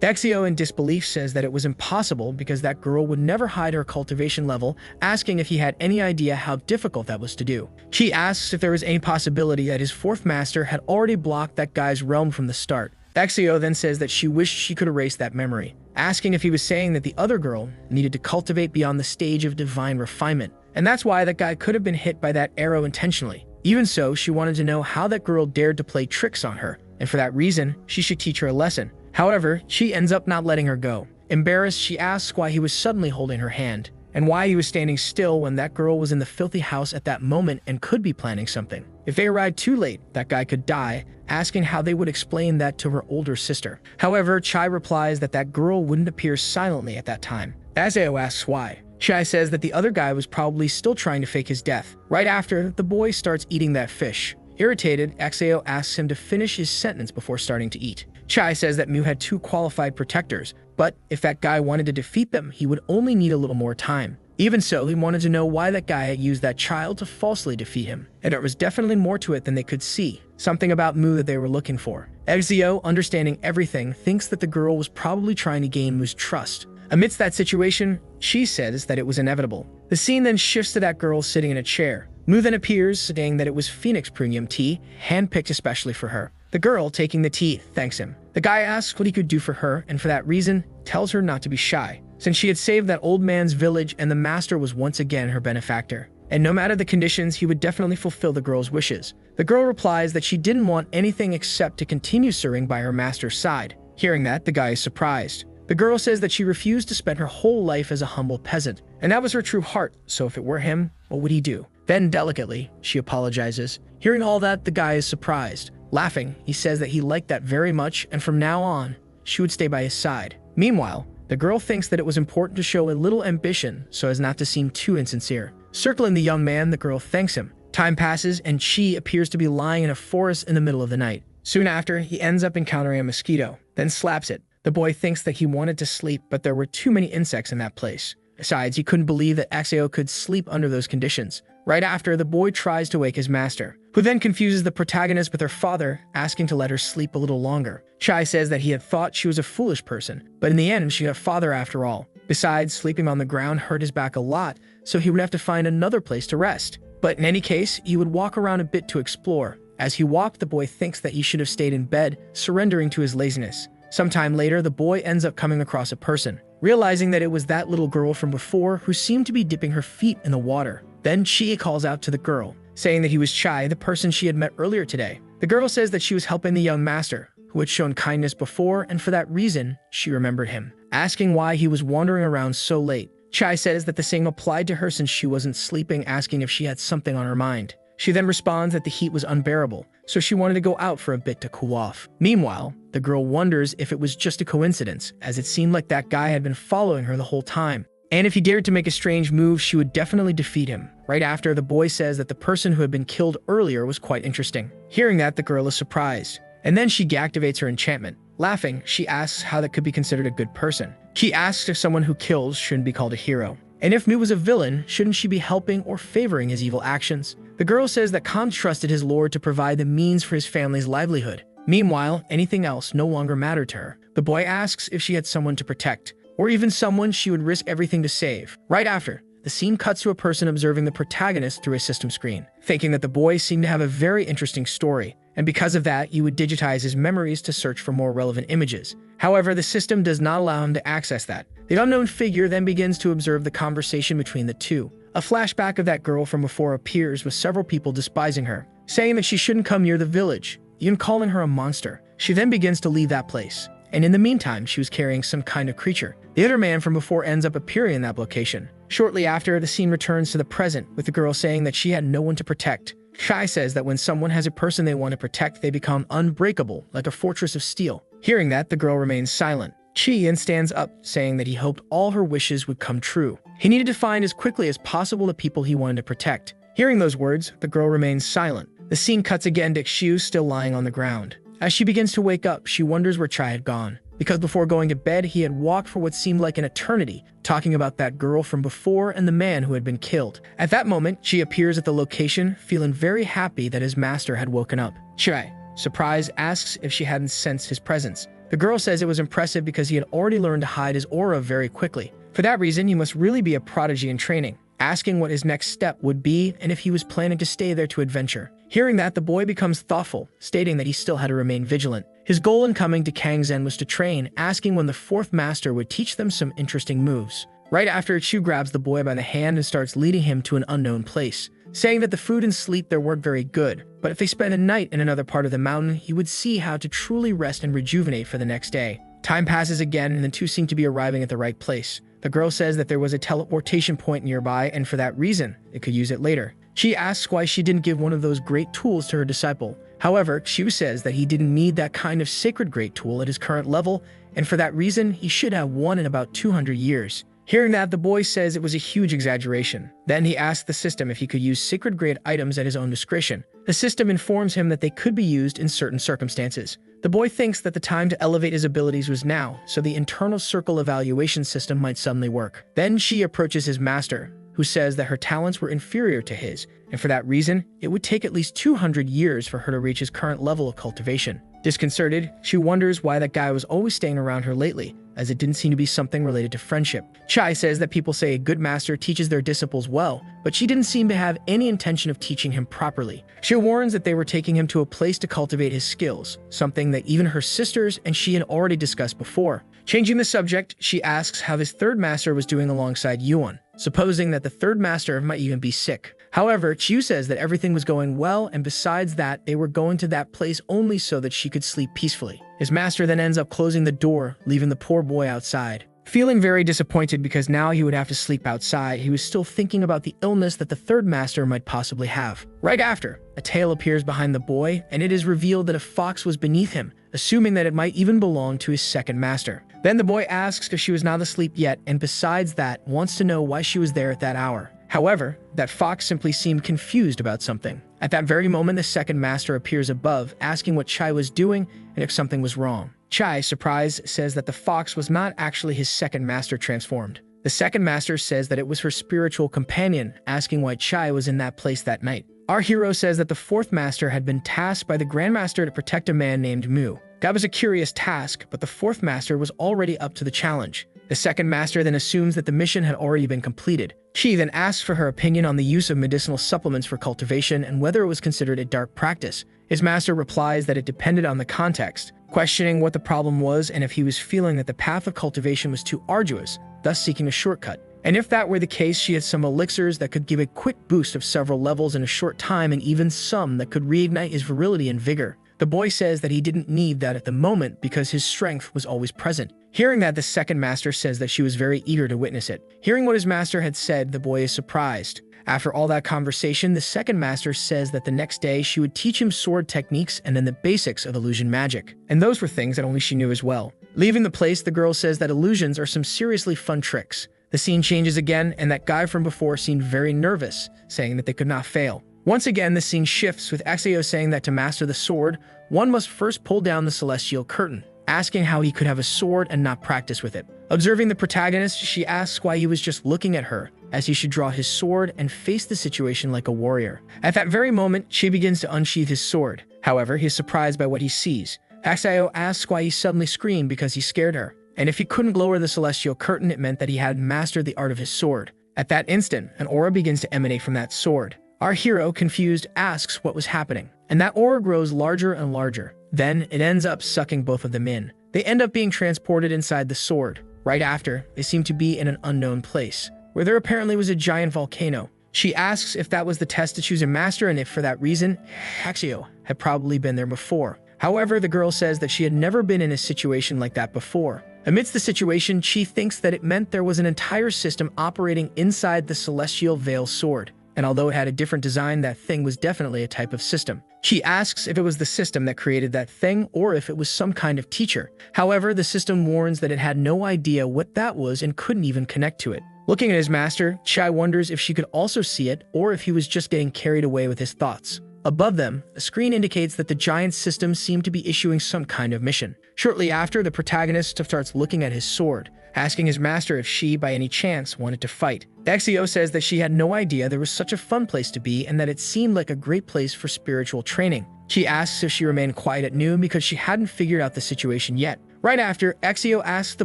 Dexio, in disbelief, says that it was impossible because that girl would never hide her cultivation level, asking if he had any idea how difficult that was to do. She asks if there was any possibility that his fourth master had already blocked that guy's realm from the start. Dexio then says that she wished she could erase that memory, asking if he was saying that the other girl needed to cultivate beyond the stage of divine refinement, and that's why that guy could have been hit by that arrow intentionally. Even so, she wanted to know how that girl dared to play tricks on her, and for that reason, she should teach her a lesson. However, she ends up not letting her go. Embarrassed, she asks why he was suddenly holding her hand, and why he was standing still when that girl was in the filthy house at that moment and could be planning something. If they arrived too late, that guy could die, asking how they would explain that to her older sister. However, Chai replies that that girl wouldn't appear silently at that time. Azeo asks why. Chai says that the other guy was probably still trying to fake his death. Right after, the boy starts eating that fish. Irritated, Axeo asks him to finish his sentence before starting to eat. Chai says that Mu had 2 qualified protectors, but if that guy wanted to defeat them, he would only need a little more time. Even so, he wanted to know why that guy had used that child to falsely defeat him, and there was definitely more to it than they could see, something about Mu that they were looking for. Axeo, understanding everything, thinks that the girl was probably trying to gain Mu's trust. Amidst that situation, she says that it was inevitable. The scene then shifts to that girl sitting in a chair. Mu then appears, saying that it was Phoenix Premium tea, handpicked especially for her. The girl, taking the tea, thanks him. The guy asks what he could do for her, and for that reason, tells her not to be shy, since she had saved that old man's village and the master was once again her benefactor. And no matter the conditions, he would definitely fulfill the girl's wishes. The girl replies that she didn't want anything except to continue serving by her master's side. Hearing that, the guy is surprised. The girl says that she refused to spend her whole life as a humble peasant, and that was her true heart, so if it were him, what would he do? Then, delicately, she apologizes. Hearing all that, the guy is surprised. Laughing, he says that he liked that very much, and from now on, she would stay by his side. Meanwhile, the girl thinks that it was important to show a little ambition so as not to seem too insincere. Circling the young man, the girl thanks him. Time passes, and Chi appears to be lying in a forest in the middle of the night. Soon after, he ends up encountering a mosquito, then slaps it. The boy thinks that he wanted to sleep, but there were too many insects in that place. Besides, he couldn't believe that Axeo could sleep under those conditions. Right after, the boy tries to wake his master, who then confuses the protagonist with her father, asking to let her sleep a little longer. Chai says that he had thought she was a foolish person, but in the end, she had a father after all. Besides, sleeping on the ground hurt his back a lot, so he would have to find another place to rest. But in any case, he would walk around a bit to explore. As he walked, the boy thinks that he should have stayed in bed, surrendering to his laziness. Sometime later, the boy ends up coming across a person, realizing that it was that little girl from before who seemed to be dipping her feet in the water. Then Chi calls out to the girl, saying that he was Chai, the person she had met earlier today. The girl says that she was helping the young master, who had shown kindness before, and for that reason, she remembered him. Asking why he was wandering around so late, Chai says that the same applied to her since she wasn't sleeping, asking if she had something on her mind. She then responds that the heat was unbearable, so she wanted to go out for a bit to cool off. Meanwhile, the girl wonders if it was just a coincidence, as it seemed like that guy had been following her the whole time. And if he dared to make a strange move, she would definitely defeat him. Right after, the boy says that the person who had been killed earlier was quite interesting. Hearing that, the girl is surprised, and then she deactivates her enchantment. Laughing, she asks how that could be considered a good person. She asks if someone who kills shouldn't be called a hero. And if Mu was a villain, shouldn't she be helping or favoring his evil actions? The girl says that Khan trusted his lord to provide the means for his family's livelihood. Meanwhile, anything else no longer mattered to her. The boy asks if she had someone to protect, or even someone she would risk everything to save. Right after, the scene cuts to a person observing the protagonist through a system screen, thinking that the boy seemed to have a very interesting story, and because of that, you would digitize his memories to search for more relevant images. However, the system does not allow him to access that. The unknown figure then begins to observe the conversation between the two. A flashback of that girl from before appears, with several people despising her, saying that she shouldn't come near the village, even calling her a monster. She then begins to leave that place, and in the meantime, she was carrying some kind of creature. The other man from before ends up appearing in that location. Shortly after, the scene returns to the present, with the girl saying that she had no one to protect. Shai says that when someone has a person they want to protect, they become unbreakable, like a fortress of steel. Hearing that, the girl remains silent. Chi then stands up, saying that he hoped all her wishes would come true. He needed to find as quickly as possible the people he wanted to protect. Hearing those words, the girl remains silent. The scene cuts again to Xiu still lying on the ground. As she begins to wake up, she wonders where Chai had gone, because before going to bed, he had walked for what seemed like an eternity, talking about that girl from before and the man who had been killed. At that moment, she appears at the location, feeling very happy that his master had woken up. Chai, surprised, asks if she hadn't sensed his presence. The girl says it was impressive because he had already learned to hide his aura very quickly. For that reason, he must really be a prodigy in training, asking what his next step would be and if he was planning to stay there to adventure. Hearing that, the boy becomes thoughtful, stating that he still had to remain vigilant. His goal in coming to Kangzen was to train, asking when the fourth master would teach them some interesting moves. Right after, Chu grabs the boy by the hand and starts leading him to an unknown place, saying that the food and sleep there weren't very good, but if they spent a night in another part of the mountain, he would see how to truly rest and rejuvenate for the next day. Time passes again, and the two seem to be arriving at the right place. The girl says that there was a teleportation point nearby, and for that reason, they could use it later. She asks why she didn't give one of those great tools to her disciple. However, Xiu says that he didn't need that kind of sacred great tool at his current level, and for that reason, he should have one in about 200 years. Hearing that, the boy says it was a huge exaggeration. Then he asks the system if he could use sacred-grade items at his own discretion. The system informs him that they could be used in certain circumstances. The boy thinks that the time to elevate his abilities was now, so the internal circle evaluation system might suddenly work. Then she approaches his master, who says that her talents were inferior to his, and for that reason, it would take at least 200 years for her to reach his current level of cultivation. Disconcerted, she wonders why that guy was always staying around her lately, as it didn't seem to be something related to friendship. Chai says that people say a good master teaches their disciples well, but she didn't seem to have any intention of teaching him properly. She warns that they were taking him to a place to cultivate his skills, something that even her sisters and she had already discussed before. Changing the subject, she asks how his third master was doing alongside Yuan, supposing that the third master might even be sick. However, Chiu says that everything was going well, and besides that, they were going to that place only so that she could sleep peacefully. His master then ends up closing the door, leaving the poor boy outside. Feeling very disappointed because now he would have to sleep outside, he was still thinking about the illness that the third master might possibly have. Right after, a tail appears behind the boy, and it is revealed that a fox was beneath him, assuming that it might even belong to his second master. Then the boy asks if she was not asleep yet, and besides that, wants to know why she was there at that hour. However, that fox simply seemed confused about something. At that very moment, the second master appears above, asking what Chai was doing and if something was wrong. Chai, surprised, says that the fox was not actually his second master transformed. The second master says that it was her spiritual companion, asking why Chai was in that place that night. Our hero says that the fourth master had been tasked by the Grandmaster to protect a man named Mu. That was a curious task, but the fourth master was already up to the challenge. The second master then assumes that the mission had already been completed. She then asks for her opinion on the use of medicinal supplements for cultivation and whether it was considered a dark practice. His master replies that it depended on the context, questioning what the problem was and if he was feeling that the path of cultivation was too arduous, thus seeking a shortcut. And if that were the case, she had some elixirs that could give a quick boost of several levels in a short time and even some that could reignite his virility and vigor. The boy says that he didn't need that at the moment because his strength was always present. Hearing that, the second master says that she was very eager to witness it. Hearing what his master had said, the boy is surprised. After all that conversation, the second master says that the next day she would teach him sword techniques and then the basics of illusion magic. And those were things that only she knew as well. Leaving the place, the girl says that illusions are some seriously fun tricks. The scene changes again, and that guy from before seemed very nervous, saying that they could not fail. Once again, the scene shifts, with Exio saying that to master the sword, one must first pull down the celestial curtain, asking how he could have a sword and not practice with it. Observing the protagonist, she asks why he was just looking at her, as he should draw his sword and face the situation like a warrior. At that very moment, she begins to unsheath his sword. However, he is surprised by what he sees. Exio asks why he suddenly screamed because he scared her, and if he couldn't lower the celestial curtain, it meant that he had mastered the art of his sword. At that instant, an aura begins to emanate from that sword. Our hero, confused, asks what was happening, and that aura grows larger and larger. Then, it ends up sucking both of them in. They end up being transported inside the sword. Right after, they seem to be in an unknown place, where there apparently was a giant volcano. She asks if that was the test to choose a master and if for that reason, Exio had probably been there before. However, the girl says that she had never been in a situation like that before. Amidst the situation, she thinks that it meant there was an entire system operating inside the celestial veil sword. And although it had a different design, that thing was definitely a type of system. She asks if it was the system that created that thing or if it was some kind of teacher. However, the system warns that it had no idea what that was and couldn't even connect to it. Looking at his master, Chai wonders if she could also see it or if he was just getting carried away with his thoughts. Above them, a screen indicates that the giant system seemed to be issuing some kind of mission. Shortly after, the protagonist starts looking at his sword, asking his master if she, by any chance, wanted to fight. Exio says that she had no idea there was such a fun place to be and that it seemed like a great place for spiritual training. She asks if she remained quiet at noon because she hadn't figured out the situation yet. Right after, Exio asks the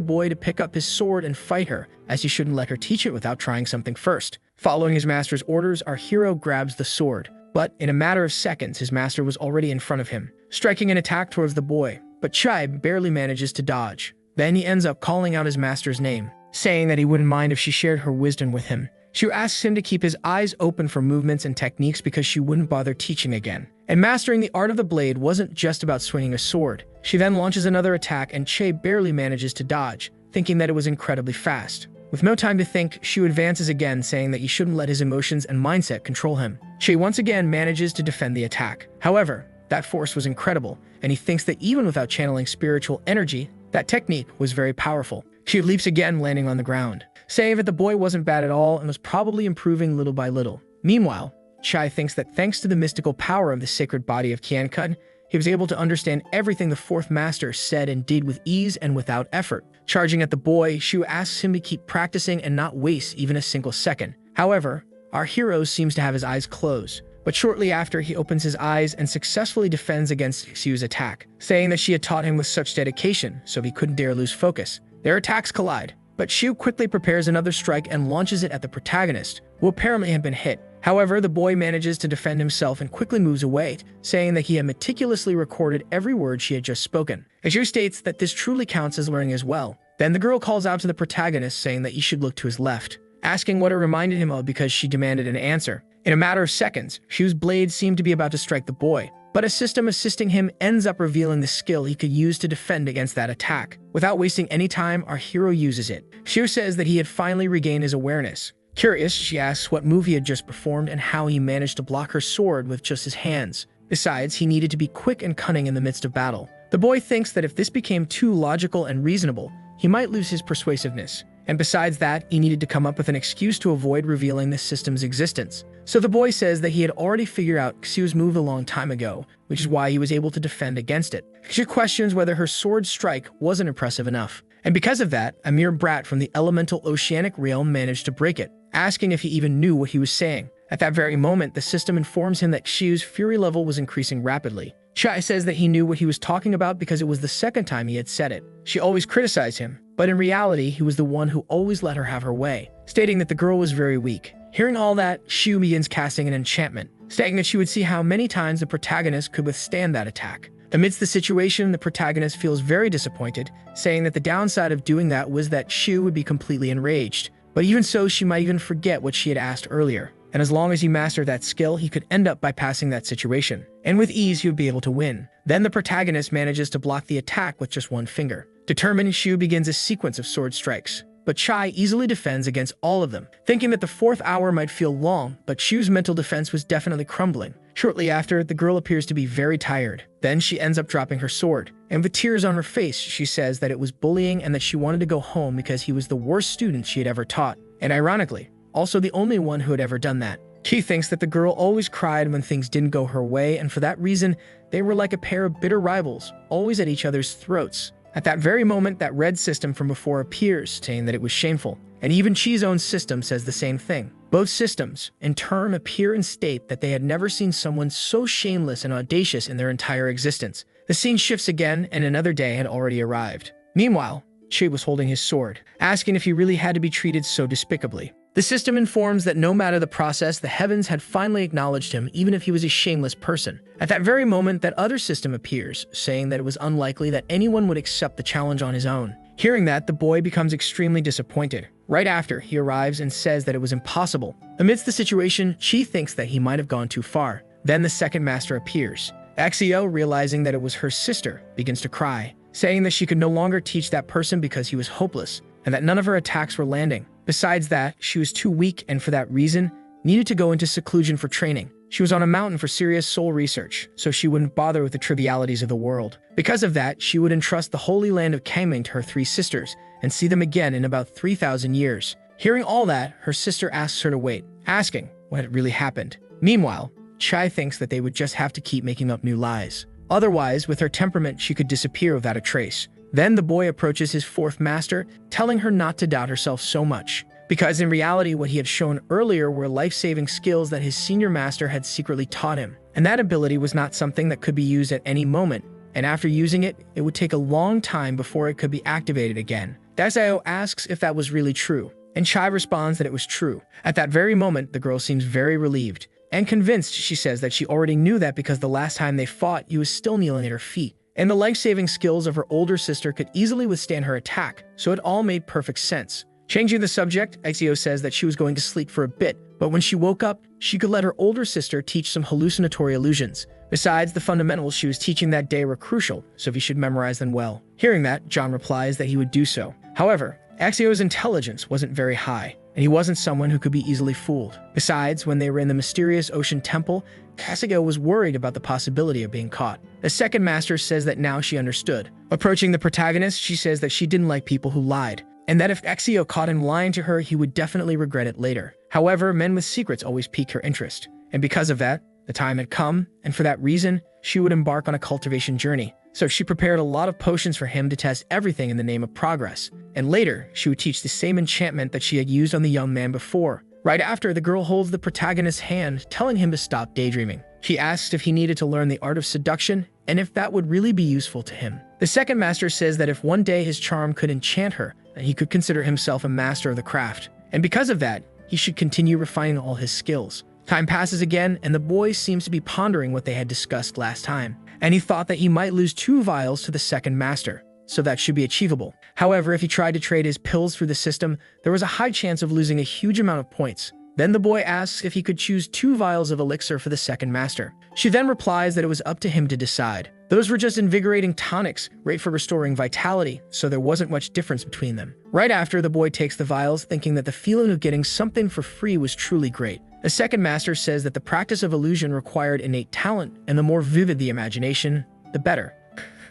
boy to pick up his sword and fight her, as he shouldn't let her teach it without trying something first. Following his master's orders, our hero grabs the sword. But in a matter of seconds, his master was already in front of him, striking an attack towards the boy. But Chai barely manages to dodge. Then he ends up calling out his master's name, saying that he wouldn't mind if she shared her wisdom with him. She asks him to keep his eyes open for movements and techniques because she wouldn't bother teaching again. And mastering the art of the blade wasn't just about swinging a sword. She then launches another attack and Chai barely manages to dodge, thinking that it was incredibly fast. With no time to think, Shu advances again, saying that he shouldn't let his emotions and mindset control him. Chai once again manages to defend the attack. However, that force was incredible, and he thinks that even without channeling spiritual energy, that technique was very powerful. She leaps again, landing on the ground. saying that the boy wasn't bad at all and was probably improving little by little. Meanwhile, Chai thinks that thanks to the mystical power of the sacred body of Qiankun, he was able to understand everything the fourth master said and did with ease and without effort. Charging at the boy, Shu asks him to keep practicing and not waste even a single second. However, our hero seems to have his eyes closed, but shortly after he opens his eyes and successfully defends against Xiu's attack, saying that she had taught him with such dedication, so he couldn't dare lose focus. Their attacks collide, but Xiu quickly prepares another strike and launches it at the protagonist, who apparently had been hit. However, the boy manages to defend himself and quickly moves away, saying that he had meticulously recorded every word she had just spoken. Xiu states that this truly counts as learning as well. Then the girl calls out to the protagonist, saying that he should look to his left, asking what it reminded him of because she demanded an answer. In a matter of seconds, Xiu's blade seemed to be about to strike the boy, but a system assisting him ends up revealing the skill he could use to defend against that attack. Without wasting any time, our hero uses it. Xiu says that he had finally regained his awareness. Curious, she asks what move he had just performed and how he managed to block her sword with just his hands. Besides, he needed to be quick and cunning in the midst of battle. The boy thinks that if this became too logical and reasonable, he might lose his persuasiveness. And besides that, he needed to come up with an excuse to avoid revealing the system's existence. So the boy says that he had already figured out Xiu's move a long time ago, which is why he was able to defend against it. Xiu questions whether her sword strike wasn't impressive enough. And because of that, a mere brat from the elemental oceanic realm managed to break it, asking if he even knew what he was saying. At that very moment, the system informs him that Xiu's fury level was increasing rapidly. Chai says that he knew what he was talking about because it was the second time he had said it. She always criticized him, but in reality, he was the one who always let her have her way, stating that the girl was very weak. Hearing all that, Xiu begins casting an enchantment, stating that she would see how many times the protagonist could withstand that attack. Amidst the situation, the protagonist feels very disappointed, saying that the downside of doing that was that Xiu would be completely enraged. But even so, she might even forget what she had asked earlier. And as long as he mastered that skill, he could end up bypassing that situation. And with ease, he would be able to win. Then the protagonist manages to block the attack with just one finger. Determined, Xiu begins a sequence of sword strikes. But Chai easily defends against all of them, thinking that the fourth hour might feel long, but Xiu's mental defense was definitely crumbling. Shortly after, the girl appears to be very tired. Then she ends up dropping her sword, and with tears on her face, she says that it was bullying and that she wanted to go home because he was the worst student she had ever taught. And ironically, also the only one who had ever done that. She thinks that the girl always cried when things didn't go her way, and for that reason, they were like a pair of bitter rivals, always at each other's throats. At that very moment, that red system from before appears, saying that it was shameful. And even Chi's own system says the same thing. Both systems, in turn, appear and state that they had never seen someone so shameless and audacious in their entire existence. The scene shifts again, and another day had already arrived. Meanwhile, Chi was holding his sword, asking if he really had to be treated so despicably. The system informs that no matter the process, the heavens had finally acknowledged him, even if he was a shameless person. At that very moment, that other system appears, saying that it was unlikely that anyone would accept the challenge on his own. Hearing that, the boy becomes extremely disappointed. Right after, he arrives and says that it was impossible. Amidst the situation, Chi thinks that he might have gone too far. Then the second master appears. Axio, realizing that it was her sister, begins to cry, saying that she could no longer teach that person because he was hopeless, and that none of her attacks were landing. Besides that, she was too weak and for that reason, needed to go into seclusion for training. She was on a mountain for serious soul research, so she wouldn't bother with the trivialities of the world. Because of that, she would entrust the holy land of Kangming to her three sisters and see them again in about 3,000 years. Hearing all that, her sister asks her to wait, asking what had really happened. Meanwhile, Chai thinks that they would just have to keep making up new lies. Otherwise, with her temperament, she could disappear without a trace. Then the boy approaches his fourth master, telling her not to doubt herself so much. Because in reality, what he had shown earlier were life-saving skills that his senior master had secretly taught him. And that ability was not something that could be used at any moment. And after using it, it would take a long time before it could be activated again. Dasio asks if that was really true, and Chai responds that it was true. At that very moment, the girl seems very relieved. And convinced, she says that she already knew that because the last time they fought, he was still kneeling at her feet. And the life-saving skills of her older sister could easily withstand her attack, so it all made perfect sense. Changing the subject, Axio says that she was going to sleep for a bit, but when she woke up, she could let her older sister teach some hallucinatory illusions. Besides, the fundamentals she was teaching that day were crucial, so he should memorize them well. Hearing that, John replies that he would do so. However, Axio's intelligence wasn't very high, and he wasn't someone who could be easily fooled. Besides, when they were in the mysterious ocean temple, Kasuga was worried about the possibility of being caught. The second master says that now she understood. Approaching the protagonist, she says that she didn't like people who lied. and that if Exio caught him lying to her, he would definitely regret it later. However, men with secrets always pique her interest, and because of that, the time had come, and for that reason, she would embark on a cultivation journey. So she prepared a lot of potions for him to test everything in the name of progress, and later, she would teach the same enchantment that she had used on the young man before. Right after, the girl holds the protagonist's hand, telling him to stop daydreaming. She asks if he needed to learn the art of seduction, and if that would really be useful to him. The second master says that if one day his charm could enchant her, then he could consider himself a master of the craft, and because of that, he should continue refining all his skills. Time passes again, and the boy seems to be pondering what they had discussed last time, and he thought that he might lose 2 vials to the second master, so that should be achievable. However, if he tried to trade his pills through the system, there was a high chance of losing a huge amount of points. Then the boy asks if he could choose 2 vials of elixir for the second master. She then replies that it was up to him to decide. Those were just invigorating tonics, great for restoring vitality, so there wasn't much difference between them. Right after, the boy takes the vials, thinking that the feeling of getting something for free was truly great. The second master says that the practice of illusion required innate talent, and the more vivid the imagination, the better.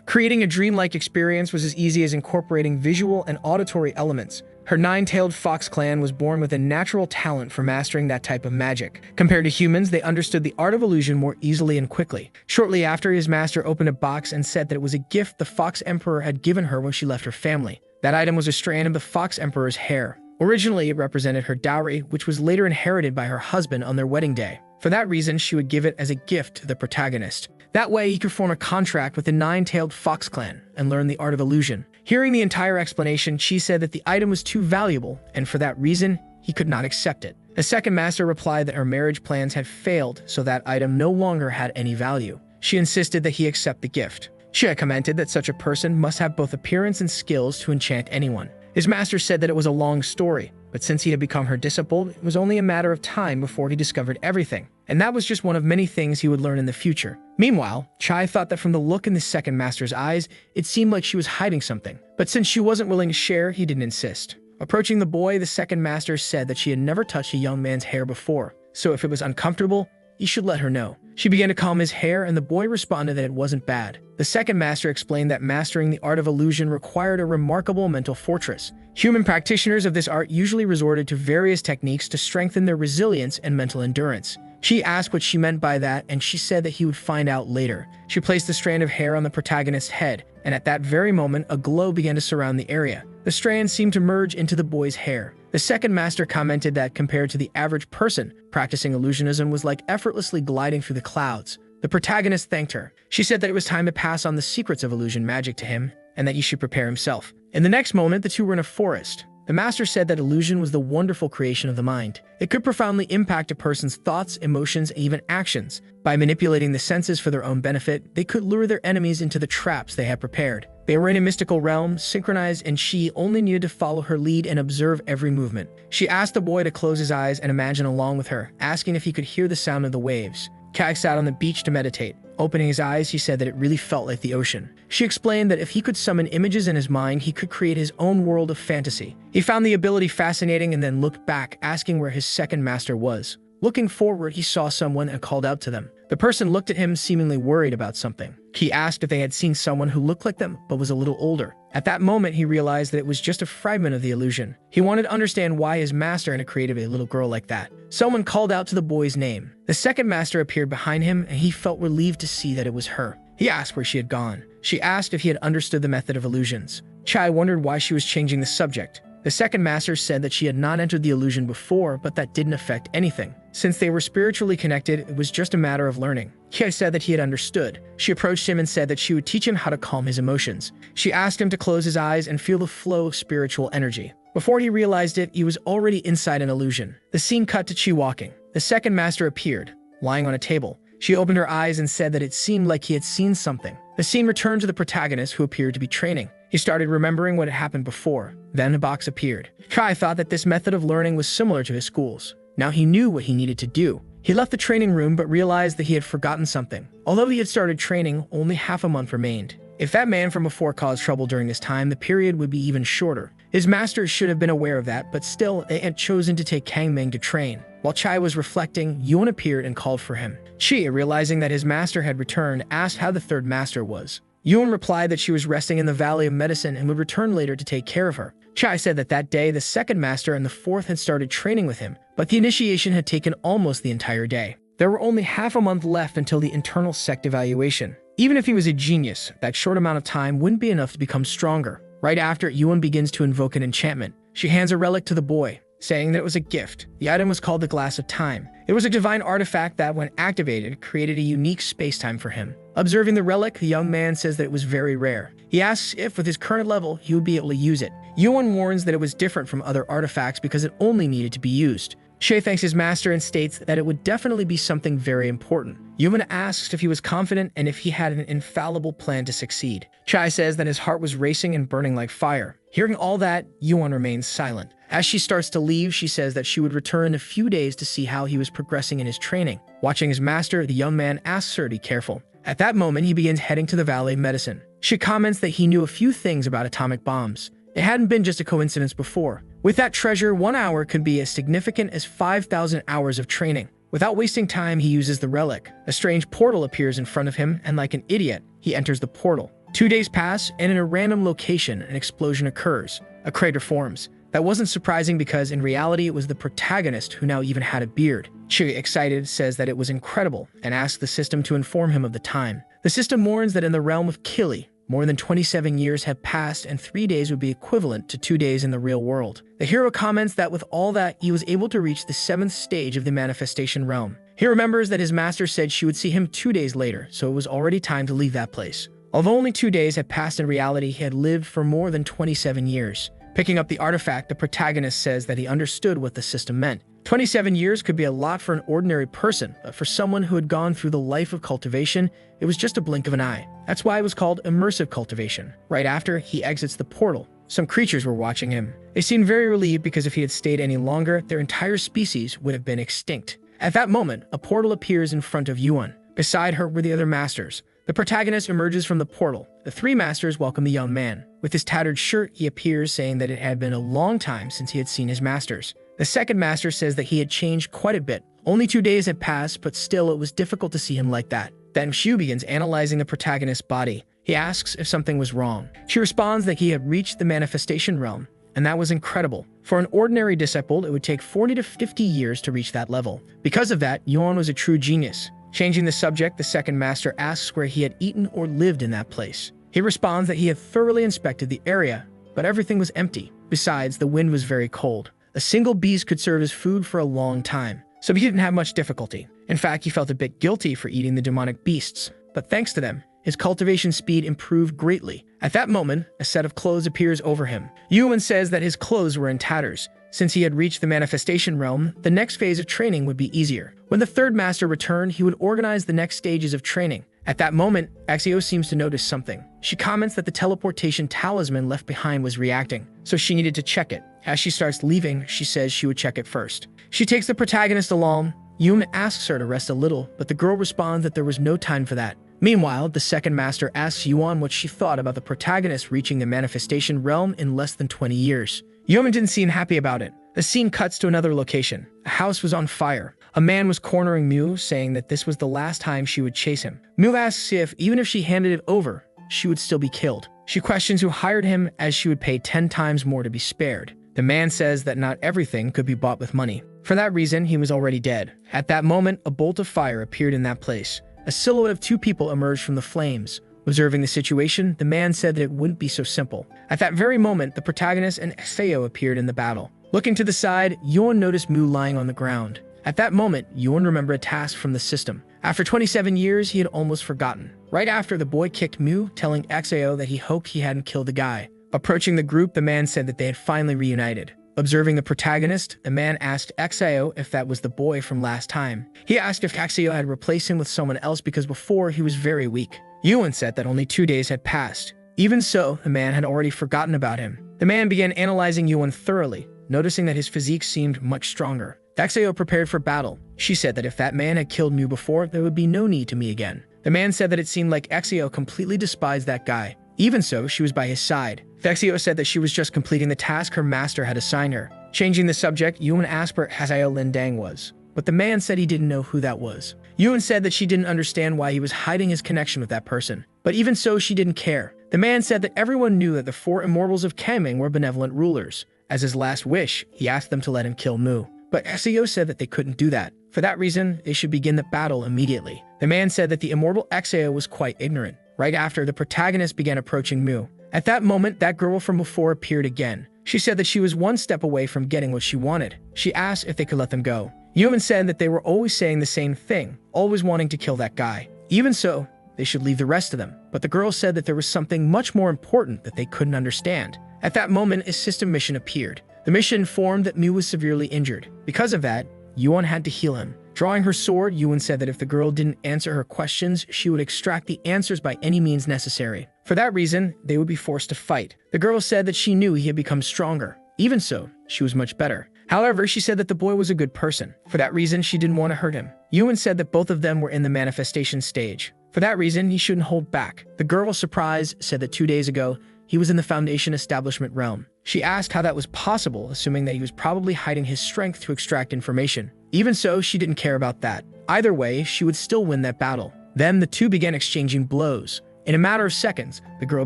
Creating a dreamlike experience was as easy as incorporating visual and auditory elements. Her 9-tailed fox clan was born with a natural talent for mastering that type of magic. Compared to humans, they understood the art of illusion more easily and quickly. Shortly after, his master opened a box and said that it was a gift the Fox Emperor had given her when she left her family. That item was a strand of the Fox Emperor's hair. Originally, it represented her dowry, which was later inherited by her husband on their wedding day. For that reason, she would give it as a gift to the protagonist. That way, he could form a contract with the 9-tailed fox clan and learn the art of illusion. Hearing the entire explanation, she said that the item was too valuable, and for that reason, he could not accept it. The second master replied that her marriage plans had failed, so that item no longer had any value. She insisted that he accept the gift. She had commented that such a person must have both appearance and skills to enchant anyone. His master said that it was a long story, but since he had become her disciple, it was only a matter of time before he discovered everything, and that was just one of many things he would learn in the future. Meanwhile, Chai thought that from the look in the second master's eyes, it seemed like she was hiding something, but since she wasn't willing to share, he didn't insist. Approaching the boy, the second master said that she had never touched a young man's hair before, so if it was uncomfortable, he should let her know. She began to comb his hair, and the boy responded that it wasn't bad. The second master explained that mastering the art of illusion required a remarkable mental fortress. Human practitioners of this art usually resorted to various techniques to strengthen their resilience and mental endurance. She asked what she meant by that, and she said that he would find out later. She placed the strand of hair on the protagonist's head, and at that very moment, a glow began to surround the area. The strand seemed to merge into the boy's hair. The second master commented that compared to the average person, practicing illusionism was like effortlessly gliding through the clouds. The protagonist thanked her. She said that it was time to pass on the secrets of illusion magic to him, and that he should prepare himself. In the next moment, the two were in a forest. The master said that illusion was the wonderful creation of the mind. It could profoundly impact a person's thoughts, emotions, and even actions. By manipulating the senses for their own benefit, they could lure their enemies into the traps they had prepared. They were in a mystical realm, synchronized, and she only needed to follow her lead and observe every movement. She asked the boy to close his eyes and imagine along with her, asking if he could hear the sound of the waves. Kag sat on the beach to meditate. Opening his eyes, he said that it really felt like the ocean. She explained that if he could summon images in his mind, he could create his own world of fantasy. He found the ability fascinating and then looked back, asking where his second master was. Looking forward, he saw someone and called out to them. The person looked at him, seemingly worried about something. He asked if they had seen someone who looked like them, but was a little older. At that moment, he realized that it was just a fragment of the illusion. He wanted to understand why his master had created a little girl like that. Someone called out to the boy's name. The second master appeared behind him, and he felt relieved to see that it was her. He asked where she had gone. She asked if he had understood the method of illusions. Chai wondered why she was changing the subject. The second master said that she had not entered the illusion before, but that didn't affect anything. Since they were spiritually connected, it was just a matter of learning. Chai said that he had understood. She approached him and said that she would teach him how to calm his emotions. She asked him to close his eyes and feel the flow of spiritual energy. Before he realized it, he was already inside an illusion. The scene cut to Chi walking. The second master appeared, lying on a table. She opened her eyes and said that it seemed like he had seen something. The scene returned to the protagonist, who appeared to be training. He started remembering what had happened before. Then a box appeared. Chai thought that this method of learning was similar to his school's. Now he knew what he needed to do. He left the training room but realized that he had forgotten something. Although he had started training, only half a month remained. If that man from before caused trouble during this time, the period would be even shorter. His masters should have been aware of that, but still, they had chosen to take Kang Ming to train. While Chai was reflecting, Yuan appeared and called for him. Chi, realizing that his master had returned, asked how the third master was. Yuan replied that she was resting in the Valley of Medicine and would return later to take care of her. Chai said that that day the second master and the fourth had started training with him, but the initiation had taken almost the entire day. There were only half a month left until the internal sect evaluation. Even if he was a genius, that short amount of time wouldn't be enough to become stronger. Right after, Yuan begins to invoke an enchantment. She hands a relic to the boy, saying that it was a gift. The item was called the Glass of Time. It was a divine artifact that, when activated, created a unique space-time for him. Observing the relic, the young man says that it was very rare. He asks if, with his current level, he would be able to use it. Yuan warns that it was different from other artifacts because it only needed to be used. Shay thanks his master and states that it would definitely be something very important. Yuan asks if he was confident and if he had an infallible plan to succeed. Chai says that his heart was racing and burning like fire. Hearing all that, Yuan remains silent. As she starts to leave, she says that she would return in a few days to see how he was progressing in his training. Watching his master, the young man asks her to be careful. At that moment, he begins heading to the Valley of Medicine. She comments that he knew a few things about atomic bombs. It hadn't been just a coincidence before. With that treasure, 1 hour could be as significant as 5,000 hours of training. Without wasting time, he uses the relic. A strange portal appears in front of him, and like an idiot, he enters the portal. 2 days pass, and in a random location, an explosion occurs. A crater forms. That wasn't surprising because in reality, it was the protagonist who now even had a beard. Chi, excited, says that it was incredible and asks the system to inform him of the time. The system warns that in the realm of Kili, more than 27 years have passed and 3 days would be equivalent to 2 days in the real world. The hero comments that with all that, he was able to reach the 7th stage of the manifestation realm. He remembers that his master said she would see him 2 days later, so it was already time to leave that place. Although only 2 days had passed, in reality, he had lived for more than 27 years. Picking up the artifact, the protagonist says that he understood what the system meant. 27 years could be a lot for an ordinary person, but for someone who had gone through the life of cultivation, it was just a blink of an eye. That's why it was called immersive cultivation. Right after, he exits the portal. Some creatures were watching him. They seemed very relieved because if he had stayed any longer, their entire species would have been extinct. At that moment, a portal appears in front of Yuan. Beside her were the other masters. The protagonist emerges from the portal. The 3 masters welcome the young man. With his tattered shirt, he appears, saying that it had been a long time since he had seen his masters. The second master says that he had changed quite a bit. Only 2 days had passed, but still it was difficult to see him like that. Then Shu begins analyzing the protagonist's body. He asks if something was wrong. She responds that he had reached the manifestation realm, and that was incredible. For an ordinary disciple, it would take 40 to 50 years to reach that level. Because of that, Yuan was a true genius. Changing the subject, the second master asks where he had eaten or lived in that place. He responds that he had thoroughly inspected the area, but everything was empty. Besides, the wind was very cold. A single beast could serve as food for a long time, so he didn't have much difficulty. In fact, he felt a bit guilty for eating the demonic beasts, but thanks to them, his cultivation speed improved greatly. At that moment, a set of clothes appears over him. Yuan says that his clothes were in tatters. Since he had reached the manifestation realm, the next phase of training would be easier. When the third master returned, he would organize the next stages of training. At that moment, Axio seems to notice something. She comments that the teleportation talisman left behind was reacting, so she needed to check it. As she starts leaving, she says she would check it first. She takes the protagonist along. Yuan asks her to rest a little, but the girl responds that there was no time for that. Meanwhile, the second master asks Yuan what she thought about the protagonist reaching the manifestation realm in less than 20 years. Yuan didn't seem happy about it. The scene cuts to another location. A house was on fire. A man was cornering Mu, saying that this was the last time she would chase him. Mu asks if, even if she handed it over, she would still be killed. She questions who hired him, as she would pay 10 times more to be spared. The man says that not everything could be bought with money. For that reason, he was already dead. At that moment, a bolt of fire appeared in that place. A silhouette of 2 people emerged from the flames. Observing the situation, the man said that it wouldn't be so simple. At that very moment, the protagonist and Seo appeared in the battle. Looking to the side, Yuan noticed Mu lying on the ground. At that moment, Yuan remembered a task from the system. After 27 years, he had almost forgotten. Right after, the boy kicked Mu, telling Xao that he hoped he hadn't killed the guy. Approaching the group, the man said that they had finally reunited. Observing the protagonist, the man asked Xao if that was the boy from last time. He asked if Xao had replaced him with someone else because before he was very weak. Yuan said that only 2 days had passed. Even so, the man had already forgotten about him. The man began analyzing Yuan thoroughly, noticing that his physique seemed much stronger. Xao prepared for battle. She said that if that man had killed Mu before, there would be no need to me again. The man said that it seemed like Xao completely despised that guy. Even so, she was by his side. Xao said that she was just completing the task her master had assigned her. Changing the subject, Yuan asked where Xao Lindang was, but the man said he didn't know who that was. Yun said that she didn't understand why he was hiding his connection with that person. But even so, she didn't care. The man said that everyone knew that the 4 immortals of Kaming were benevolent rulers. As his last wish, he asked them to let him kill Mu. But Exio said that they couldn't do that. For that reason, they should begin the battle immediately. The man said that the immortal Exio was quite ignorant. Right after, the protagonist began approaching Mu. At that moment, that girl from before appeared again. She said that she was one step away from getting what she wanted. She asked if they could let them go. Yuman said that they were always saying the same thing, always wanting to kill that guy. Even so, they should leave the rest of them. But the girl said that there was something much more important that they couldn't understand. At that moment, a system mission appeared. The mission informed that Mu was severely injured. Because of that, Yuan had to heal him. Drawing her sword, Yuan said that if the girl didn't answer her questions, she would extract the answers by any means necessary. For that reason, they would be forced to fight. The girl said that she knew he had become stronger. Even so, she was much better. However, she said that the boy was a good person. For that reason, she didn't want to hurt him. Yuan said that both of them were in the manifestation stage. For that reason, he shouldn't hold back. The girl, surprised, said that 2 days ago, he was in the Foundation establishment realm. She asked how that was possible, assuming that he was probably hiding his strength to extract information. Even so, she didn't care about that. Either way, she would still win that battle. Then the two began exchanging blows. In a matter of seconds, the girl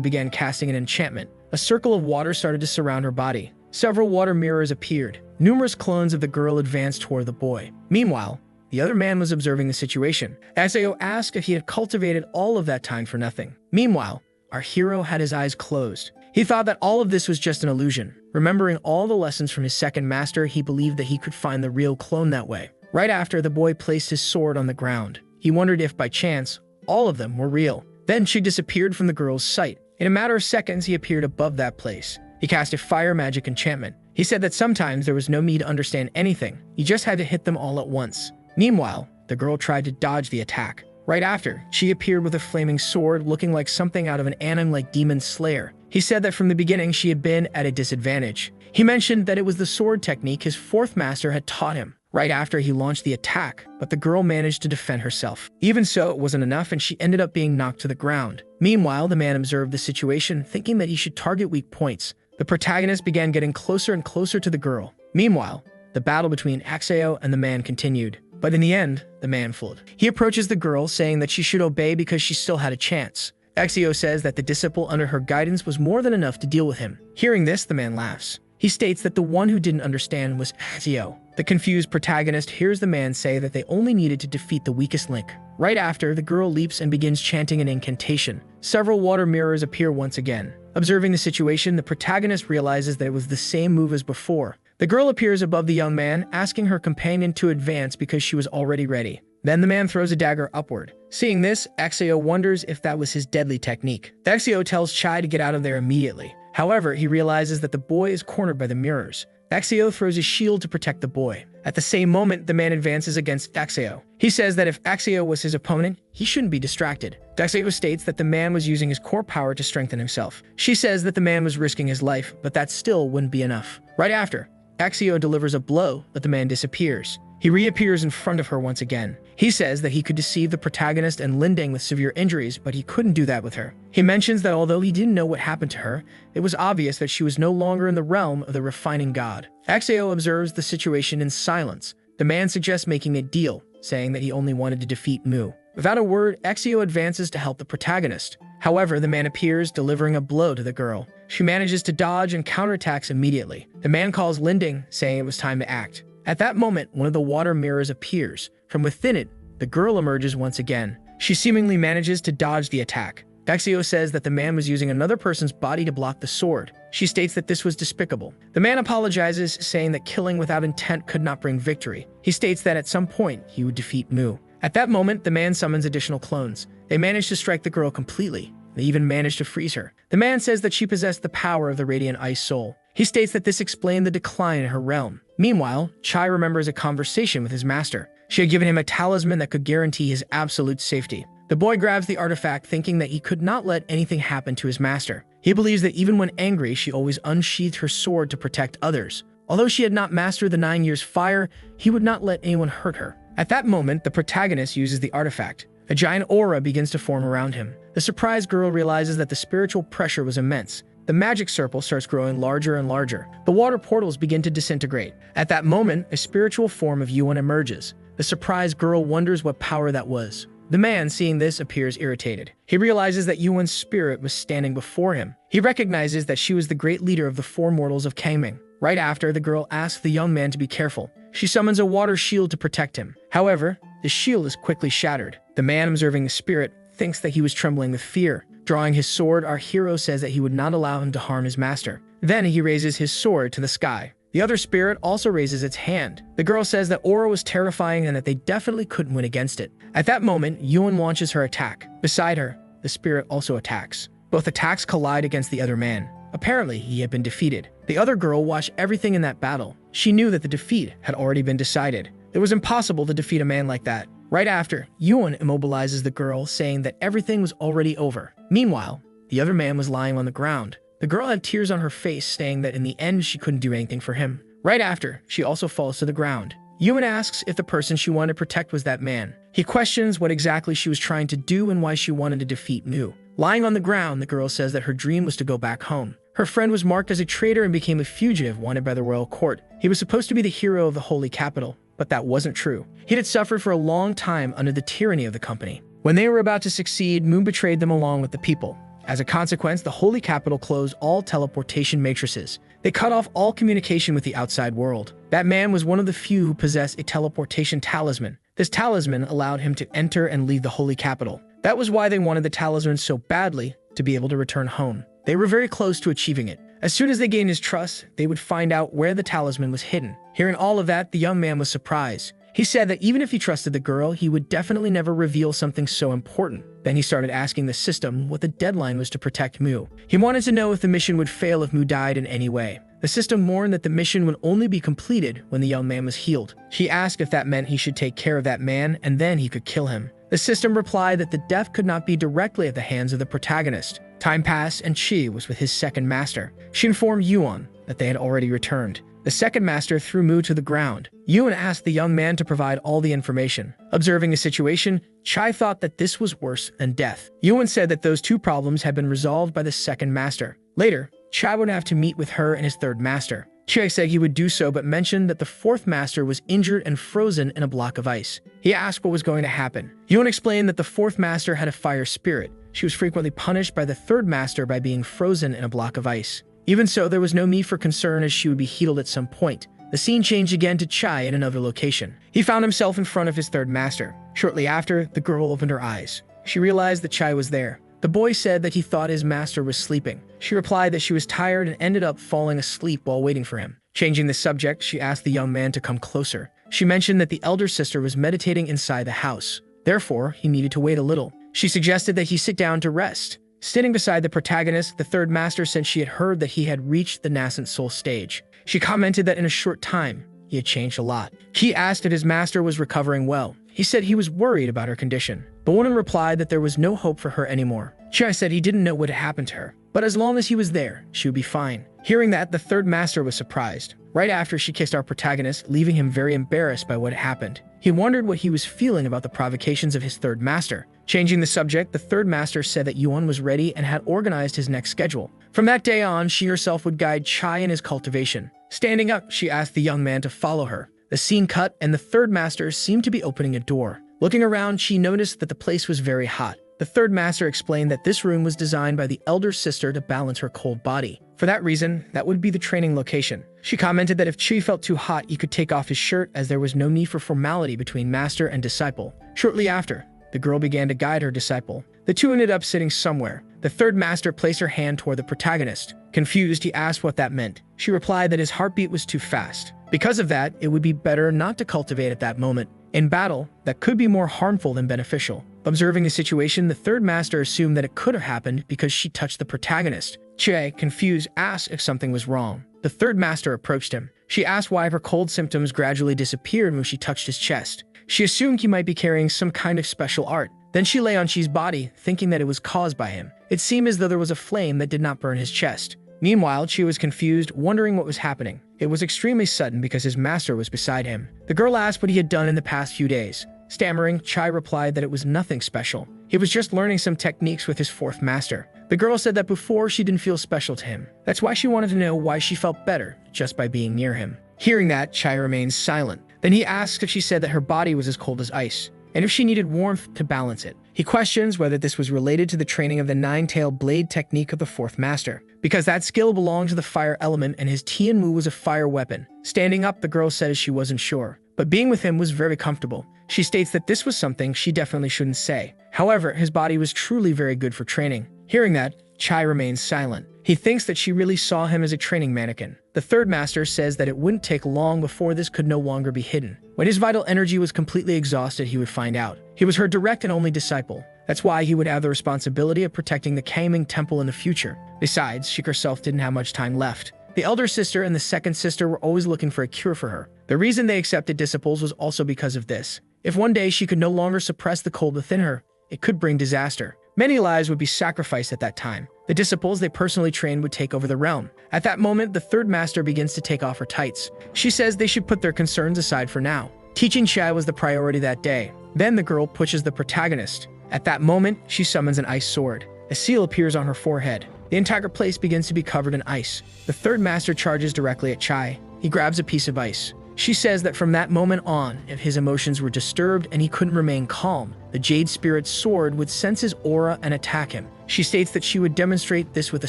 began casting an enchantment. A circle of water started to surround her body. Several water mirrors appeared. Numerous clones of the girl advanced toward the boy. Meanwhile, the other man was observing the situation. Asio asked if he had cultivated all of that time for nothing. Meanwhile, our hero had his eyes closed. He thought that all of this was just an illusion. Remembering all the lessons from his second master, he believed that he could find the real clone that way. Right after, the boy placed his sword on the ground. He wondered if, by chance, all of them were real. Then she disappeared from the girl's sight. In a matter of seconds, he appeared above that place. He cast a fire magic enchantment. He said that sometimes there was no need to understand anything. You just had to hit them all at once. Meanwhile, the girl tried to dodge the attack. Right after, she appeared with a flaming sword looking like something out of an anime like Demon Slayer. He said that from the beginning she had been at a disadvantage. He mentioned that it was the sword technique his fourth master had taught him. Right after, he launched the attack, but the girl managed to defend herself. Even so, it wasn't enough and she ended up being knocked to the ground. Meanwhile, the man observed the situation, thinking that he should target weak points. The protagonist began getting closer and closer to the girl. Meanwhile, the battle between Axeo and the man continued. But in the end, the man folded. He approaches the girl, saying that she should obey because she still had a chance. Axeo says that the disciple under her guidance was more than enough to deal with him. Hearing this, the man laughs. He states that the one who didn't understand was Axeo. The confused protagonist hears the man say that they only needed to defeat the weakest link. Right after, the girl leaps and begins chanting an incantation. Several water mirrors appear once again. Observing the situation, the protagonist realizes that it was the same move as before. The girl appears above the young man, asking her companion to advance because she was already ready. Then the man throws a dagger upward. Seeing this, Axeo wonders if that was his deadly technique. Axeo tells Chai to get out of there immediately. However, he realizes that the boy is cornered by the mirrors. Axeo throws his shield to protect the boy. At the same moment, the man advances against Axeo. He says that if Axeo was his opponent, he shouldn't be distracted. Axeo states that the man was using his core power to strengthen himself. She says that the man was risking his life, but that still wouldn't be enough. Right after, Axeo delivers a blow, but the man disappears. He reappears in front of her once again. He says that he could deceive the protagonist and Linding with severe injuries, but he couldn't do that with her. He mentions that although he didn't know what happened to her, it was obvious that she was no longer in the realm of the refining god. Axeo observes the situation in silence. The man suggests making a deal, saying that he only wanted to defeat Mu. Without a word, Axeo advances to help the protagonist. However, the man appears, delivering a blow to the girl. She manages to dodge and counterattacks immediately. The man calls Linding, saying it was time to act. At that moment, one of the water mirrors appears. From within it, the girl emerges once again. She seemingly manages to dodge the attack. Axeo says that the man was using another person's body to block the sword. She states that this was despicable. The man apologizes, saying that killing without intent could not bring victory. He states that at some point, he would defeat Mu. At that moment, the man summons additional clones. They manage to strike the girl completely. They even managed to freeze her. The man says that she possessed the power of the Radiant Ice Soul. He states that this explained the decline in her realm. Meanwhile, Chai remembers a conversation with his master. She had given him a talisman that could guarantee his absolute safety. The boy grabs the artifact, thinking that he could not let anything happen to his master. He believes that even when angry, she always unsheathed her sword to protect others. Although she had not mastered the 9 years fire, he would not let anyone hurt her. At that moment, the protagonist uses the artifact. A giant aura begins to form around him. The surprised girl realizes that the spiritual pressure was immense. The magic circle starts growing larger and larger. The water portals begin to disintegrate. At that moment, a spiritual form of Yuan emerges. The The surprised girl wonders what power that was. The man, seeing this, appears irritated. He realizes that Yuan's spirit was standing before him. He recognizes that she was the great leader of the four mortals of Kangming. Right after, the girl asks the young man to be careful. She summons a water shield to protect him. However, the shield is quickly shattered. The man, observing the spirit, thinks that he was trembling with fear. Drawing his sword, our hero says that he would not allow him to harm his master. Then he raises his sword to the sky. The other spirit also raises its hand. The girl says that aura was terrifying and that they definitely couldn't win against it. At that moment, Yuan launches her attack. Beside her, the spirit also attacks. Both attacks collide against the other man. Apparently, he had been defeated. The other girl watched everything in that battle. She knew that the defeat had already been decided. It was impossible to defeat a man like that. Right after, Yuan immobilizes the girl, saying that everything was already over. Meanwhile, the other man was lying on the ground. The girl had tears on her face, saying that in the end she couldn't do anything for him. Right after, she also falls to the ground. Yuan asks if the person she wanted to protect was that man. He questions what exactly she was trying to do and why she wanted to defeat Mu. Lying on the ground, the girl says that her dream was to go back home. Her friend was marked as a traitor and became a fugitive wanted by the royal court. He was supposed to be the hero of the holy capital, but that wasn't true. He had suffered for a long time under the tyranny of the company. When they were about to succeed, Mu betrayed them along with the people. As a consequence, the holy capital closed all teleportation matrices. They cut off all communication with the outside world. That man was one of the few who possessed a teleportation talisman. This talisman allowed him to enter and leave the holy capital. That was why they wanted the talisman so badly, to be able to return home. They were very close to achieving it. As soon as they gained his trust, they would find out where the talisman was hidden. Hearing all of that, the young man was surprised. He said that even if he trusted the girl, he would definitely never reveal something so important. Then he started asking the system what the deadline was to protect Mu. He wanted to know if the mission would fail if Mu died in any way. The system warned that the mission would only be completed when the young man was healed. She asked if that meant he should take care of that man and then he could kill him. The system replied that the death could not be directly at the hands of the protagonist. Time passed and Chi was with his second master. She informed Yuan that they had already returned. The second master threw Mu to the ground. Yuan asked the young man to provide all the information. Observing the situation, Chai thought that this was worse than death. Yuan said that those two problems had been resolved by the second master. Later, Chai would have to meet with her and his third master. Chai said he would do so but mentioned that the fourth master was injured and frozen in a block of ice. He asked what was going to happen. Yuan explained that the fourth master had a fire spirit. She was frequently punished by the third master by being frozen in a block of ice. Even so, there was no need for concern as she would be healed at some point. The scene changed again to Chai at another location. He found himself in front of his third master. Shortly after, the girl opened her eyes. She realized that Chai was there. The boy said that he thought his master was sleeping. She replied that she was tired and ended up falling asleep while waiting for him. Changing the subject, she asked the young man to come closer. She mentioned that the elder sister was meditating inside the house. Therefore, he needed to wait a little. She suggested that he sit down to rest. Sitting beside the protagonist, the third master said she had heard that he had reached the nascent soul stage. She commented that in a short time, he had changed a lot. He asked if his master was recovering well. He said he was worried about her condition. The woman replied that there was no hope for her anymore. Chai said he didn't know what had happened to her, but as long as he was there, she would be fine. Hearing that, the third master was surprised. Right after, she kissed our protagonist, leaving him very embarrassed by what had happened. He wondered what he was feeling about the provocations of his third master. Changing the subject, the third master said that Yuan was ready and had organized his next schedule. From that day on, she herself would guide Chai in his cultivation. Standing up, she asked the young man to follow her. The scene cut, and the third master seemed to be opening a door. Looking around, she noticed that the place was very hot. The third master explained that this room was designed by the elder sister to balance her cold body. For that reason, that would be the training location. She commented that if Chi felt too hot, he could take off his shirt as there was no need for formality between master and disciple. Shortly after, the girl began to guide her disciple. The two ended up sitting somewhere. The third master placed her hand toward the protagonist. Confused, he asked what that meant. She replied that his heartbeat was too fast. Because of that, it would be better not to cultivate at that moment. In battle, that could be more harmful than beneficial. Observing the situation, the third master assumed that it could have happened because she touched the protagonist. Che, confused, asked if something was wrong. The third master approached him. She asked why her cold symptoms gradually disappeared when she touched his chest. She assumed he might be carrying some kind of special art. Then she lay on Chi's body, thinking that it was caused by him. It seemed as though there was a flame that did not burn his chest. Meanwhile, Chi was confused, wondering what was happening. It was extremely sudden because his master was beside him. The girl asked what he had done in the past few days. Stammering, Chai replied that it was nothing special. He was just learning some techniques with his fourth master. The girl said that before she didn't feel special to him. That's why she wanted to know why she felt better just by being near him. Hearing that, Chai remained silent. Then he asks if she said that her body was as cold as ice, and if she needed warmth to balance it. He questions whether this was related to the training of the nine-tailed blade technique of the fourth master, because that skill belonged to the fire element and his Tianmu was a fire weapon. Standing up, the girl says she wasn't sure, but being with him was very comfortable. She states that this was something she definitely shouldn't say. However, his body was truly very good for training. Hearing that, Chai remains silent. He thinks that she really saw him as a training mannequin. The third master says that it wouldn't take long before this could no longer be hidden. When his vital energy was completely exhausted, he would find out. He was her direct and only disciple. That's why he would have the responsibility of protecting the Kaming temple in the future. Besides, she herself didn't have much time left. The elder sister and the second sister were always looking for a cure for her. The reason they accepted disciples was also because of this. If one day she could no longer suppress the cold within her, it could bring disaster. Many lives would be sacrificed at that time. The disciples they personally trained would take over the realm. At that moment, the third master begins to take off her tights. She says they should put their concerns aside for now. Teaching Chai was the priority that day. Then the girl pushes the protagonist. At that moment, she summons an ice sword. A seal appears on her forehead. The entire place begins to be covered in ice. The third master charges directly at Chai. He grabs a piece of ice. She says that from that moment on, if his emotions were disturbed and he couldn't remain calm, the Jade Spirit's sword would sense his aura and attack him. She states that she would demonstrate this with a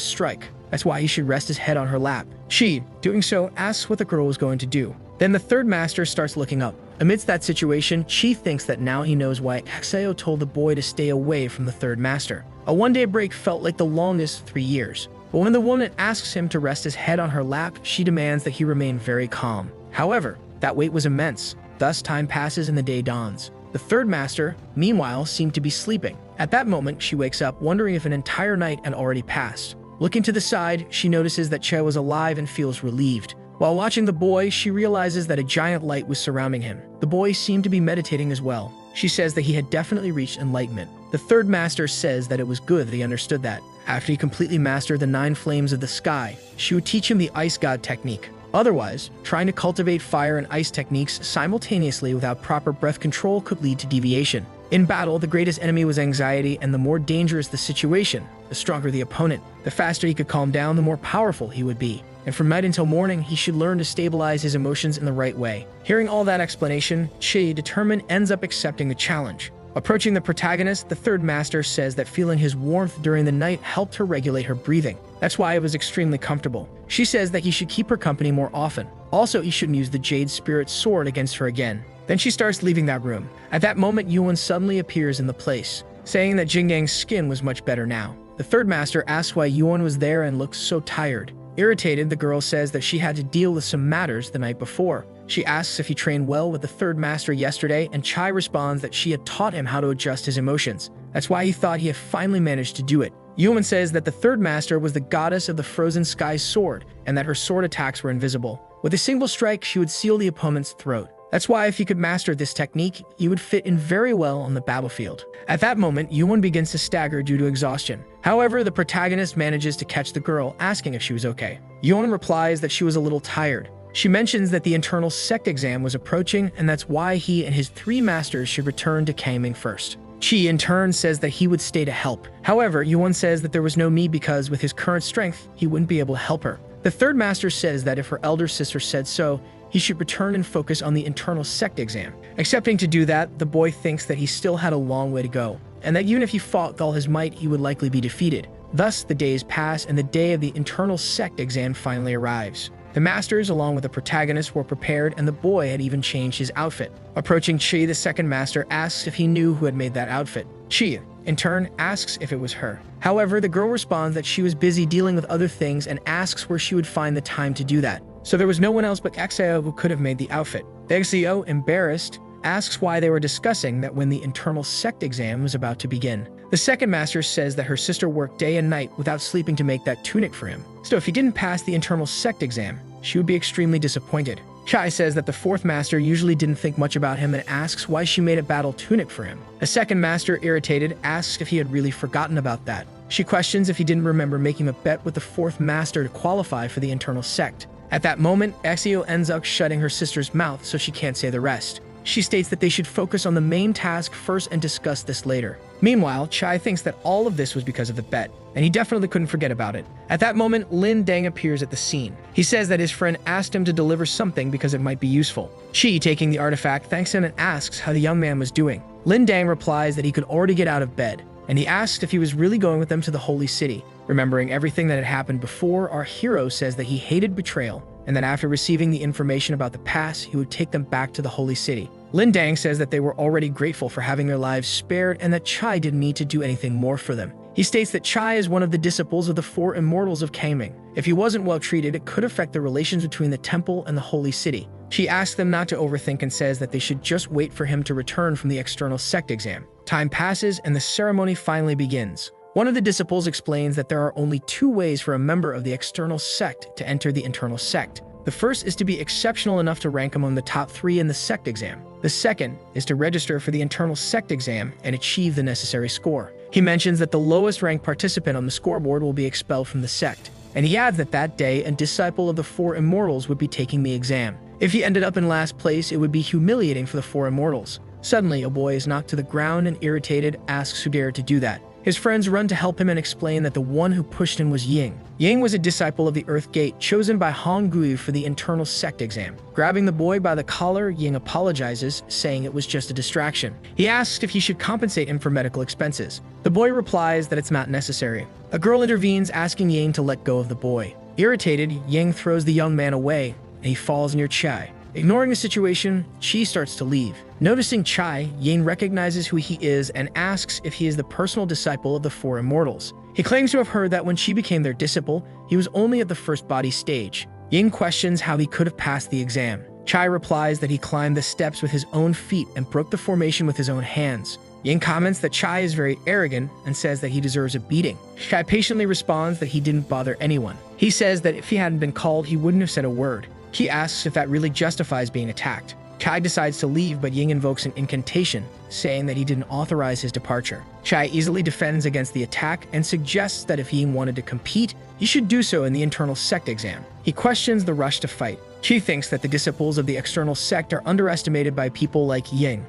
strike. That's why he should rest his head on her lap. She, doing so, asks what the girl was going to do. Then the third master starts looking up. Amidst that situation, Chi thinks that now he knows why Hexeo told the boy to stay away from the third master. A one-day break felt like the longest 3 years. But when the woman asks him to rest his head on her lap, she demands that he remain very calm. However, that wait was immense. Thus, time passes and the day dawns. The third master, meanwhile, seemed to be sleeping. At that moment, she wakes up, wondering if an entire night had already passed. Looking to the side, she notices that Che was alive and feels relieved. While watching the boy, she realizes that a giant light was surrounding him. The boy seemed to be meditating as well. She says that he had definitely reached enlightenment. The third master says that it was good that he understood that. After he completely mastered the 9 flames of the sky, she would teach him the ice god technique. Otherwise, trying to cultivate fire and ice techniques simultaneously without proper breath control could lead to deviation. In battle, the greatest enemy was anxiety, and the more dangerous the situation, the stronger the opponent. The faster he could calm down, the more powerful he would be. And from night until morning, he should learn to stabilize his emotions in the right way. Hearing all that explanation, Chi, determined, ends up accepting the challenge. Approaching the protagonist, the third master says that feeling his warmth during the night helped her regulate her breathing. That's why it was extremely comfortable. She says that he should keep her company more often. Also, he shouldn't use the Jade Spirit sword against her again. Then she starts leaving that room. At that moment, Yuan suddenly appears in the place, saying that Jingyang's skin was much better now. The third master asks why Yuan was there and looked so tired. Irritated, the girl says that she had to deal with some matters the night before. She asks if he trained well with the third master yesterday, and Chai responds that she had taught him how to adjust his emotions. That's why he thought he had finally managed to do it. Yuan says that the third master was the goddess of the frozen sky sword, and that her sword attacks were invisible. With a single strike, she would seal the opponent's throat. That's why if he could master this technique, he would fit in very well on the battlefield. At that moment, Yuan begins to stagger due to exhaustion. However, the protagonist manages to catch the girl, asking if she was okay. Yuan replies that she was a little tired. She mentions that the internal sect exam was approaching, and that's why he and his 3 masters should return to Kaming first. Chi, in turn, says that he would stay to help. However, Yuan says that there was no need because with his current strength, he wouldn't be able to help her. The third master says that if her elder sister said so, he should return and focus on the internal sect exam. Accepting to do that, the boy thinks that he still had a long way to go, and that even if he fought with all his might, he would likely be defeated. Thus, the days pass, and the day of the internal sect exam finally arrives. The masters, along with the protagonist, were prepared, and the boy had even changed his outfit. Approaching Chi, the second master asks if he knew who had made that outfit. Chi, in turn, asks if it was her. However, the girl responds that she was busy dealing with other things and asks where she would find the time to do that. So there was no one else but Exeo who could have made the outfit. Exeo, embarrassed, asks why they were discussing that when the internal sect exam was about to begin. The second master says that her sister worked day and night without sleeping to make that tunic for him. So if he didn't pass the internal sect exam, she would be extremely disappointed. Chai says that the fourth master usually didn't think much about him and asks why she made a battle tunic for him. The second master, irritated, asks if he had really forgotten about that. She questions if he didn't remember making a bet with the fourth master to qualify for the internal sect. At that moment, Exeo ends up shutting her sister's mouth so she can't say the rest. She states that they should focus on the main task first and discuss this later. Meanwhile, Chai thinks that all of this was because of the bet, and he definitely couldn't forget about it. At that moment, Lin Dang appears at the scene. He says that his friend asked him to deliver something because it might be useful. Chi, taking the artifact, thanks him and asks how the young man was doing. Lin Dang replies that he could already get out of bed, and he asked if he was really going with them to the Holy City. Remembering everything that had happened before, our hero says that he hated betrayal, and that after receiving the information about the past, he would take them back to the Holy City. Lin Dang says that they were already grateful for having their lives spared and that Chai didn't need to do anything more for them. He states that Chai is one of the disciples of the four immortals of Kangming. If he wasn't well treated, it could affect the relations between the temple and the Holy City. She asks them not to overthink and says that they should just wait for him to return from the external sect exam. Time passes and the ceremony finally begins. One of the disciples explains that there are only two ways for a member of the external sect to enter the internal sect. The first is to be exceptional enough to rank among the top 3 in the sect exam. The second is to register for the internal sect exam and achieve the necessary score. He mentions that the lowest ranked participant on the scoreboard will be expelled from the sect, and he adds that that day a disciple of the four immortals would be taking the exam. If he ended up in last place, it would be humiliating for the four immortals. Suddenly, a boy is knocked to the ground and irritated asks who dared to do that. His friends run to help him and explain that the one who pushed him was Ying. Ying was a disciple of the Earth Gate chosen by Hong Gui for the internal sect exam. Grabbing the boy by the collar, Ying apologizes, saying it was just a distraction. He asks if he should compensate him for medical expenses. The boy replies that it's not necessary. A girl intervenes, asking Ying to let go of the boy. Irritated, Ying throws the young man away, and he falls near Chai. Ignoring the situation, Chi starts to leave. Noticing Chai, Ying recognizes who he is and asks if he is the personal disciple of the four immortals. He claims to have heard that when Chi became their disciple, he was only at the first body stage. Ying questions how he could have passed the exam. Chai replies that he climbed the steps with his own feet and broke the formation with his own hands. Ying comments that Chai is very arrogant and says that he deserves a beating. Chai patiently responds that he didn't bother anyone. He says that if he hadn't been called, he wouldn't have said a word. He asks if that really justifies being attacked. Chai decides to leave, but Ying invokes an incantation, saying that he didn't authorize his departure. Chai easily defends against the attack and suggests that if Ying wanted to compete, he should do so in the internal sect exam. He questions the rush to fight. Chi thinks that the disciples of the external sect are underestimated by people like Ying.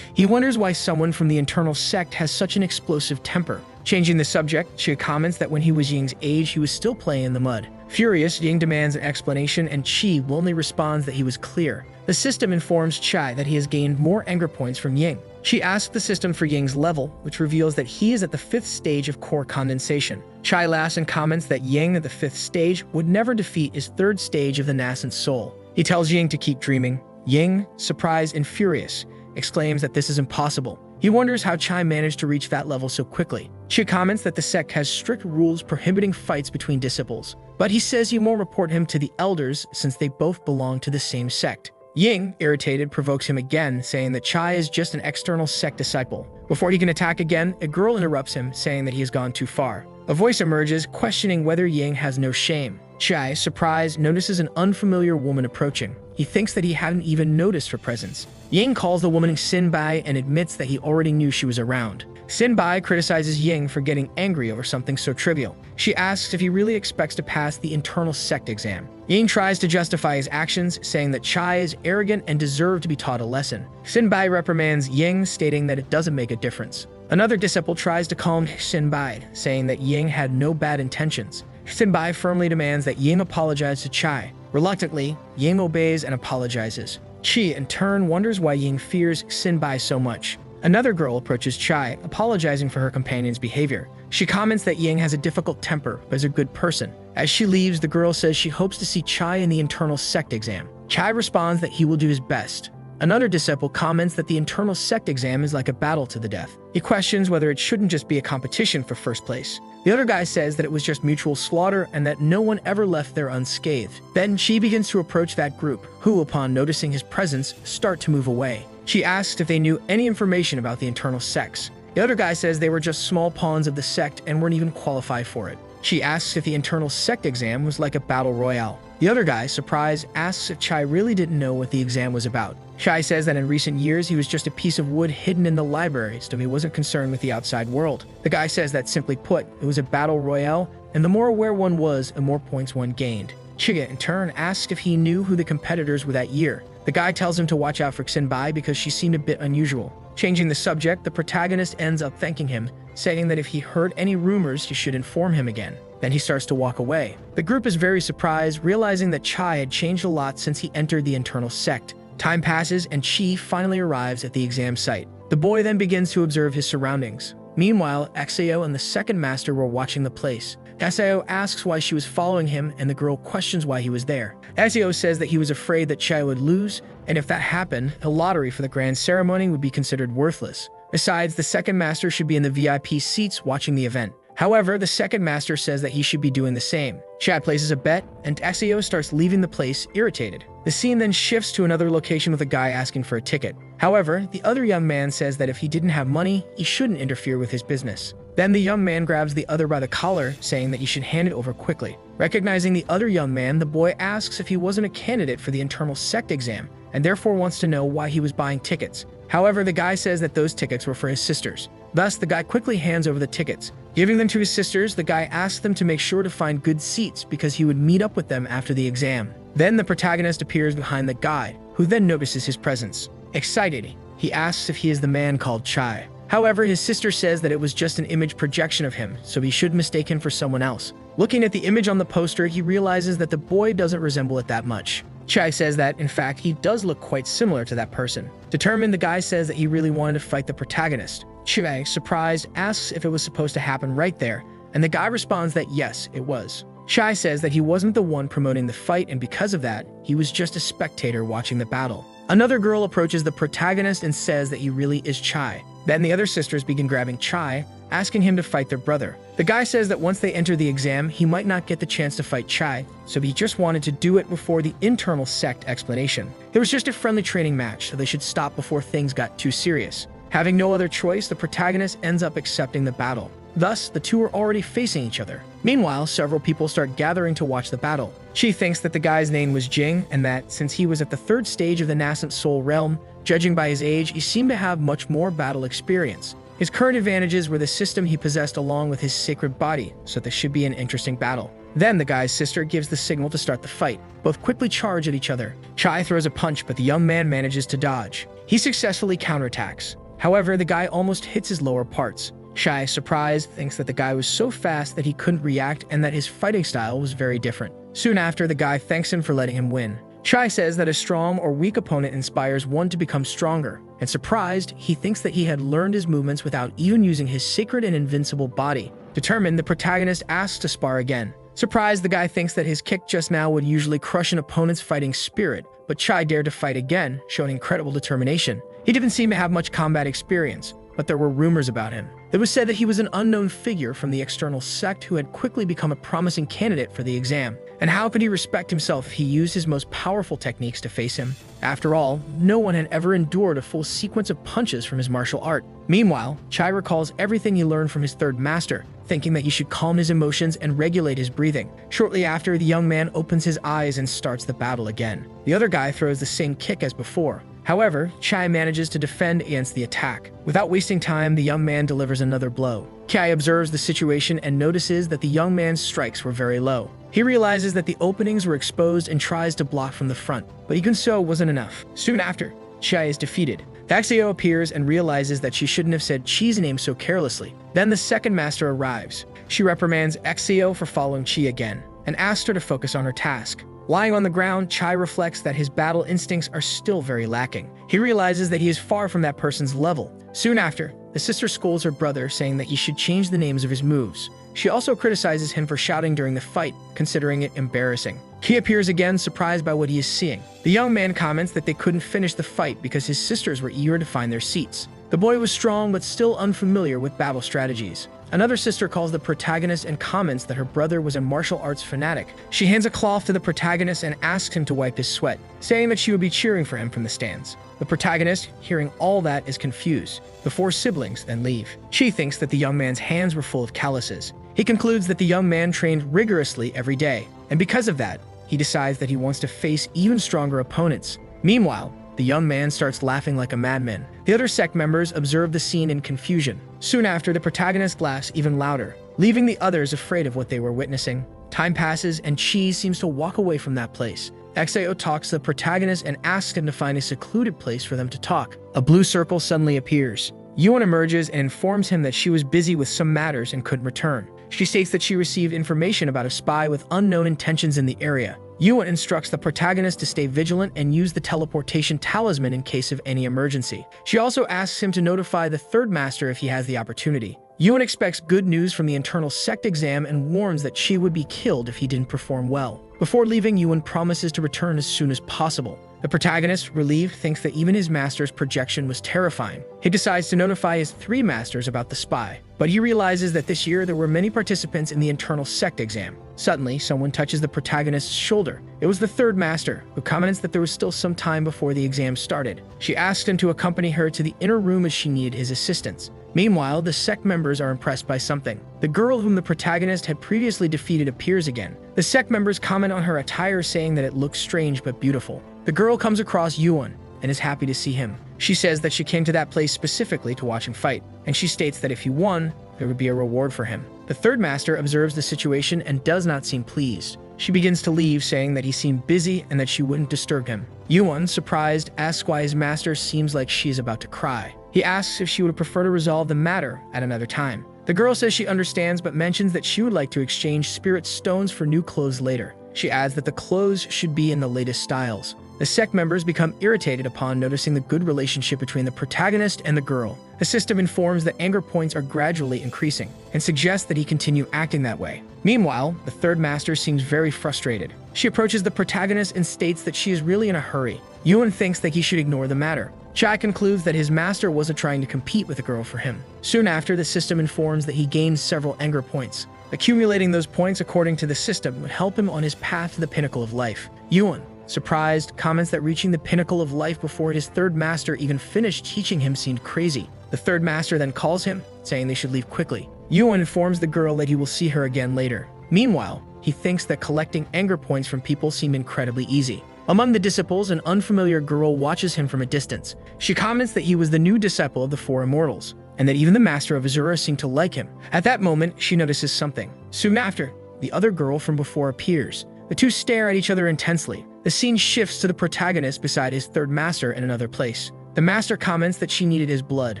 He wonders why someone from the internal sect has such an explosive temper. Changing the subject, Chi comments that when he was Ying's age, he was still playing in the mud. Furious, Ying demands an explanation and Chi only responds that he was clear. The system informs Chai that he has gained more anger points from Ying. She asks the system for Ying's level, which reveals that he is at the 5th stage of core condensation. Chai laughs and comments that Ying at the 5th stage would never defeat his 3rd stage of the nascent soul. He tells Ying to keep dreaming. Ying, surprised and furious, exclaims that this is impossible. He wonders how Chai managed to reach that level so quickly. Chi comments that the sect has strict rules prohibiting fights between disciples, but he says he won't report him to the elders since they both belong to the same sect. Ying, irritated, provokes him again, saying that Chai is just an external sect disciple. Before he can attack again, a girl interrupts him, saying that he has gone too far. A voice emerges, questioning whether Ying has no shame. Chai, surprised, notices an unfamiliar woman approaching. He thinks that he hadn't even noticed her presence. Ying calls the woman Sinbai and admits that he already knew she was around. Sinbai criticizes Ying for getting angry over something so trivial. She asks if he really expects to pass the internal sect exam. Ying tries to justify his actions, saying that Chai is arrogant and deserved to be taught a lesson. Sinbai reprimands Ying, stating that it doesn't make a difference. Another disciple tries to calm Sinbai, saying that Ying had no bad intentions. Sinbai firmly demands that Ying apologize to Chai. Reluctantly, Ying obeys and apologizes. Chi, in turn, wonders why Ying fears Sinbai so much. Another girl approaches Chai, apologizing for her companion's behavior. She comments that Ying has a difficult temper, but is a good person. As she leaves, the girl says she hopes to see Chai in the internal sect exam. Chai responds that he will do his best. Another disciple comments that the internal sect exam is like a battle to the death. He questions whether it shouldn't just be a competition for first place. The other guy says that it was just mutual slaughter and that no one ever left there unscathed. Then Chi begins to approach that group, who, upon noticing his presence, start to move away. She asks if they knew any information about the internal sects. The other guy says they were just small pawns of the sect and weren't even qualified for it. She asks if the internal sect exam was like a battle royale. The other guy, surprised, asks if Chai really didn't know what the exam was about. Chai says that in recent years he was just a piece of wood hidden in the library, so he wasn't concerned with the outside world. The guy says that simply put, it was a battle royale, and the more aware one was, the more points one gained. Chiga, in turn, asks if he knew who the competitors were that year. The guy tells him to watch out for Xinbai because she seemed a bit unusual. Changing the subject, the protagonist ends up thanking him, saying that if he heard any rumors, he should inform him again. Then he starts to walk away. The group is very surprised, realizing that Chai had changed a lot since he entered the internal sect. Time passes and Chi finally arrives at the exam site. The boy then begins to observe his surroundings. Meanwhile, Exeo and the second master were watching the place. Exeo asks why she was following him, and the girl questions why he was there. Exeo says that he was afraid that Chai would lose, and if that happened, a lottery for the grand ceremony would be considered worthless. Besides, the second master should be in the VIP seats watching the event. However, the second master says that he should be doing the same. Chad places a bet, and Exeo starts leaving the place, irritated. The scene then shifts to another location with a guy asking for a ticket. However, the other young man says that if he didn't have money, he shouldn't interfere with his business. Then the young man grabs the other by the collar, saying that he should hand it over quickly. Recognizing the other young man, the boy asks if he wasn't a candidate for the internal sect exam, and therefore wants to know why he was buying tickets. However, the guy says that those tickets were for his sisters. Thus, the guy quickly hands over the tickets. Giving them to his sisters, the guy asks them to make sure to find good seats because he would meet up with them after the exam. Then the protagonist appears behind the guide, who then notices his presence. Excited, he asks if he is the man called Chai. However, his sister says that it was just an image projection of him, so he should mistake him for someone else. Looking at the image on the poster, he realizes that the boy doesn't resemble it that much. Chai says that, in fact, he does look quite similar to that person. Determined, the guy says that he really wanted to fight the protagonist. Chai, surprised, asks if it was supposed to happen right there, and the guy responds that yes, it was. Chai says that he wasn't the one promoting the fight, and because of that, he was just a spectator watching the battle. Another girl approaches the protagonist and says that he really is Chai. Then the other sisters begin grabbing Chai, asking him to fight their brother. The guy says that once they enter the exam, he might not get the chance to fight Chai, so he just wanted to do it before the internal sect explanation. It was just a friendly training match, so they should stop before things got too serious. Having no other choice, the protagonist ends up accepting the battle. Thus, the two are already facing each other. Meanwhile, several people start gathering to watch the battle. She thinks that the guy's name was Jing, and that, since he was at the third stage of the nascent soul realm, judging by his age, he seemed to have much more battle experience. His current advantages were the system he possessed along with his sacred body, so this should be an interesting battle. Then the guy's sister gives the signal to start the fight. Both quickly charge at each other. Chai throws a punch, but the young man manages to dodge. He successfully counterattacks. However, the guy almost hits his lower parts. Chai, surprised, thinks that the guy was so fast that he couldn't react and that his fighting style was very different. Soon after, the guy thanks him for letting him win. Chai says that a strong or weak opponent inspires one to become stronger, and surprised, he thinks that he had learned his movements without even using his sacred and invincible body. Determined, the protagonist asks to spar again. Surprised, the guy thinks that his kick just now would usually crush an opponent's fighting spirit, but Chai dared to fight again, showing incredible determination. He didn't seem to have much combat experience, but there were rumors about him. It was said that he was an unknown figure from the external sect who had quickly become a promising candidate for the exam. And how could he respect himself if he used his most powerful techniques to face him? After all, no one had ever endured a full sequence of punches from his martial art. Meanwhile, Chai recalls everything he learned from his third master, thinking that he should calm his emotions and regulate his breathing. Shortly after, the young man opens his eyes and starts the battle again. The other guy throws the same kick as before. However, Chai manages to defend against the attack. Without wasting time, the young man delivers another blow. Chai observes the situation and notices that the young man's strikes were very low. He realizes that the openings were exposed and tries to block from the front, but even so wasn't enough. Soon after, Chai is defeated. Exeo appears and realizes that she shouldn't have said Chi's name so carelessly. Then the second master arrives. She reprimands Exeo for following Chi again, and asks her to focus on her task. Lying on the ground, Chai reflects that his battle instincts are still very lacking. He realizes that he is far from that person's level. Soon after, the sister scolds her brother, saying that he should change the names of his moves. She also criticizes him for shouting during the fight, considering it embarrassing. He appears again, surprised by what he is seeing. The young man comments that they couldn't finish the fight because his sisters were eager to find their seats. The boy was strong but still unfamiliar with battle strategies. Another sister calls the protagonist and comments that her brother was a martial arts fanatic. She hands a cloth to the protagonist and asks him to wipe his sweat, saying that she would be cheering for him from the stands. The protagonist, hearing all that, is confused. The four siblings then leave. She thinks that the young man's hands were full of calluses. He concludes that the young man trained rigorously every day, and because of that, he decides that he wants to face even stronger opponents. Meanwhile, the young man starts laughing like a madman. The other sect members observe the scene in confusion. Soon after, the protagonist laughs even louder, leaving the others afraid of what they were witnessing. Time passes, and Chi seems to walk away from that place. XAO talks to the protagonist and asks him to find a secluded place for them to talk. A blue circle suddenly appears. Yuan emerges and informs him that she was busy with some matters and couldn't return. She states that she received information about a spy with unknown intentions in the area. Yuan instructs the protagonist to stay vigilant and use the teleportation talisman in case of any emergency. She also asks him to notify the third master if he has the opportunity. Yuan expects good news from the internal sect exam and warns that she would be killed if he didn't perform well. Before leaving, Yuan promises to return as soon as possible. The protagonist, relieved, thinks that even his master's projection was terrifying. He decides to notify his 3 masters about the spy, but he realizes that this year there were many participants in the internal sect exam. Suddenly, someone touches the protagonist's shoulder. It was the 3rd master, who comments that there was still some time before the exam started. She asks him to accompany her to the inner room as she needed his assistance. Meanwhile, the sect members are impressed by something. The girl whom the protagonist had previously defeated appears again. The sect members comment on her attire, saying that it looks strange but beautiful. The girl comes across Yuan and is happy to see him. She says that she came to that place specifically to watch him fight, and she states that if he won, there would be a reward for him. The 3rd master observes the situation and does not seem pleased. She begins to leave, saying that he seemed busy and that she wouldn't disturb him. Yuan, surprised, asks why his master seems like she is about to cry. He asks if she would prefer to resolve the matter at another time. The girl says she understands but mentions that she would like to exchange spirit stones for new clothes later. She adds that the clothes should be in the latest styles. The sect members become irritated upon noticing the good relationship between the protagonist and the girl. The system informs that anger points are gradually increasing and suggests that he continue acting that way. Meanwhile, the 3rd master seems very frustrated. She approaches the protagonist and states that she is really in a hurry. Yuan thinks that he should ignore the matter. Chai concludes that his master wasn't trying to compete with the girl for him. Soon after, the system informs that he gains several anger points. Accumulating those points according to the system would help him on his path to the pinnacle of life. Yuan, surprised, comments that reaching the pinnacle of life before his 3rd master even finished teaching him seemed crazy. The 3rd master then calls him, saying they should leave quickly. Yuan informs the girl that he will see her again later. Meanwhile, he thinks that collecting anger points from people seem incredibly easy. Among the disciples, an unfamiliar girl watches him from a distance. She comments that he was the new disciple of the 4 immortals, and that even the master of Asura seemed to like him. At that moment, she notices something. Soon after, the other girl from before appears. The two stare at each other intensely. The scene shifts to the protagonist beside his 3rd master in another place. The master comments that she needed his blood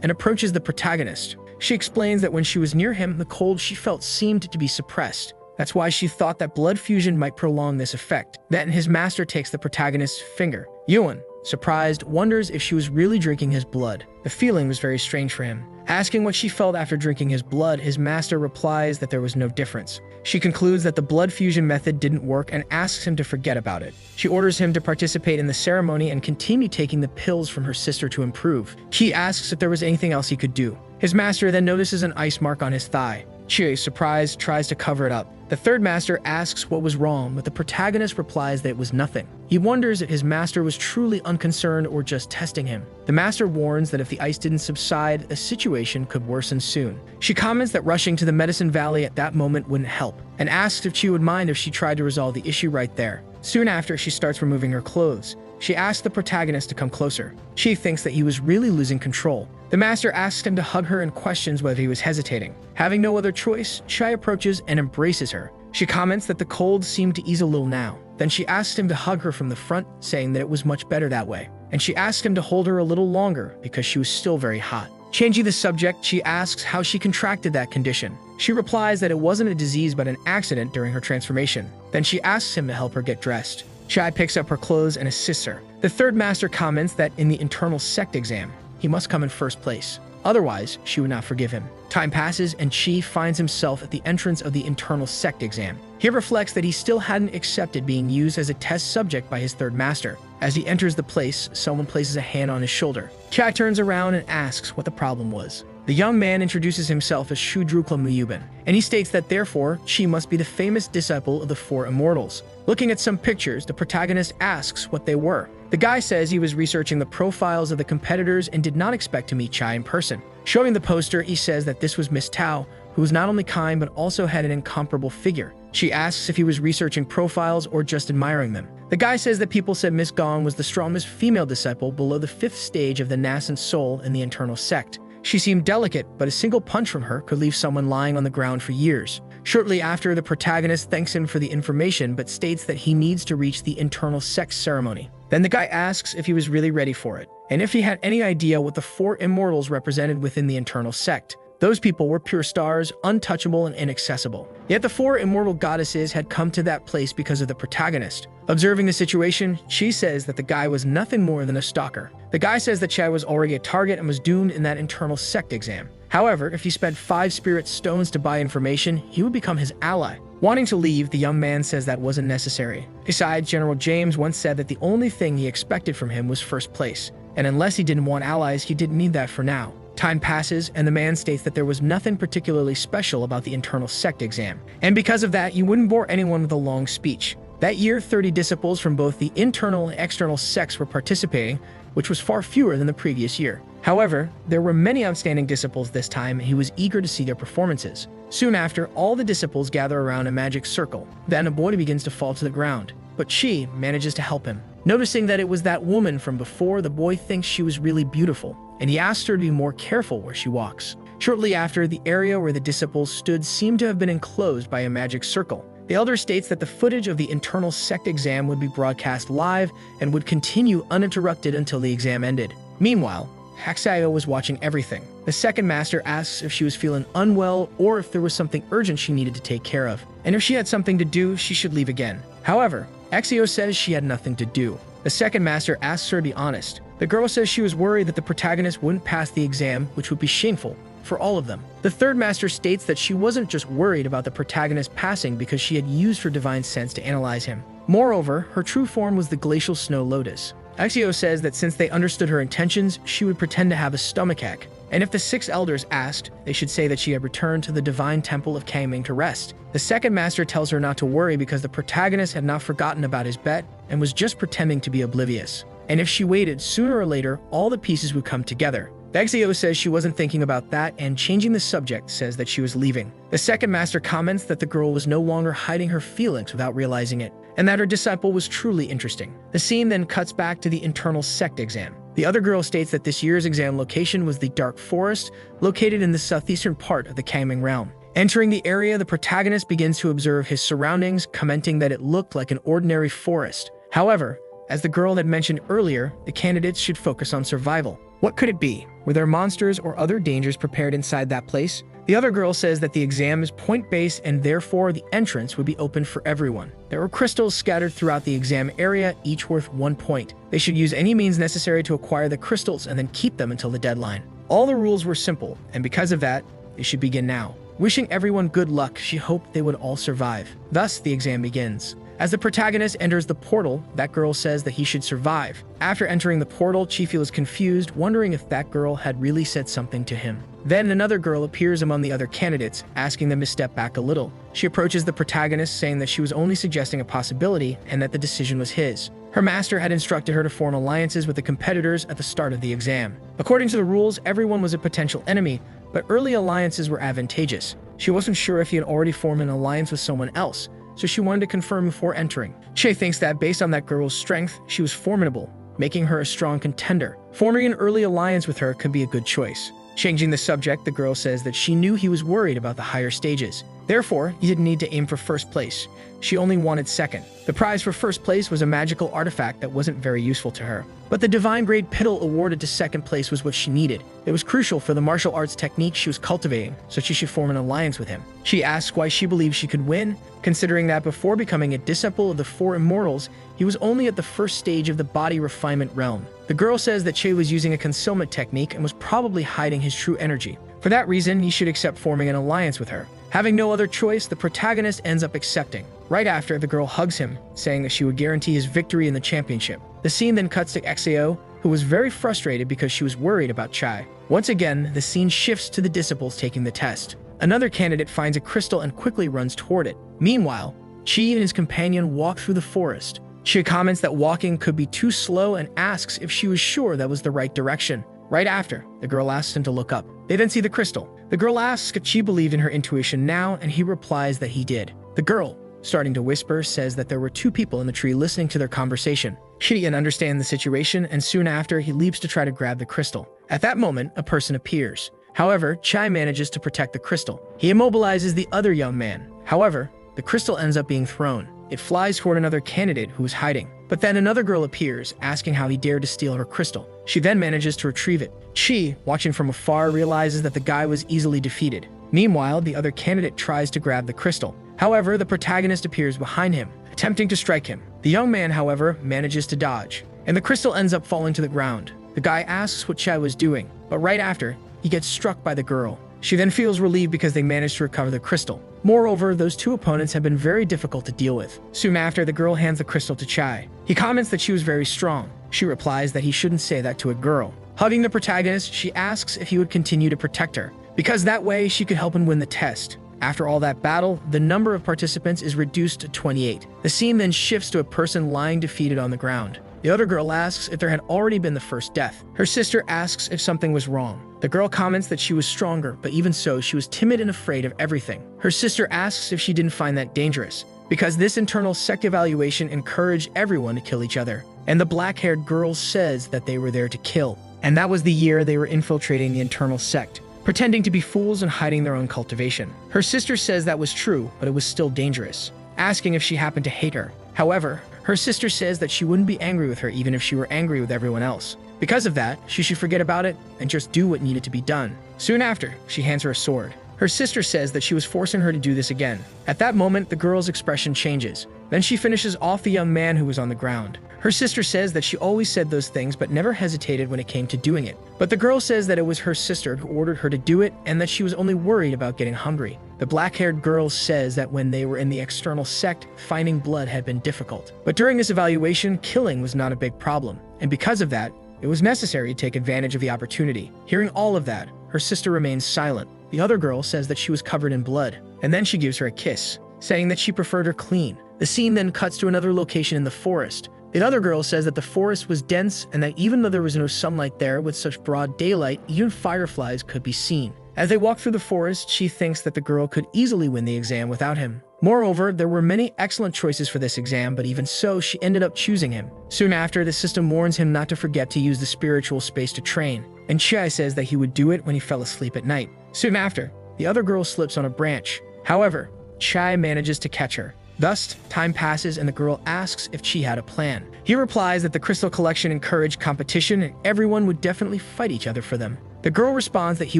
and approaches the protagonist. She explains that when she was near him, the cold she felt seemed to be suppressed. That's why she thought that blood fusion might prolong this effect. Then his master takes the protagonist's finger. Yuan, surprised, wonders if she was really drinking his blood. The feeling was very strange for him. Asking what she felt after drinking his blood, his master replies that there was no difference. She concludes that the blood fusion method didn't work and asks him to forget about it. She orders him to participate in the ceremony and continue taking the pills from her sister to improve. He asks if there was anything else he could do. His master then notices an ice mark on his thigh. Chie, surprised, tries to cover it up. The 3rd master asks what was wrong, but the protagonist replies that it was nothing. He wonders if his master was truly unconcerned or just testing him. The master warns that if the ice didn't subside, the situation could worsen soon. She comments that rushing to the medicine valley at that moment wouldn't help, and asks if Chi would mind if she tried to resolve the issue right there. Soon after, she starts removing her clothes. She asks the protagonist to come closer. She thinks that he was really losing control. The master asks him to hug her and questions whether he was hesitating. Having no other choice, Chai approaches and embraces her. She comments that the cold seemed to ease a little now. Then she asks him to hug her from the front, saying that it was much better that way. And she asks him to hold her a little longer because she was still very hot. Changing the subject, she asks how she contracted that condition. She replies that it wasn't a disease but an accident during her transformation. Then she asks him to help her get dressed. Chai picks up her clothes and assists her. The 3rd master comments that in the internal sect exam, he must come in first place. Otherwise, she would not forgive him. Time passes and Chi finds himself at the entrance of the internal sect exam. He reflects that he still hadn't accepted being used as a test subject by his 3rd master. As he enters the place, someone places a hand on his shoulder. Chai turns around and asks what the problem was. The young man introduces himself as Shudrukla Muyuban, and he states that therefore, Chi must be the famous disciple of the 4 immortals. Looking at some pictures, the protagonist asks what they were. The guy says he was researching the profiles of the competitors and did not expect to meet Chai in person. Showing the poster, he says that this was Miss Tao, who was not only kind but also had an incomparable figure. She asks if he was researching profiles or just admiring them. The guy says that people said Miss Gong was the strongest female disciple below the 5th stage of the nascent soul in the internal sect. She seemed delicate, but a single punch from her could leave someone lying on the ground for years. Shortly after, the protagonist thanks him for the information but states that he needs to reach the internal sex ceremony. Then the guy asks if he was really ready for it, and if he had any idea what the 4 immortals represented within the internal sect. Those people were pure stars, untouchable and inaccessible. Yet the 4 immortal goddesses had come to that place because of the protagonist. Observing the situation, she says that the guy was nothing more than a stalker. The guy says that Chai was already a target and was doomed in that internal sect exam. However, if he spent 5 spirit stones to buy information, he would become his ally. Wanting to leave, the young man says that wasn't necessary. Besides, General James once said that the only thing he expected from him was first place, and unless he didn't want allies, he didn't need that for now. Time passes, and the man states that there was nothing particularly special about the internal sect exam, and because of that, you wouldn't bore anyone with a long speech. That year, 30 disciples from both the internal and external sects were participating, which was far fewer than the previous year. However, there were many outstanding disciples this time, and he was eager to see their performances. Soon after, all the disciples gather around a magic circle. Then a boy begins to fall to the ground, but she manages to help him. Noticing that it was that woman from before, the boy thinks she was really beautiful, and he asks her to be more careful where she walks. Shortly after, the area where the disciples stood seemed to have been enclosed by a magic circle. The elder states that the footage of the internal sect exam would be broadcast live and would continue uninterrupted until the exam ended. Meanwhile, Haxayo was watching everything. The second master asks if she was feeling unwell or if there was something urgent she needed to take care of, and if she had something to do, she should leave again. However, Axio says she had nothing to do. The second master asks her to be honest. The girl says she was worried that the protagonist wouldn't pass the exam, which would be shameful for all of them. The third master states that she wasn't just worried about the protagonist passing because she had used her divine sense to analyze him. Moreover, her true form was the glacial snow lotus. Axio says that since they understood her intentions, she would pretend to have a stomachache, and if the 6 elders asked, they should say that she had returned to the divine temple of Kangming to rest. The second master tells her not to worry because the protagonist had not forgotten about his bet and was just pretending to be oblivious. And if she waited, sooner or later, all the pieces would come together. Baxio says she wasn't thinking about that, and changing the subject says that she was leaving. The second master comments that the girl was no longer hiding her feelings without realizing it, and that her disciple was truly interesting. The scene then cuts back to the internal sect exam. The other girl states that this year's exam location was the Dark Forest, located in the southeastern part of the Kangming realm. Entering the area, the protagonist begins to observe his surroundings, commenting that it looked like an ordinary forest. However, as the girl had mentioned earlier, the candidates should focus on survival. What could it be? Were there monsters or other dangers prepared inside that place? The other girl says that the exam is point-based and therefore the entrance would be open for everyone. There were crystals scattered throughout the exam area, each worth 1 point. They should use any means necessary to acquire the crystals and then keep them until the deadline. All the rules were simple, and because of that, they should begin now. Wishing everyone good luck, she hoped they would all survive. Thus, the exam begins. As the protagonist enters the portal, that girl says that he should survive. After entering the portal, she feels confused, wondering if that girl had really said something to him. Then another girl appears among the other candidates, asking them to step back a little. She approaches the protagonist, saying that she was only suggesting a possibility and that the decision was his. Her master had instructed her to form alliances with the competitors at the start of the exam. According to the rules, everyone was a potential enemy, but early alliances were advantageous. She wasn't sure if he had already formed an alliance with someone else, so she wanted to confirm before entering. Che thinks that based on that girl's strength, she was formidable, making her a strong contender. Forming an early alliance with her could be a good choice. Changing the subject, the girl says that she knew he was worried about the higher stages. Therefore, he didn't need to aim for first place. She only wanted second. The prize for first place was a magical artifact that wasn't very useful to her. But the divine grade Piddle awarded to second place was what she needed. It was crucial for the martial arts technique she was cultivating, so she should form an alliance with him. She asks why she believes she could win, considering that before becoming a disciple of the 4 immortals, he was only at the first stage of the body refinement realm. The girl says that Che was using a concealment technique and was probably hiding his true energy. For that reason, he should accept forming an alliance with her. Having no other choice, the protagonist ends up accepting. Right after, the girl hugs him, saying that she would guarantee his victory in the championship. The scene then cuts to Exeo, who was very frustrated because she was worried about Chai. Once again, the scene shifts to the disciples taking the test. Another candidate finds a crystal and quickly runs toward it. Meanwhile, Chi and his companion walk through the forest. She comments that walking could be too slow and asks if she was sure that was the right direction. Right after, the girl asks him to look up. They then see the crystal. The girl asks if she believed in her intuition now, and he replies that he did. The girl, starting to whisper, says that there were 2 people in the tree listening to their conversation. Shidian understands the situation, and soon after, he leaps to try to grab the crystal. At that moment, a person appears. However, Chai manages to protect the crystal. He immobilizes the other young man. However, the crystal ends up being thrown. It flies toward another candidate who is hiding. But then another girl appears, asking how he dared to steal her crystal. She then manages to retrieve it. Chi, watching from afar, realizes that the guy was easily defeated. Meanwhile, the other candidate tries to grab the crystal. However, the protagonist appears behind him, attempting to strike him. The young man, however, manages to dodge, and the crystal ends up falling to the ground. The guy asks what Chai was doing, but right after, he gets struck by the girl. She then feels relieved because they managed to recover the crystal. Moreover, those two opponents have been very difficult to deal with. Soon after, the girl hands the crystal to Chai. He comments that she was very strong. She replies that he shouldn't say that to a girl. Hugging the protagonist, she asks if he would continue to protect her, because that way she could help him win the test. After all that battle, the number of participants is reduced to 28. The scene then shifts to a person lying defeated on the ground. The other girl asks if there had already been the first death. Her sister asks if something was wrong. The girl comments that she was stronger, but even so, she was timid and afraid of everything. Her sister asks if she didn't find that dangerous, because this internal sect evaluation encouraged everyone to kill each other. And the black-haired girl says that they were there to kill. And that was the year they were infiltrating the internal sect, pretending to be fools and hiding their own cultivation. Her sister says that was true, but it was still dangerous, asking if she happened to hate her. However, her sister says that she wouldn't be angry with her even if she were angry with everyone else. Because of that, she should forget about it and just do what needed to be done. Soon after, she hands her a sword. Her sister says that she was forcing her to do this again. At that moment, the girl's expression changes. Then she finishes off the young man who was on the ground. Her sister says that she always said those things but never hesitated when it came to doing it. But the girl says that it was her sister who ordered her to do it and that she was only worried about getting hungry. The black-haired girl says that when they were in the external sect, finding blood had been difficult. But during this evaluation, killing was not a big problem. And because of that, it was necessary to take advantage of the opportunity. Hearing all of that, her sister remains silent. The other girl says that she was covered in blood, and then she gives her a kiss, saying that she preferred her clean. The scene then cuts to another location in the forest. The other girl says that the forest was dense and that even though there was no sunlight there with such broad daylight, even fireflies could be seen. As they walk through the forest, she thinks that the girl could easily win the exam without him. Moreover, there were many excellent choices for this exam, but even so, she ended up choosing him. Soon after, the system warns him not to forget to use the spiritual space to train, and Chai says that he would do it when he fell asleep at night. Soon after, the other girl slips on a branch. However, Chai manages to catch her. Thus, time passes and the girl asks if Chi had a plan. He replies that the crystal collection encouraged competition and everyone would definitely fight each other for them. The girl responds that he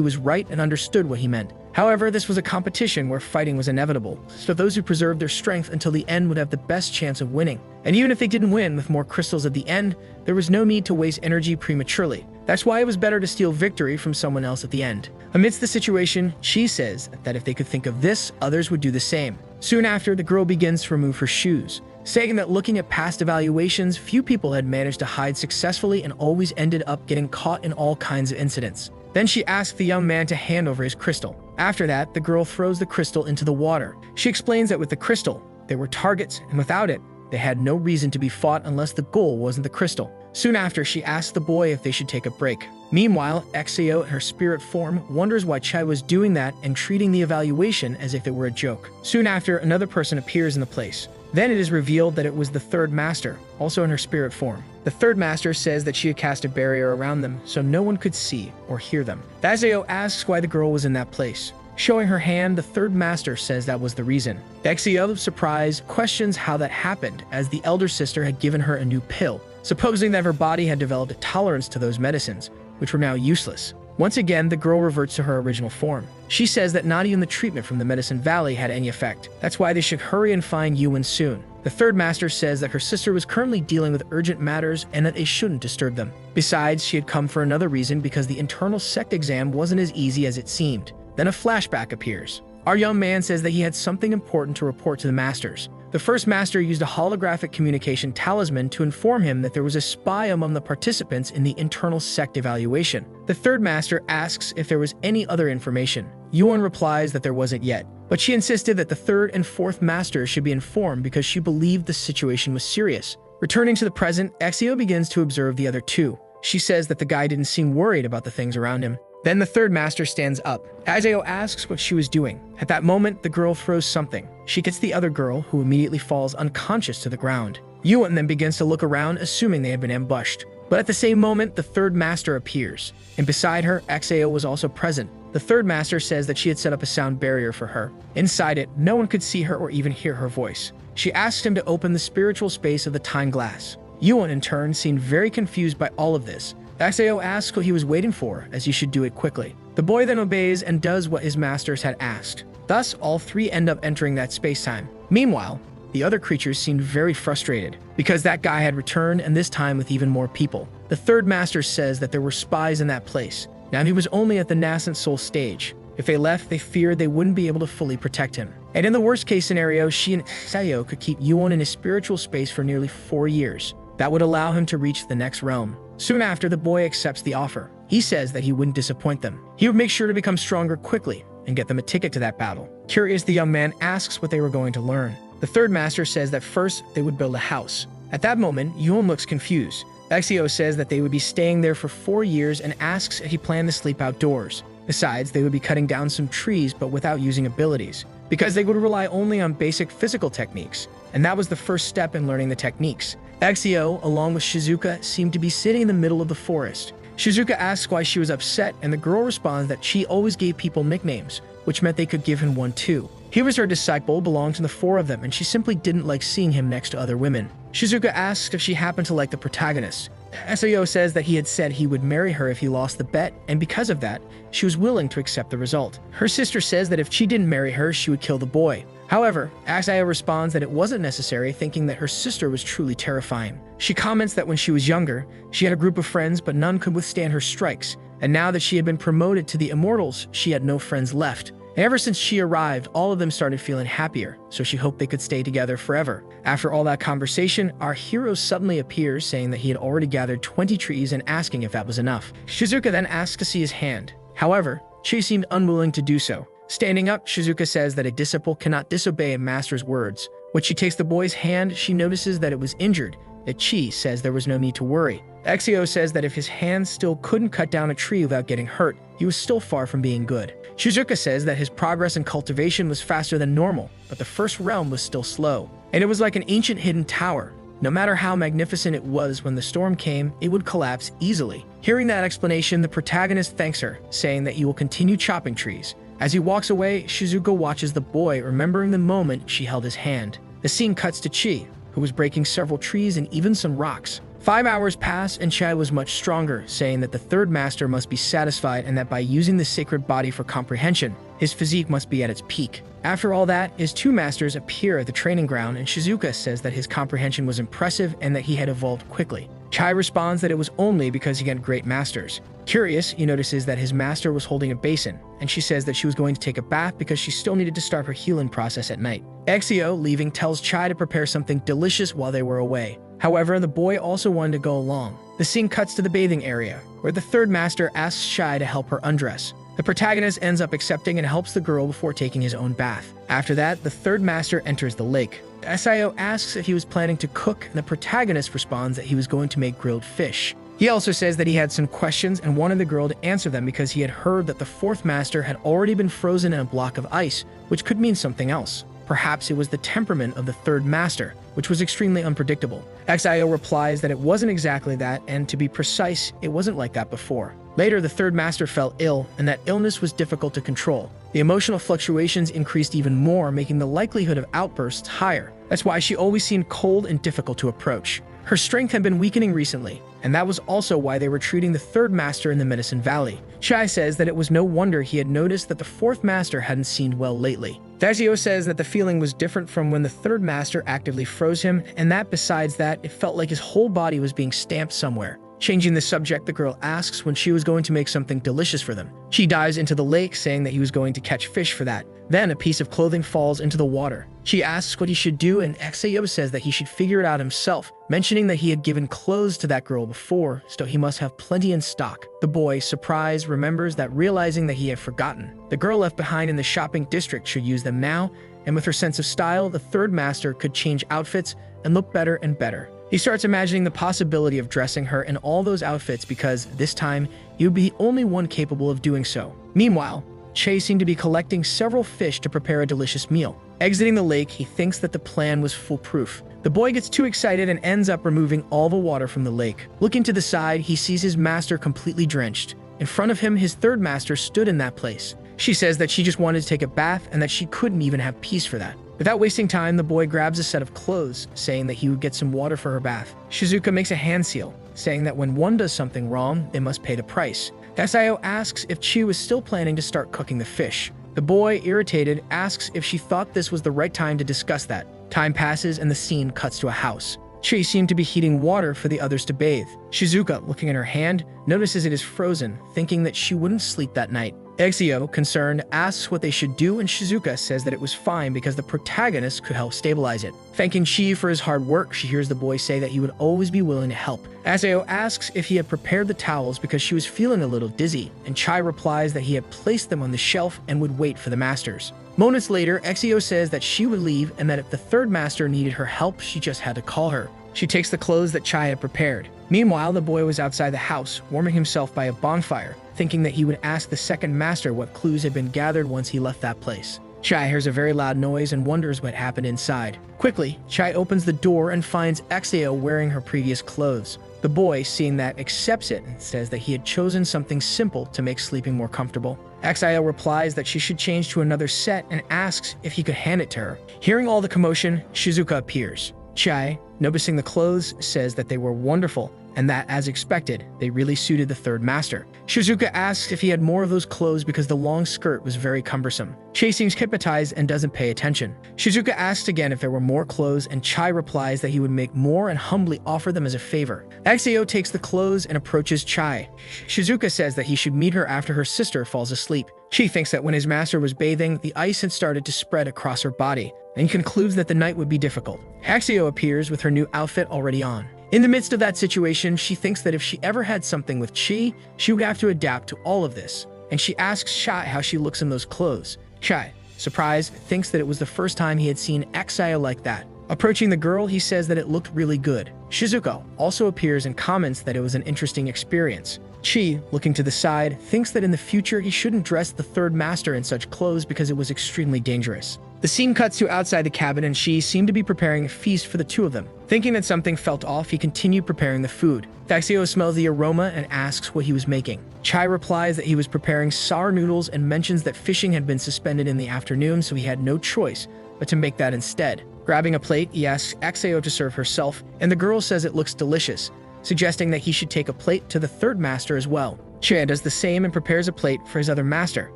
was right and understood what he meant. However, this was a competition where fighting was inevitable, so those who preserved their strength until the end would have the best chance of winning. And even if they didn't win with more crystals at the end, there was no need to waste energy prematurely. That's why it was better to steal victory from someone else at the end. Amidst the situation, Chi says that if they could think of this, others would do the same. Soon after, the girl begins to remove her shoes, saying that looking at past evaluations, few people had managed to hide successfully and always ended up getting caught in all kinds of incidents. Then she asks the young man to hand over his crystal. After that, the girl throws the crystal into the water. She explains that with the crystal, they were targets, and without it, they had no reason to be fought unless the goal wasn't the crystal. Soon after, she asks the boy if they should take a break. Meanwhile, Exio in her spirit form wonders why Chai was doing that and treating the evaluation as if it were a joke. Soon after, another person appears in the place. Then it is revealed that it was the third master, also in her spirit form. The third master says that she had cast a barrier around them so no one could see or hear them. Exio asks why the girl was in that place. Showing her hand, the third master says that was the reason. Exio, surprised, questions how that happened as the elder sister had given her a new pill, supposing that her body had developed a tolerance to those medicines, which were now useless. Once again, the girl reverts to her original form. She says that not even the treatment from the Medicine Valley had any effect. That's why they should hurry and find Yuan soon. The third master says that her sister was currently dealing with urgent matters and that they shouldn't disturb them. Besides, she had come for another reason because the internal sect exam wasn't as easy as it seemed. Then a flashback appears. Our young man says that he had something important to report to the masters. The first master used a holographic communication talisman to inform him that there was a spy among the participants in the internal sect evaluation. The third master asks if there was any other information. Yuan replies that there wasn't yet, but she insisted that the third and fourth masters should be informed because she believed the situation was serious. Returning to the present, Exio begins to observe the other two. She says that the guy didn't seem worried about the things around him. Then the third master stands up. Exio asks what she was doing. At that moment, the girl throws something. She gets the other girl, who immediately falls unconscious to the ground. Yuan then begins to look around, assuming they had been ambushed. But at the same moment, the third master appears, and beside her, XAO was also present. The third master says that she had set up a sound barrier for her. Inside it, no one could see her or even hear her voice. She asked him to open the spiritual space of the time glass. Yuan, in turn, seemed very confused by all of this. XAO asks what he was waiting for, as he should do it quickly. The boy then obeys and does what his masters had asked. Thus, all three end up entering that space-time. Meanwhile, the other creatures seemed very frustrated, because that guy had returned, and this time with even more people. The third master says that there were spies in that place. Now he was only at the nascent soul stage. If they left, they feared they wouldn't be able to fully protect him. And in the worst-case scenario, she and Sayo could keep Yuan in his spiritual space for nearly 4 years. That would allow him to reach the next realm. Soon after, the boy accepts the offer. He says that he wouldn't disappoint them. He would make sure to become stronger quickly and get them a ticket to that battle. Curious, the young man asks what they were going to learn. The third master says that first, they would build a house. At that moment, Yuan looks confused. Exio says that they would be staying there for 4 years and asks if he planned to sleep outdoors. Besides, they would be cutting down some trees but without using abilities, because they would rely only on basic physical techniques. And that was the first step in learning the techniques. Exio, along with Shizuka, seemed to be sitting in the middle of the forest. Shizuka asks why she was upset, and the girl responds that she always gave people nicknames, which meant they could give him one too. He was her disciple, belonged to the 4 of them, and she simply didn't like seeing him next to other women. Shizuka asks if she happened to like the protagonist. Sayo says that he had said he would marry her if he lost the bet, and because of that, she was willing to accept the result. Her sister says that if she didn't marry her, she would kill the boy. However, Sayo responds that it wasn't necessary, thinking that her sister was truly terrifying. She comments that when she was younger, she had a group of friends, but none could withstand her strikes, and now that she had been promoted to the Immortals, she had no friends left. And ever since she arrived, all of them started feeling happier, so she hoped they could stay together forever. After all that conversation, our hero suddenly appears, saying that he had already gathered 20 trees and asking if that was enough. Shizuka then asks to see his hand. However, she seemed unwilling to do so. Standing up, Shizuka says that a disciple cannot disobey a master's words. When she takes the boy's hand, she notices that it was injured. Chi says there was no need to worry. Exio says that if his hand still couldn't cut down a tree without getting hurt, he was still far from being good. Shizuka says that his progress in cultivation was faster than normal, but the first realm was still slow. And it was like an ancient hidden tower. No matter how magnificent it was, when the storm came, it would collapse easily. Hearing that explanation, the protagonist thanks her, saying that he will continue chopping trees. As he walks away, Shizuka watches the boy, remembering the moment she held his hand. The scene cuts to Chi, who was breaking several trees and even some rocks. 5 hours pass, and Chai was much stronger, saying that the third master must be satisfied and that by using the sacred body for comprehension, his physique must be at its peak. After all that, his 2 masters appear at the training ground, and Shizuka says that his comprehension was impressive and that he had evolved quickly. Chai responds that it was only because he had great masters. Curious, he notices that his master was holding a basin, and she says that she was going to take a bath because she still needed to start her healing process at night. Exio, leaving, tells Chai to prepare something delicious while they were away. However, the boy also wanted to go along. The scene cuts to the bathing area, where the third master asks Chai to help her undress. The protagonist ends up accepting and helps the girl before taking his own bath. After that, the third master enters the lake. Sayo asks if he was planning to cook, and the protagonist responds that he was going to make grilled fish. He also says that he had some questions and wanted the girl to answer them because he had heard that the 4th master had already been frozen in a block of ice, which could mean something else. Perhaps it was the temperament of the 3rd master, which was extremely unpredictable. XIO replies that it wasn't exactly that, and to be precise, it wasn't like that before. Later, the 3rd master fell ill, and that illness was difficult to control. The emotional fluctuations increased even more, making the likelihood of outbursts higher. That's why she always seemed cold and difficult to approach. Her strength had been weakening recently, and that was also why they were treating the 3rd master in the Medicine Valley. Chai says that it was no wonder he had noticed that the 4th master hadn't seemed well lately. Dazio says that the feeling was different from when the 3rd master actively froze him, and that besides that, it felt like his whole body was being stamped somewhere. Changing the subject, the girl asks when she was going to make something delicious for them. She dives into the lake, saying that he was going to catch fish for that. Then a piece of clothing falls into the water. She asks what he should do, and Exayo says that he should figure it out himself, mentioning that he had given clothes to that girl before, so he must have plenty in stock. The boy, surprised, remembers that, realizing that he had forgotten. The girl left behind in the shopping district should use them now, and with her sense of style, the 3rd master could change outfits and look better and better. He starts imagining the possibility of dressing her in all those outfits because, this time, he would be the only one capable of doing so. Meanwhile, Che seemed to be collecting several fish to prepare a delicious meal. Exiting the lake, he thinks that the plan was foolproof. The boy gets too excited and ends up removing all the water from the lake. Looking to the side, he sees his master completely drenched. In front of him, his third master stood in that place. She says that she just wanted to take a bath and that she couldn't even have peace for that. Without wasting time, the boy grabs a set of clothes, saying that he would get some water for her bath. Shizuka makes a hand seal, saying that when one does something wrong, they must pay the price. Exio asks if Chi was still planning to start cooking the fish. The boy, irritated, asks if she thought this was the right time to discuss that. Time passes and the scene cuts to a house. Chi seemed to be heating water for the others to bathe. Shizuka, looking at her hand, notices it is frozen, thinking that she wouldn't sleep that night. Exio, concerned, asks what they should do, and Shizuka says that it was fine because the protagonist could help stabilize it. Thanking Chi for his hard work, she hears the boy say that he would always be willing to help. Exio asks if he had prepared the towels because she was feeling a little dizzy, and Chai replies that he had placed them on the shelf and would wait for the masters. Moments later, Exio says that she would leave and that if the third master needed her help, she just had to call her. She takes the clothes that Chai had prepared. Meanwhile, the boy was outside the house, warming himself by a bonfire, thinking that he would ask the second master what clues had been gathered once he left that place. Chai hears a very loud noise and wonders what happened inside. Quickly, Chai opens the door and finds Exio wearing her previous clothes. The boy, seeing that, accepts it and says that he had chosen something simple to make sleeping more comfortable. Exio replies that she should change to another set and asks if he could hand it to her. Hearing all the commotion, Shizuka appears. Chai, noticing the clothes, says that they were wonderful and that, as expected, they really suited the third master. Shizuka asks if he had more of those clothes because the long skirt was very cumbersome. Chai seems hypnotized and doesn't pay attention. Shizuka asks again if there were more clothes, and Chai replies that he would make more and humbly offer them as a favor. Exio takes the clothes and approaches Chai. Shizuka says that he should meet her after her sister falls asleep. She thinks that when his master was bathing, the ice had started to spread across her body, and concludes that the night would be difficult. Exio appears with her new outfit already on. In the midst of that situation, she thinks that if she ever had something with Chi, she would have to adapt to all of this, and she asks Chai how she looks in those clothes. Chai, surprised, thinks that it was the first time he had seen Exio like that. Approaching the girl, he says that it looked really good. Shizuka also appears and comments that it was an interesting experience. Chi, looking to the side, thinks that in the future he shouldn't dress the third master in such clothes because it was extremely dangerous. The scene cuts to outside the cabin and Chi seemed to be preparing a feast for the two of them. Thinking that something felt off, he continued preparing the food. Exio smells the aroma and asks what he was making. Chai replies that he was preparing sour noodles and mentions that fishing had been suspended in the afternoon, so he had no choice but to make that instead. Grabbing a plate, he asks Exio to serve herself, and the girl says it looks delicious, suggesting that he should take a plate to the third master as well. Chai does the same and prepares a plate for his other master.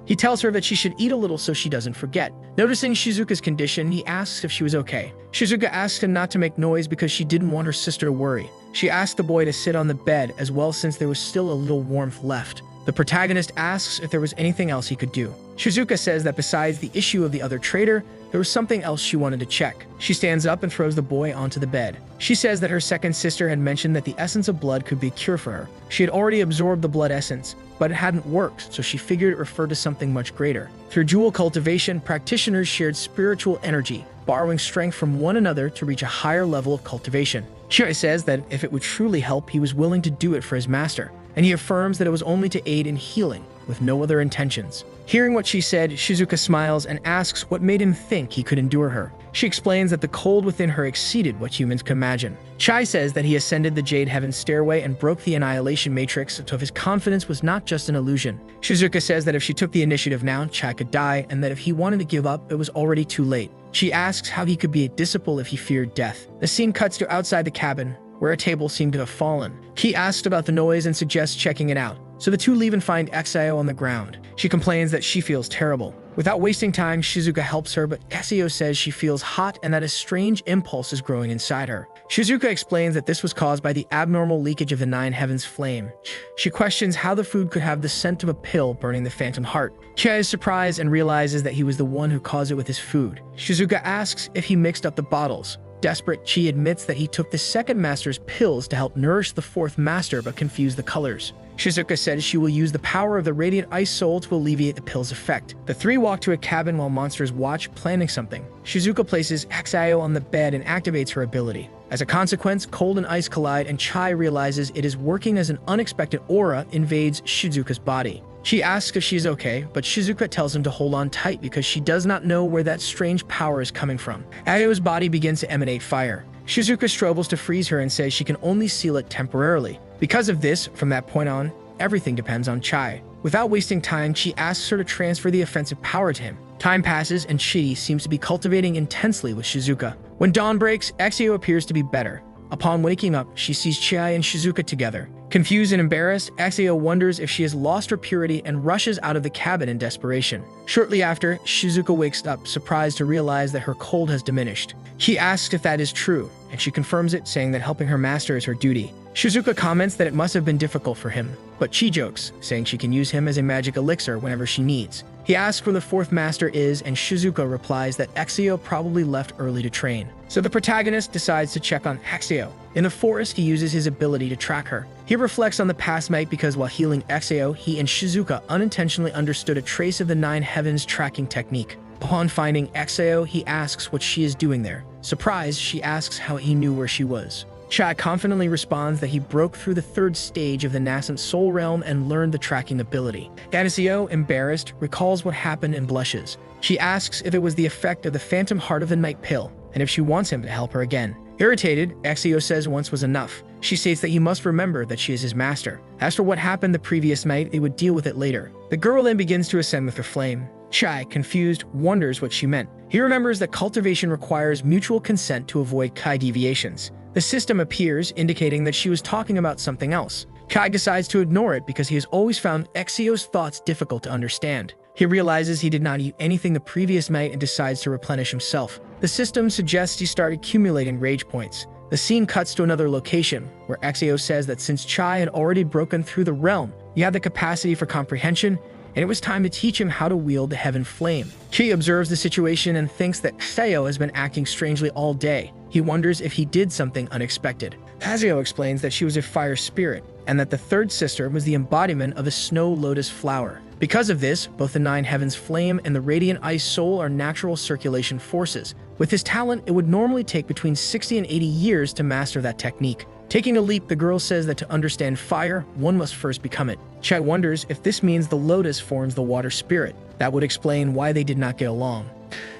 He tells her that she should eat a little so she doesn't forget. Noticing Shizuka's condition, he asks if she was okay. Shizuka asks him not to make noise because she didn't want her sister to worry. She asked the boy to sit on the bed as well since there was still a little warmth left. The protagonist asks if there was anything else he could do. Shizuka says that besides the issue of the other traitor, there was something else she wanted to check. She stands up and throws the boy onto the bed. She says that her second sister had mentioned that the essence of blood could be a cure for her. She had already absorbed the blood essence, but it hadn't worked, so she figured it referred to something much greater. Through jewel cultivation, practitioners shared spiritual energy, borrowing strength from one another to reach a higher level of cultivation. Chai says that if it would truly help, he was willing to do it for his master, and he affirms that it was only to aid in healing, with no other intentions. Hearing what she said, Shizuka smiles and asks what made him think he could endure her. She explains that the cold within her exceeded what humans could imagine. Chai says that he ascended the Jade Heaven stairway and broke the Annihilation Matrix, so his confidence was not just an illusion. Shizuka says that if she took the initiative now, Chai could die, and that if he wanted to give up, it was already too late. She asks how he could be a disciple if he feared death. The scene cuts to outside the cabin, where a table seemed to have fallen. He asks about the noise and suggests checking it out, so the two leave and find Exio on the ground. She complains that she feels terrible. Without wasting time, Shizuka helps her, but Exio says she feels hot and that a strange impulse is growing inside her. Shizuka explains that this was caused by the abnormal leakage of the Nine Heavens flame. She questions how the food could have the scent of a pill burning the phantom heart. Chai is surprised and realizes that he was the one who caused it with his food. Shizuka asks if he mixed up the bottles. Desperate, Chi admits that he took the second master's pills to help nourish the fourth master but confuse the colors. Shizuka says she will use the power of the Radiant Ice Soul to alleviate the pill's effect. The three walk to a cabin while monsters watch, planning something. Shizuka places Exio on the bed and activates her ability. As a consequence, cold and ice collide and Chai realizes it is working as an unexpected aura invades Shizuka's body. She asks if she is okay, but Shizuka tells him to hold on tight because she does not know where that strange power is coming from. Ayo's body begins to emanate fire. Shizuka struggles to freeze her and says she can only seal it temporarily. Because of this, from that point on, everything depends on Chai. Without wasting time, she asks her to transfer the offensive power to him. Time passes and Chi seems to be cultivating intensely with Shizuka. When dawn breaks, Exio appears to be better. Upon waking up, she sees Chai and Shizuka together. Confused and embarrassed, Exio wonders if she has lost her purity and rushes out of the cabin in desperation. Shortly after, Shizuka wakes up, surprised to realize that her cold has diminished. He asks if that is true, and she confirms it, saying that helping her master is her duty. Shizuka comments that it must have been difficult for him, but Chi jokes, saying she can use him as a magic elixir whenever she needs. He asks where the fourth master is, and Shizuka replies that Exio probably left early to train. So the protagonist decides to check on Exio. In the forest, he uses his ability to track her. He reflects on the past night because while healing Exio, he and Shizuka unintentionally understood a trace of the Nine Heavens tracking technique. Upon finding Exio, he asks what she is doing there. Surprised, she asks how he knew where she was. Chai confidently responds that he broke through the third stage of the nascent soul realm and learned the tracking ability. Exio, embarrassed, recalls what happened and blushes. She asks if it was the effect of the phantom heart of the night pill, and if she wants him to help her again. Irritated, Exio says once was enough. She states that he must remember that she is his master. As for what happened the previous night, they would deal with it later. The girl then begins to ascend with her flame. Chai, confused, wonders what she meant. He remembers that cultivation requires mutual consent to avoid Kai deviations. The system appears, indicating that she was talking about something else. Kai decides to ignore it because he has always found Exio's thoughts difficult to understand. He realizes he did not eat anything the previous night and decides to replenish himself. The system suggests he start accumulating rage points. The scene cuts to another location, where Exio says that since Chai had already broken through the realm, he had the capacity for comprehension, and it was time to teach him how to wield the Heaven Flame. Chi observes the situation and thinks that Exio has been acting strangely all day. He wonders if he did something unexpected. Exio explains that she was a fire spirit, and that the third sister was the embodiment of a snow lotus flower. Because of this, both the Nine Heavens Flame and the Radiant Ice Soul are natural circulation forces. With his talent, it would normally take between 60 and 80 years to master that technique. Taking a leap, the girl says that to understand fire, one must first become it. Chai wonders if this means the lotus forms the water spirit. That would explain why they did not get along.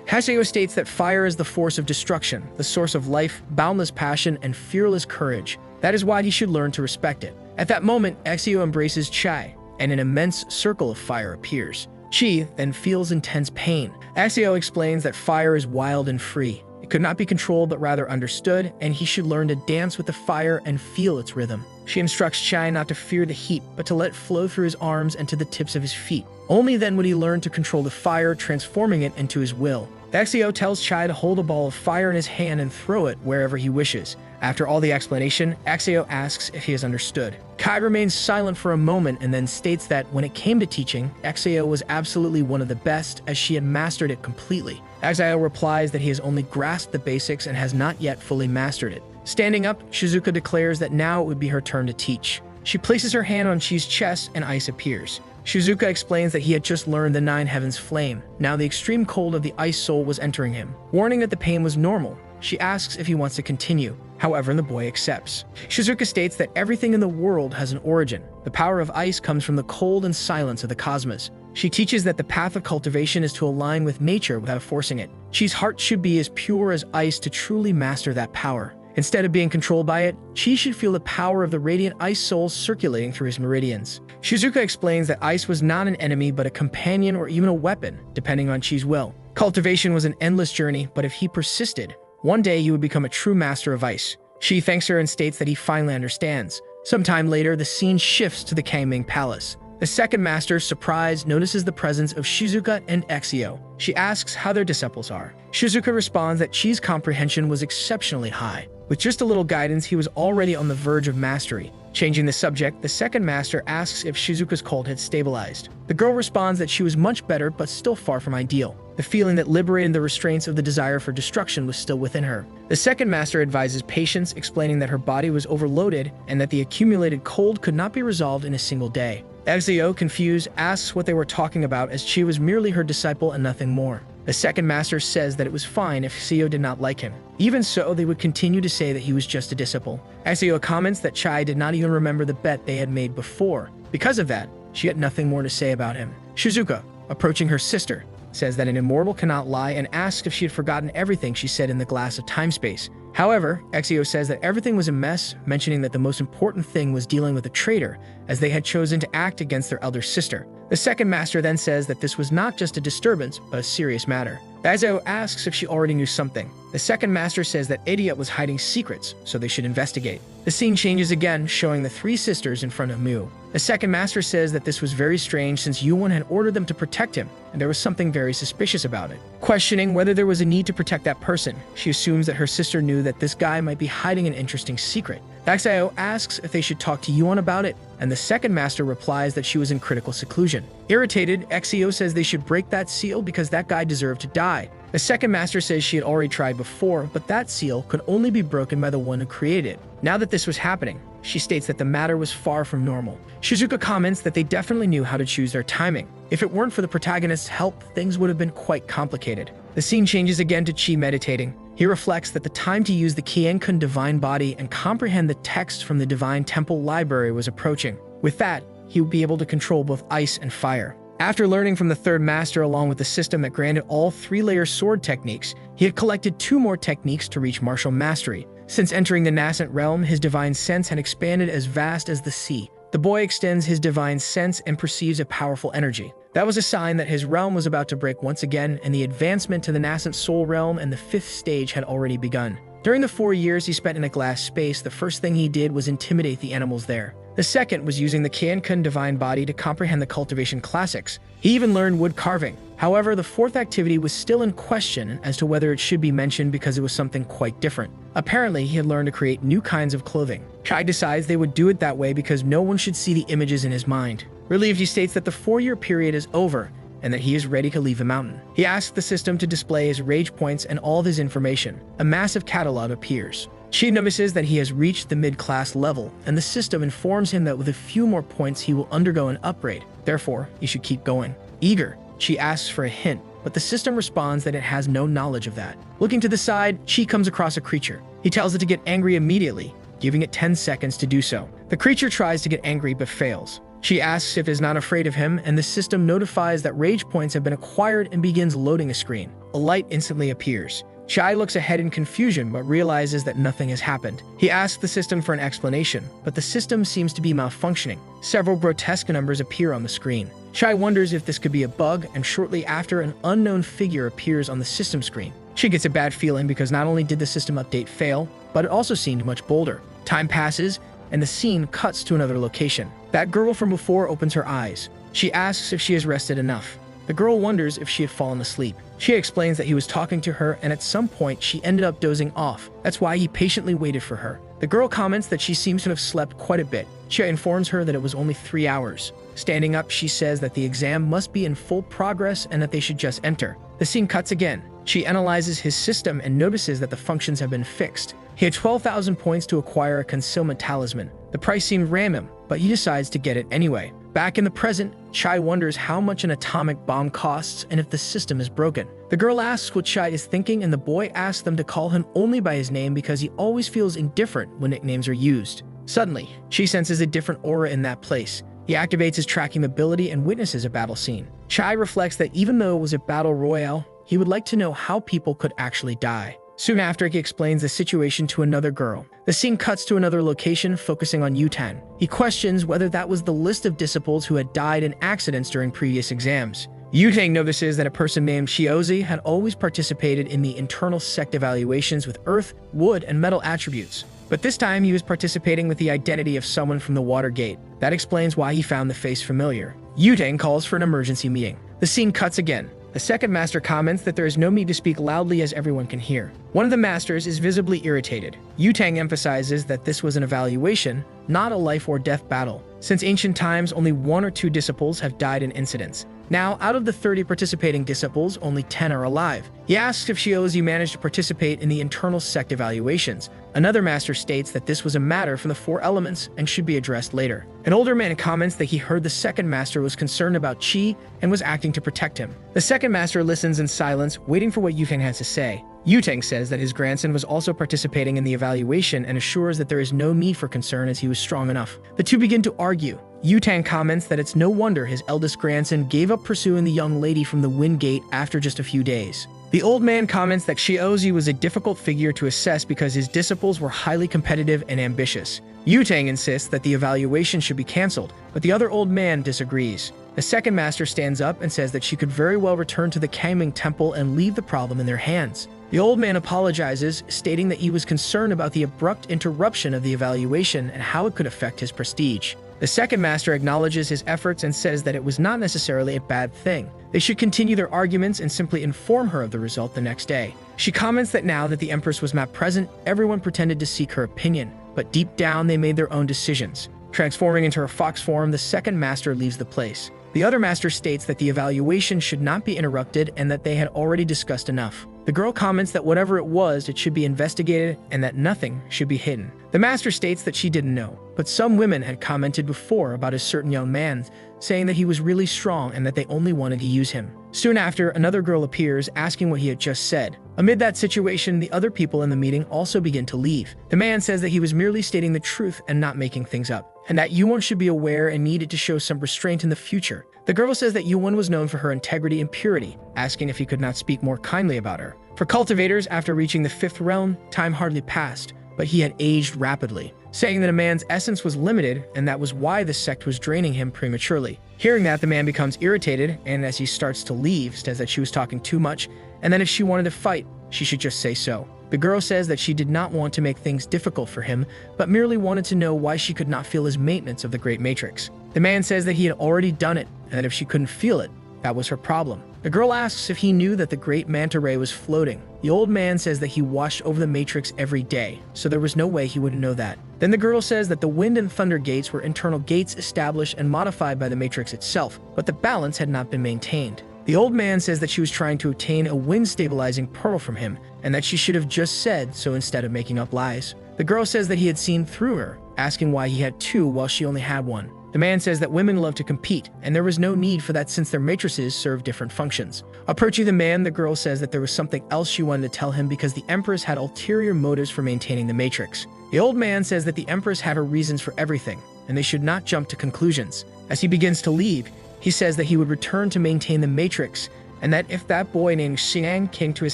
Exio states that fire is the force of destruction, the source of life, boundless passion, and fearless courage. That is why he should learn to respect it. At that moment, Exio embraces Chai, and an immense circle of fire appears. Chi then feels intense pain. Exio explains that fire is wild and free. It could not be controlled but rather understood, and he should learn to dance with the fire and feel its rhythm. She instructs Chai not to fear the heat, but to let it flow through his arms and to the tips of his feet. Only then would he learn to control the fire, transforming it into his will. Exio tells Chai to hold a ball of fire in his hand and throw it wherever he wishes. After all the explanation, Exio asks if he has understood. Kai remains silent for a moment and then states that when it came to teaching, Exio was absolutely one of the best, as she had mastered it completely. Exio replies that he has only grasped the basics and has not yet fully mastered it. Standing up, Shizuka declares that now it would be her turn to teach. She places her hand on Chi's chest and ice appears. Shizuka explains that he had just learned the Nine Heavens Flame. Now the extreme cold of the Ice Soul was entering him. Warning that the pain was normal, she asks if he wants to continue. However, the boy accepts. Shizuka states that everything in the world has an origin. The power of ice comes from the cold and silence of the cosmos. She teaches that the path of cultivation is to align with nature without forcing it. Chi's heart should be as pure as ice to truly master that power. Instead of being controlled by it, Chi should feel the power of the radiant ice soul circulating through his meridians. Shizuka explains that ice was not an enemy but a companion or even a weapon, depending on Chi's will. Cultivation was an endless journey, but if he persisted, one day he would become a true master of ice. Chi thanks her and states that he finally understands. Sometime later, the scene shifts to the Kangming Palace. The second master, surprised, notices the presence of Shizuka and Exio. She asks how their disciples are. Shizuka responds that Chi's comprehension was exceptionally high. With just a little guidance, he was already on the verge of mastery. Changing the subject, the second master asks if Shizuka's cold had stabilized. The girl responds that she was much better but still far from ideal. The feeling that liberated the restraints of the desire for destruction was still within her. The second master advises patience, explaining that her body was overloaded and that the accumulated cold could not be resolved in a single day. Exio, confused, asks what they were talking about, as Chi was merely her disciple and nothing more. The second master says that it was fine if Exio did not like him. Even so, they would continue to say that he was just a disciple. Exio comments that Chai did not even remember the bet they had made before. Because of that, she had nothing more to say about him. Shizuka, approaching her sister, says that an immortal cannot lie and asks if she had forgotten everything she said in the glass of time-space. However, Exio says that everything was a mess, mentioning that the most important thing was dealing with a traitor, as they had chosen to act against their elder sister. The second master then says that this was not just a disturbance, but a serious matter. Exio asks if she already knew something. The second master says that Idiot was hiding secrets, so they should investigate. The scene changes again, showing the three sisters in front of Mu. The second master says that this was very strange since Yuwon had ordered them to protect him, and there was something very suspicious about it. Questioning whether there was a need to protect that person, she assumes that her sister knew that this guy might be hiding an interesting secret. Daxio asks if they should talk to Yuwon about it, and the second master replies that she was in critical seclusion. Irritated, Exio says they should break that seal because that guy deserved to die. The second master says she had already tried before, but that seal could only be broken by the one who created it. Now that this was happening, she states that the matter was far from normal. Shizuka comments that they definitely knew how to choose their timing. If it weren't for the protagonist's help, things would have been quite complicated. The scene changes again to Chi meditating. He reflects that the time to use the Kienkun divine body and comprehend the text from the divine temple library was approaching. With that, he would be able to control both ice and fire. After learning from the third master along with the system that granted all three-layer sword techniques, he had collected 2 more techniques to reach martial mastery. Since entering the nascent realm, his divine sense had expanded as vast as the sea. The boy extends his divine sense and perceives a powerful energy. That was a sign that his realm was about to break once again, and the advancement to the nascent soul realm and the 5th stage had already begun. During the 4 years he spent in a glass space, the first thing he did was intimidate the animals there. The second was using the Kienkun divine body to comprehend the cultivation classics. He even learned wood carving. However, the 4th activity was still in question as to whether it should be mentioned because it was something quite different. Apparently, he had learned to create new kinds of clothing. Chai decides they would do it that way because no one should see the images in his mind. Relieved, he states that the 4-year period is over and that he is ready to leave the mountain. He asks the system to display his rage points and all of his information. A massive catalog appears. Chi notices that he has reached the mid-class level, and the system informs him that with a few more points he will undergo an upgrade. Therefore, he should keep going. Eager, Chi asks for a hint, but the system responds that it has no knowledge of that. Looking to the side, Chi comes across a creature. He tells it to get angry immediately, giving it 10 seconds to do so. The creature tries to get angry but fails. She asks if it is not afraid of him, and the system notifies that rage points have been acquired and begins loading a screen. A light instantly appears. Chai looks ahead in confusion but realizes that nothing has happened. He asks the system for an explanation, but the system seems to be malfunctioning. Several grotesque numbers appear on the screen. Chai wonders if this could be a bug, and shortly after, an unknown figure appears on the system screen. She gets a bad feeling because not only did the system update fail, but it also seemed much bolder. Time passes, and the scene cuts to another location. That girl from before opens her eyes. She asks if she has rested enough. The girl wonders if she had fallen asleep. She explains that he was talking to her, and at some point she ended up dozing off. That's why he patiently waited for her. The girl comments that she seems to have slept quite a bit. She informs her that it was only 3 hours. Standing up, she says that the exam must be in full progress and that they should just enter. The scene cuts again. She analyzes his system and notices that the functions have been fixed. He had 12,000 points to acquire a concealment talisman. The price seemed random, but he decides to get it anyway. Back in the present, Chai wonders how much an atomic bomb costs and if the system is broken. The girl asks what Chai is thinking, and the boy asks them to call him only by his name because he always feels indifferent when nicknames are used. Suddenly, she senses a different aura in that place. He activates his tracking ability and witnesses a battle scene. Chai reflects that even though it was a battle royale, he would like to know how people could actually die. Soon after, he explains the situation to another girl. The scene cuts to another location, focusing on Yutan. He questions whether that was the list of disciples who had died in accidents during previous exams. Yutang notices that a person named Shiozi had always participated in the internal sect evaluations with earth, wood, and metal attributes. But this time he was participating with the identity of someone from the Water Gate. That explains why he found the face familiar. Yutang calls for an emergency meeting. The scene cuts again. The second master comments that there is no need to speak loudly as everyone can hear. One of the masters is visibly irritated. Yutang emphasizes that this was an evaluation, not a life or death battle. Since ancient times, only 1 or 2 disciples have died in incidents. Now, out of the 30 participating disciples, only 10 are alive. He asks if Shiozi managed to participate in the internal sect evaluations. Another master states that this was a matter for the 4 elements and should be addressed later. An older man comments that he heard the second master was concerned about Chi and was acting to protect him. The second master listens in silence, waiting for what Yufeng has to say. Yutang says that his grandson was also participating in the evaluation and assures that there is no need for concern as he was strong enough. The two begin to argue. Yutang comments that it's no wonder his eldest grandson gave up pursuing the young lady from the Wind Gate after just a few days. The old man comments that Shiozi was a difficult figure to assess because his disciples were highly competitive and ambitious. Yutang insists that the evaluation should be cancelled, but the other old man disagrees. The second master stands up and says that she could very well return to the Kangming temple and leave the problem in their hands. The old man apologizes, stating that he was concerned about the abrupt interruption of the evaluation and how it could affect his prestige. The second master acknowledges his efforts and says that it was not necessarily a bad thing. They should continue their arguments and simply inform her of the result the next day. She comments that now that the Empress was not present, everyone pretended to seek her opinion, but deep down they made their own decisions. Transforming into her fox form, the second master leaves the place. The other master states that the evaluation should not be interrupted and that they had already discussed enough. The girl comments that whatever it was, it should be investigated and that nothing should be hidden. The master states that she didn't know, but some women had commented before about a certain young man, saying that he was really strong and that they only wanted to use him. Soon after, another girl appears, asking what he had just said. Amid that situation, the other people in the meeting also begin to leave. The man says that he was merely stating the truth and not making things up, and that Yuwon should be aware and needed to show some restraint in the future. The girl says that Yuwon was known for her integrity and purity, asking if he could not speak more kindly about her. For cultivators, after reaching the 5th realm, time hardly passed, but he had aged rapidly, saying that a man's essence was limited and that was why the sect was draining him prematurely. Hearing that, the man becomes irritated and as he starts to leave, says that she was talking too much and that if she wanted to fight, she should just say so. The girl says that she did not want to make things difficult for him, but merely wanted to know why she could not feel his maintenance of the Great Matrix. The man says that he had already done it and that if she couldn't feel it, that was her problem. The girl asks if he knew that the great manta ray was floating. The old man says that he watched over the Matrix every day, so there was no way he wouldn't know that. Then the girl says that the wind and thunder gates were internal gates established and modified by the Matrix itself, but the balance had not been maintained. The old man says that she was trying to obtain a wind-stabilizing pearl from him, and that she should have just said so instead of making up lies. The girl says that he had seen through her, asking why he had two while she only had one. The man says that women love to compete, and there was no need for that since their matrices serve different functions. Approaching the man, the girl says that there was something else she wanted to tell him because the Empress had ulterior motives for maintaining the Matrix. The old man says that the Empress had her reasons for everything, and they should not jump to conclusions. As he begins to leave, he says that he would return to maintain the Matrix, and that if that boy named Xiang came to his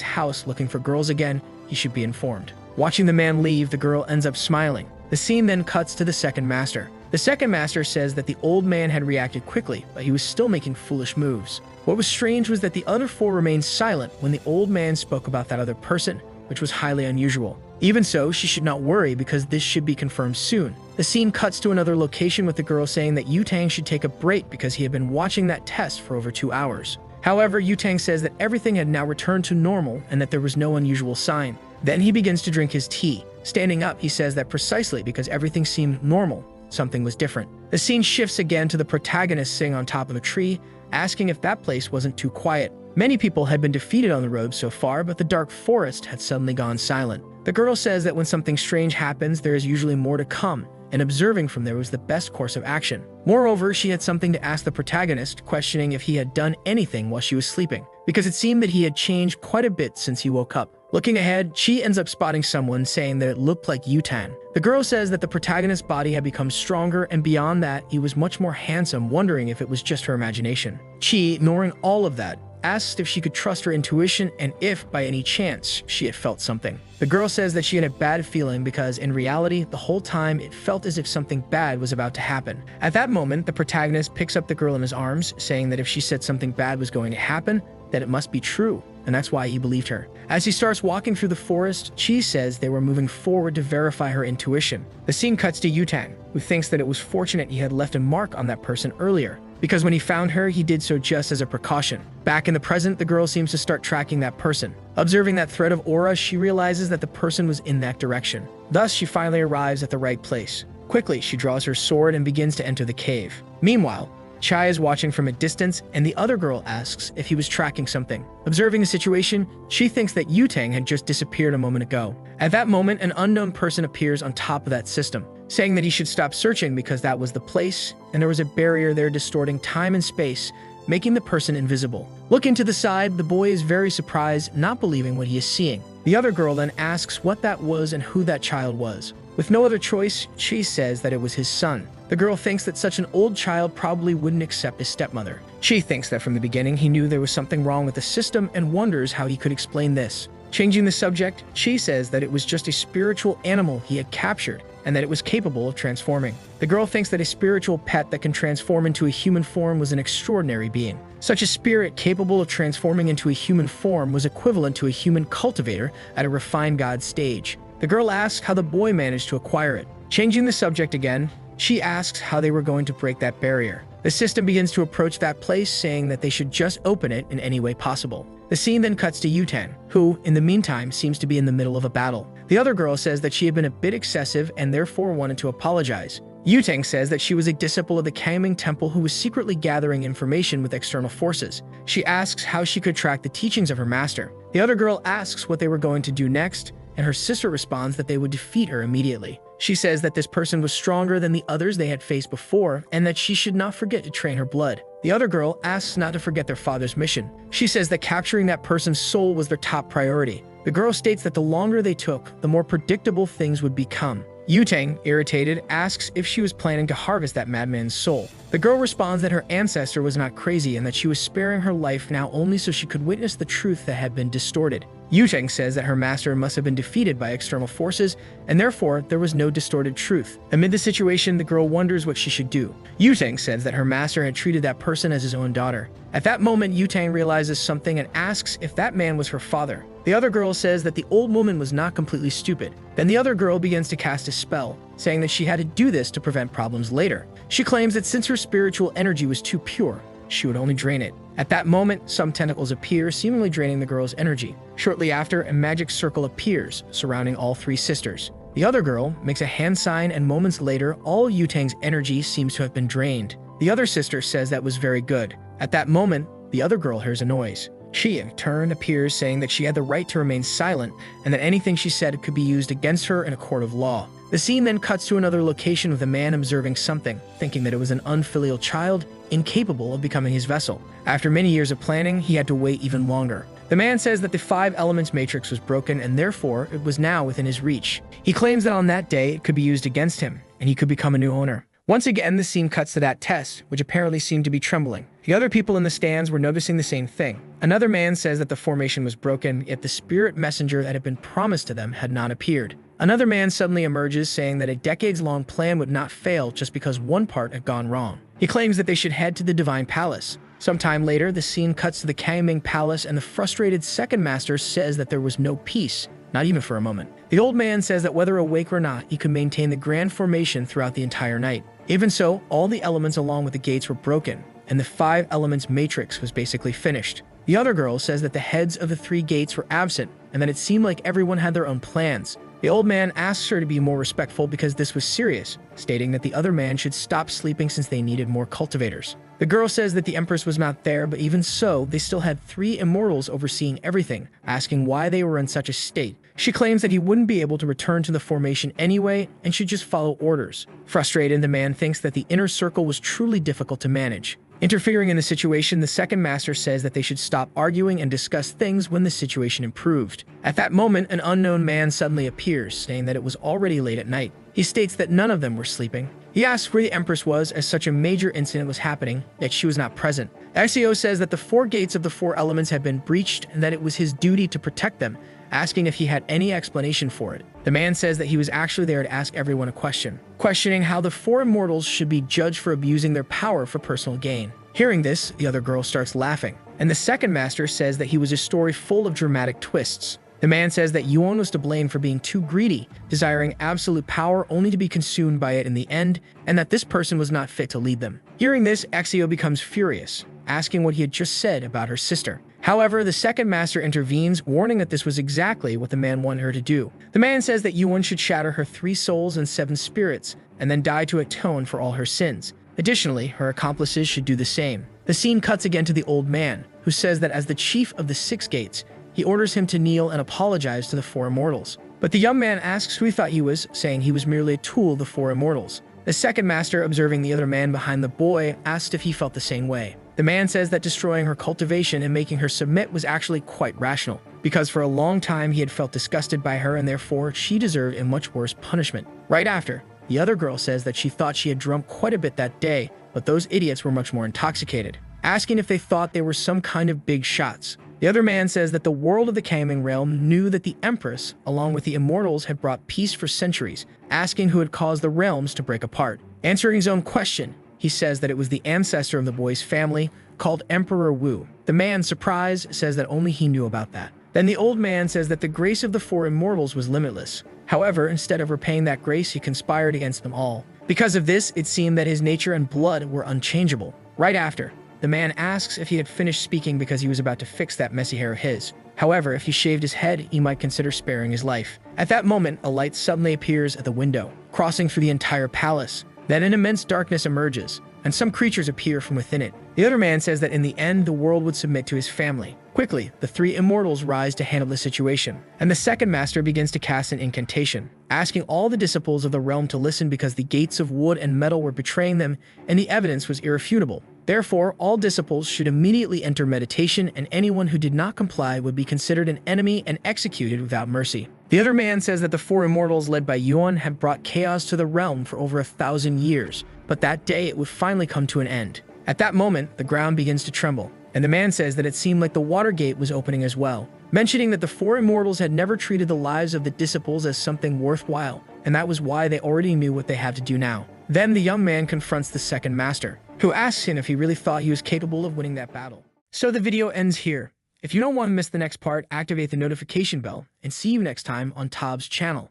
house looking for girls again, he should be informed. Watching the man leave, the girl ends up smiling. The scene then cuts to the second master. The second master says that the old man had reacted quickly, but he was still making foolish moves. What was strange was that the other four remained silent when the old man spoke about that other person, which was highly unusual. Even so, she should not worry because this should be confirmed soon. The scene cuts to another location with the girl saying that Yutang should take a break because he had been watching that test for over 2 hours. However, Yutang says that everything had now returned to normal and that there was no unusual sign. Then he begins to drink his tea. Standing up, he says that precisely because everything seemed normal, something was different. The scene shifts again to the protagonist sitting on top of a tree, asking if that place wasn't too quiet. Many people had been defeated on the road so far, but the dark forest had suddenly gone silent. The girl says that when something strange happens, there is usually more to come, and observing from there was the best course of action. Moreover, she had something to ask the protagonist, questioning if he had done anything while she was sleeping, because it seemed that he had changed quite a bit since he woke up. Looking ahead, she ends up spotting someone saying that it looked like Yutan. The girl says that the protagonist's body had become stronger, and beyond that, he was much more handsome, wondering if it was just her imagination. Chi, ignoring all of that, asked if she could trust her intuition and if, by any chance, she had felt something. The girl says that she had a bad feeling because, in reality, the whole time it felt as if something bad was about to happen. At that moment, the protagonist picks up the girl in his arms, saying that if she said something bad was going to happen, that it must be true, and that's why he believed her. As he starts walking through the forest, Chi says they were moving forward to verify her intuition. The scene cuts to Yutang, who thinks that it was fortunate he had left a mark on that person earlier, because when he found her, he did so just as a precaution. Back in the present, the girl seems to start tracking that person. Observing that thread of aura, she realizes that the person was in that direction. Thus, she finally arrives at the right place. Quickly, she draws her sword and begins to enter the cave. Meanwhile, Chai is watching from a distance, and the other girl asks if he was tracking something. Observing the situation, she thinks that Yutang had just disappeared a moment ago. At that moment, an unknown person appears on top of that system, saying that he should stop searching because that was the place, and there was a barrier there distorting time and space, making the person invisible. Looking to the side, the boy is very surprised, not believing what he is seeing. The other girl then asks what that was and who that child was. With no other choice, she says that it was his son. The girl thinks that such an old child probably wouldn't accept his stepmother. She thinks that from the beginning he knew there was something wrong with the system and wonders how he could explain this. Changing the subject, she says that it was just a spiritual animal he had captured and that it was capable of transforming. The girl thinks that a spiritual pet that can transform into a human form was an extraordinary being. Such a spirit capable of transforming into a human form was equivalent to a human cultivator at a refined god stage. The girl asks how the boy managed to acquire it. Changing the subject again, she asks how they were going to break that barrier. The system begins to approach that place, saying that they should just open it in any way possible. The scene then cuts to Yutang, who, in the meantime, seems to be in the middle of a battle. The other girl says that she had been a bit excessive and therefore wanted to apologize. Yutang says that she was a disciple of the Kangming Temple who was secretly gathering information with external forces. She asks how she could track the teachings of her master. The other girl asks what they were going to do next, and her sister responds that they would defeat her immediately. She says that this person was stronger than the others they had faced before, and that she should not forget to train her blood. The other girl asks not to forget their father's mission. She says that capturing that person's soul was their top priority. The girl states that the longer they took, the more predictable things would become. Yutang, irritated, asks if she was planning to harvest that madman's soul. The girl responds that her ancestor was not crazy and that she was sparing her life now only so she could witness the truth that had been distorted. Yutang says that her master must have been defeated by external forces, and therefore there was no distorted truth. Amid the situation, the girl wonders what she should do. Yutang says that her master had treated that person as his own daughter. At that moment, Yutang realizes something and asks if that man was her father. The other girl says that the old woman was not completely stupid. Then the other girl begins to cast a spell, saying that she had to do this to prevent problems later. She claims that since her spiritual energy was too pure, she would only drain it. At that moment, some tentacles appear, seemingly draining the girl's energy. Shortly after, a magic circle appears, surrounding all three sisters. The other girl makes a hand sign, and moments later, all Yutang's energy seems to have been drained. The other sister says that was very good. At that moment, the other girl hears a noise. She, in turn, appears, saying that she had the right to remain silent and that anything she said could be used against her in a court of law. The scene then cuts to another location with a man observing something, thinking that it was an unfilial child, incapable of becoming his vessel. After many years of planning, he had to wait even longer. The man says that the 5 elements matrix was broken and therefore it was now within his reach. He claims that on that day it could be used against him and he could become a new owner. Once again, the scene cuts to that test, which apparently seemed to be trembling. The other people in the stands were noticing the same thing. Another man says that the formation was broken, yet the spirit messenger that had been promised to them had not appeared. Another man suddenly emerges, saying that a decades-long plan would not fail just because one part had gone wrong. He claims that they should head to the Divine Palace. Sometime later, the scene cuts to the Kangming Palace, and the frustrated second master says that there was no peace, not even for a moment. The old man says that whether awake or not, he could maintain the grand formation throughout the entire night. Even so, all the elements along with the gates were broken, and the 5 elements matrix was basically finished. The other girl says that the heads of the 3 gates were absent, and that it seemed like everyone had their own plans. The old man asks her to be more respectful because this was serious, stating that the other man should stop sleeping since they needed more cultivators. The girl says that the Empress was not there, but even so, they still had 3 immortals overseeing everything, asking why they were in such a state. She claims that he wouldn't be able to return to the formation anyway and should just follow orders. Frustrated, the man thinks that the inner circle was truly difficult to manage. Interfering in the situation, the second master says that they should stop arguing and discuss things when the situation improved. At that moment, an unknown man suddenly appears, saying that it was already late at night. He states that none of them were sleeping. He asks where the Empress was, as such a major incident was happening, yet she was not present. Axio says that the 4 gates of the 4 elements had been breached and that it was his duty to protect them, asking if he had any explanation for it. The man says that he was actually there to ask everyone a question, questioning how the 4 immortals should be judged for abusing their power for personal gain. Hearing this, the other girl starts laughing, and the second master says that he was a story full of dramatic twists. The man says that Yuan was to blame for being too greedy, desiring absolute power only to be consumed by it in the end, and that this person was not fit to lead them. Hearing this, Axio becomes furious, asking what he had just said about her sister. However, the second master intervenes, warning that this was exactly what the man wanted her to do. The man says that Yuan should shatter her 3 souls and 7 spirits, and then die to atone for all her sins. Additionally, her accomplices should do the same. The scene cuts again to the old man, who says that as the chief of the 6 gates, he orders him to kneel and apologize to the 4 immortals. But the young man asks who he thought he was, saying he was merely a tool of the 4 immortals. The second master, observing the other man behind the boy, asked if he felt the same way. The man says that destroying her cultivation and making her submit was actually quite rational, because for a long time he had felt disgusted by her and therefore she deserved a much worse punishment. Right after, the other girl says that she thought she had drunk quite a bit that day, but those idiots were much more intoxicated, asking if they thought they were some kind of big shots. The other man says that the world of the Kangming realm knew that the Empress, along with the immortals, had brought peace for centuries, asking who had caused the realms to break apart. Answering his own question, he says that it was the ancestor of the boy's family, called Emperor Wu. The man, surprised, says that only he knew about that. Then the old man says that the grace of the four immortals was limitless. However, instead of repaying that grace, he conspired against them all. Because of this, it seemed that his nature and blood were unchangeable. Right after, the man asks if he had finished speaking because he was about to fix that messy hair of his. However, if he shaved his head, he might consider sparing his life. At that moment, a light suddenly appears at the window, crossing through the entire palace. Then an immense darkness emerges, and some creatures appear from within it. The other man says that in the end, the world would submit to his family. Quickly, the three immortals rise to handle the situation, and the second master begins to cast an incantation, asking all the disciples of the realm to listen because the gates of wood and metal were betraying them, and the evidence was irrefutable. Therefore, all disciples should immediately enter meditation, and anyone who did not comply would be considered an enemy and executed without mercy. The other man says that the four immortals led by Yuan had brought chaos to the realm for over 1,000 years, but that day it would finally come to an end. At that moment, the ground begins to tremble, and the man says that it seemed like the water gate was opening as well, mentioning that the four immortals had never treated the lives of the disciples as something worthwhile, and that was why they already knew what they had to do now. Then the young man confronts the second master, who asks him if he really thought he was capable of winning that battle. So the video ends here. If you don't want to miss the next part, activate the notification bell, and see you next time on Tob's channel.